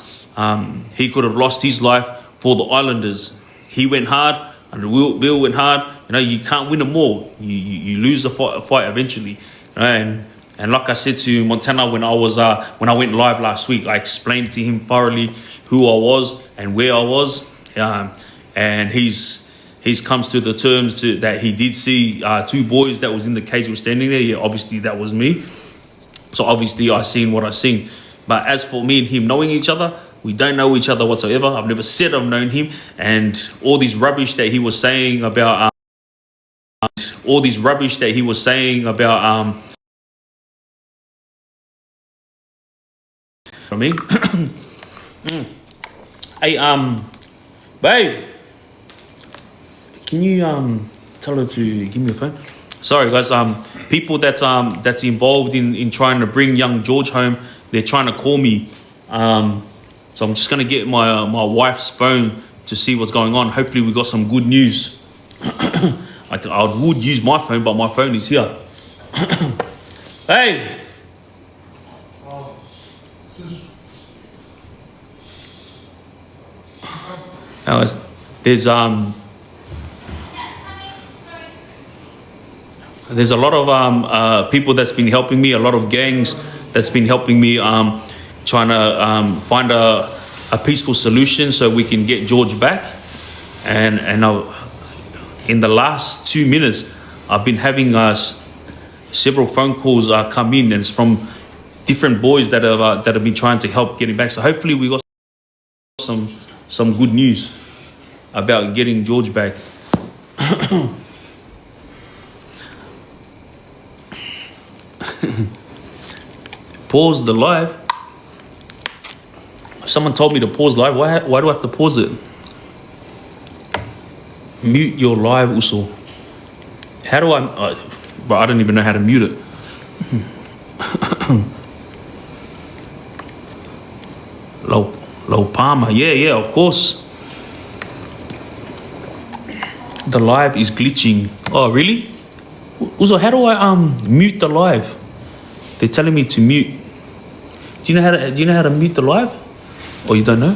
he could have lost his life for the Islanders. He went hard, Underworld Bill went hard. You know, you can't win them all. You lose the fight eventually. You And like I said to Montana when I went live last week, I explained to him thoroughly who I was and where I was, and he's comes to the terms that he did see two boys that was in the cage were standing there. Yeah, obviously that was me. So obviously I seen what I seen. But as for me and him knowing each other, we don't know each other whatsoever. I've never said I've known him, and all this rubbish that he was saying about I mean, hey, babe, can you tell her to give me a phone? Sorry, guys. People that's involved in trying to bring young George home, they're trying to call me. So I'm just gonna get my wife's phone to see what's going on. Hopefully, we got some good news. I would use my phone, but my phone is here. Hey. There's a lot of people that's been helping me, a lot of gangs that's been helping me trying to find a peaceful solution so we can get George back. And in the last 2 minutes, I've been having several phone calls come in, and it's from different boys that have been trying to help get him back. So hopefully we got some good news about getting George back. Pause the live. Someone told me to pause live. Why do I have to pause it? Mute your live, Uso. How do I? But I don't even know how to mute it. Low Palmer. Yeah, of course. The live is glitching. Oh, really? Uzo, how do I mute the live? They're telling me to mute. Do you know how to mute the live? Or you don't know?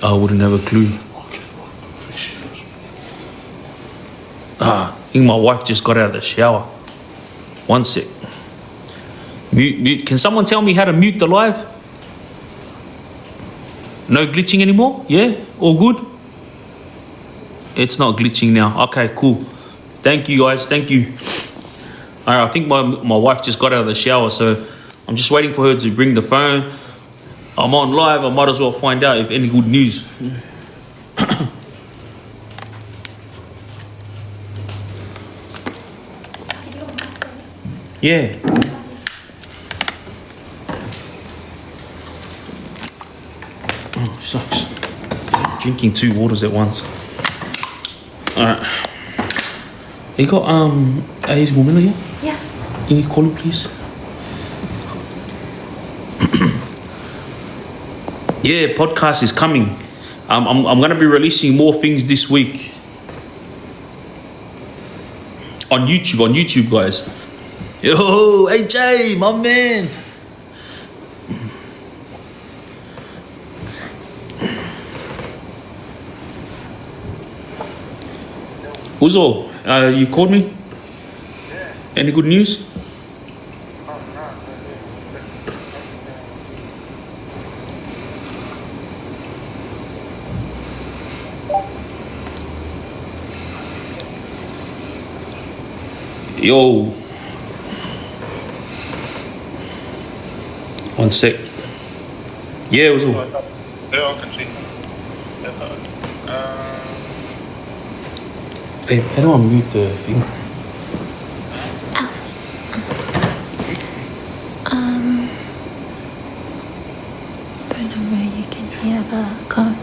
I wouldn't have a clue. I think my wife just got out of the shower. One sec. Mute. Can someone tell me how to mute the live? No glitching anymore? Yeah? All good? It's not glitching now. Okay, cool. Thank you, guys. Thank you. All right, I think my wife just got out of the shower, so I'm just waiting for her to bring the phone. I'm on live. I might as well find out if any good news. Yeah. Oh, sucks. Drinking 2 waters at once. Alright. You got A's Mumilla here? Yeah. Can you call him, please? Yeah, podcast is coming. I'm gonna be releasing more things this week on YouTube, guys. Yo, AJ, my man. Uzo, you called me? Yeah. Any good news? Yo. One sec. Yeah, Uzo. Yeah, I can see. Hey, how do I mute the thing? Put it where you can hear the code.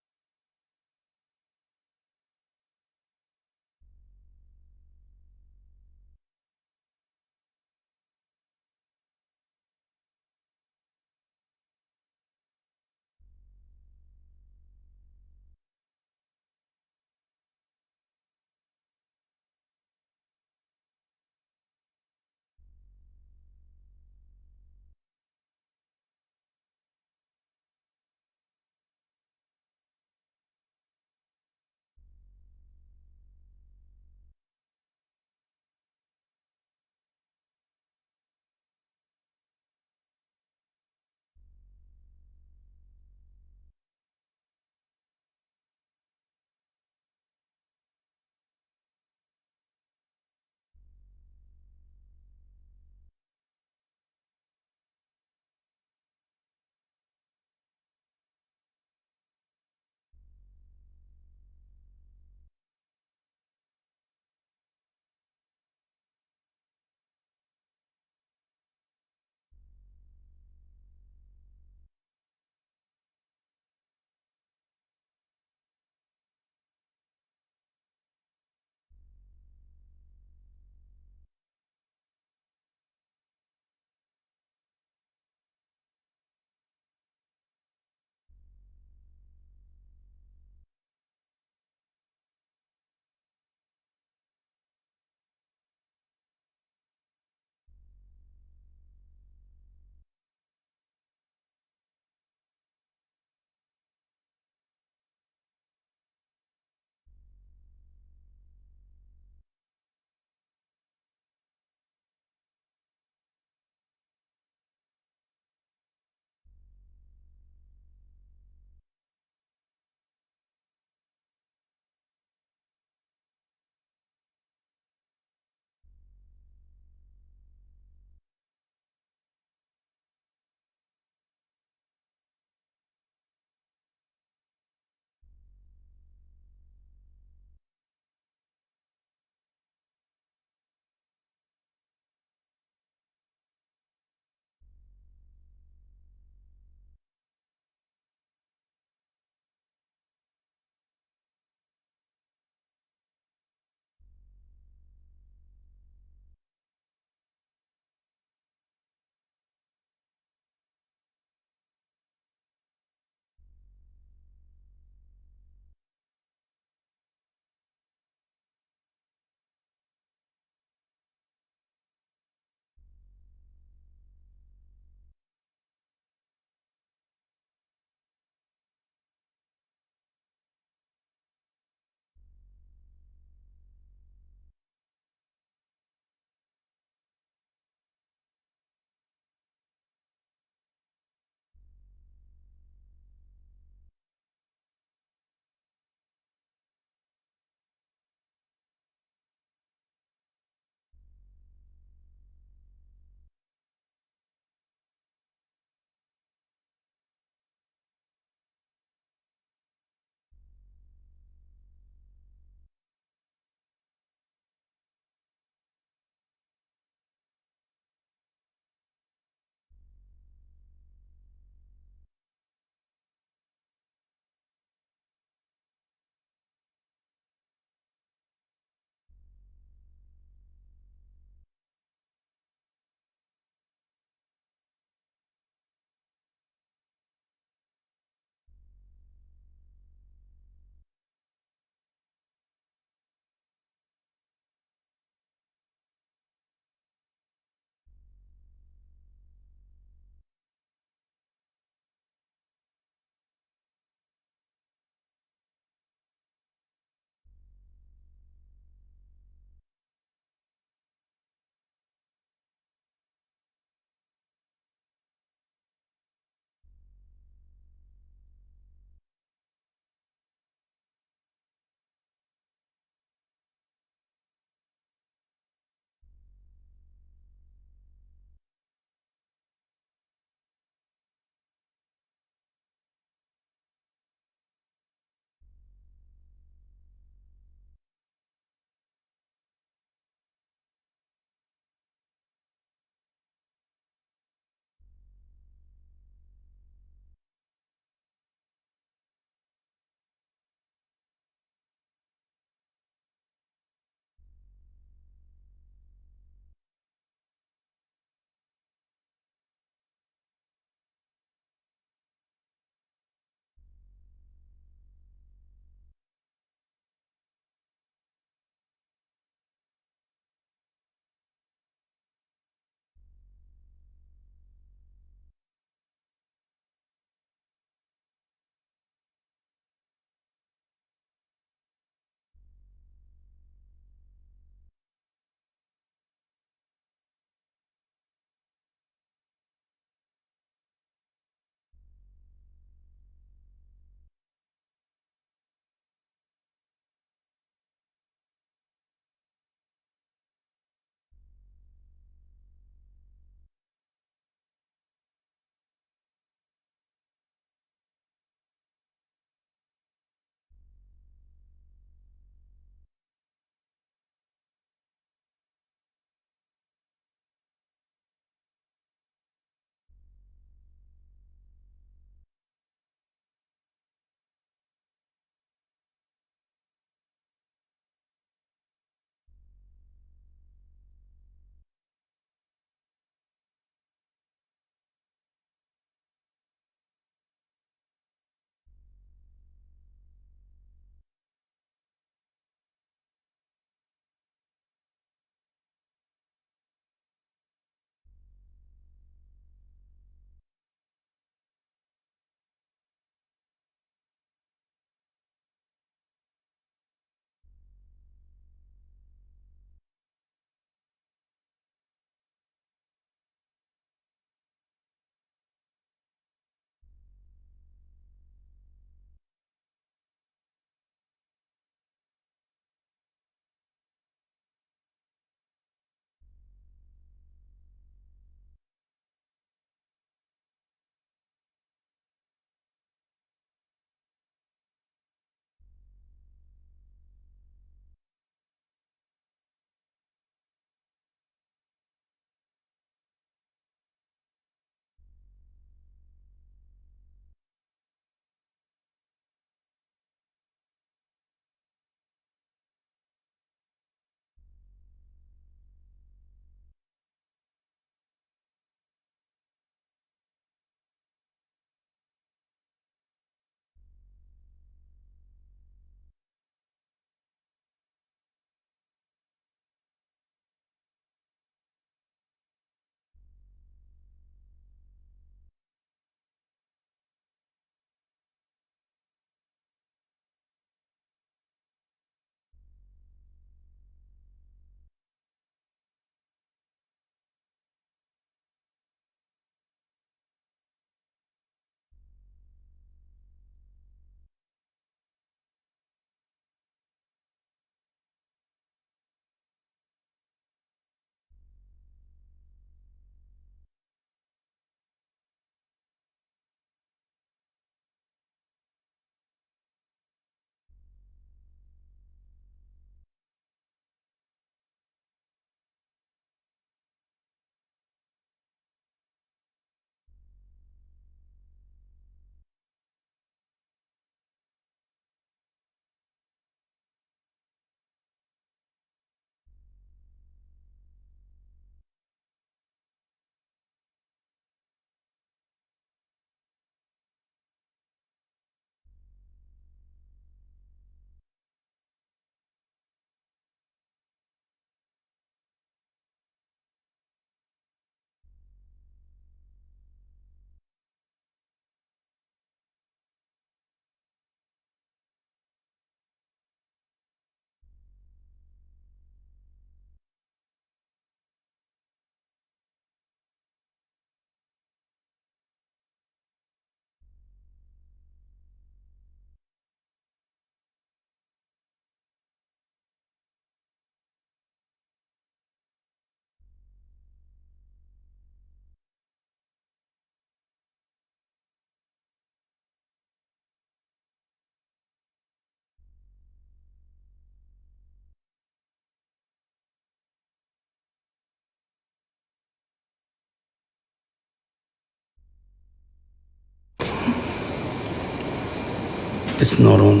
It's not on.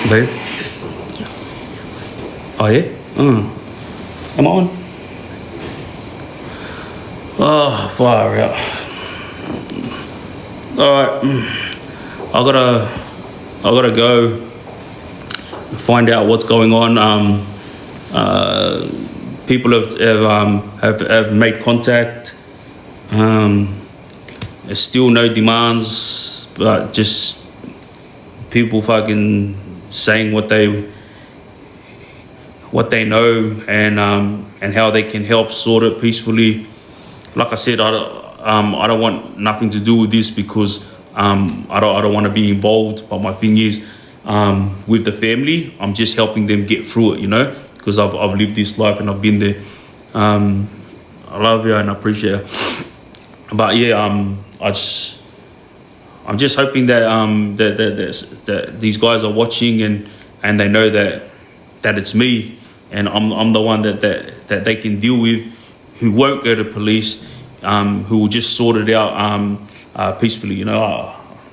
Babe? Oh, yeah? Am I on? Oh, far out. Alright. I gotta go find out what's going on. People have made contact. There's still no demands, but just people fucking saying what they know and how they can help sort it peacefully. Like I said, I don't want nothing to do with this because I don't want to be involved. But my thing is, with the family, I'm just helping them get through it, you know, because I've lived this life and I've been there. I love you and I appreciate it. But yeah, I'm just hoping that that these guys are watching and they know that it's me and I'm the one that they can deal with, who won't go to police, who will just sort it out peacefully. You know,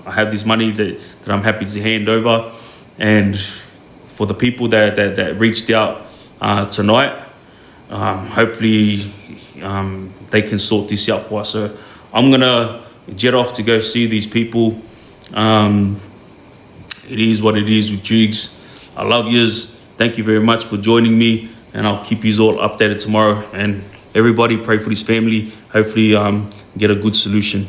I have this money that I'm happy to hand over, and for the people that reached out tonight, hopefully they can sort this out for us. So I'm gonna jet off to go see these people. It is what it is with Triggz. I love yous. Thank you very much for joining me, and I'll keep yous all updated tomorrow. And everybody pray for this family. Hopefully get a good solution.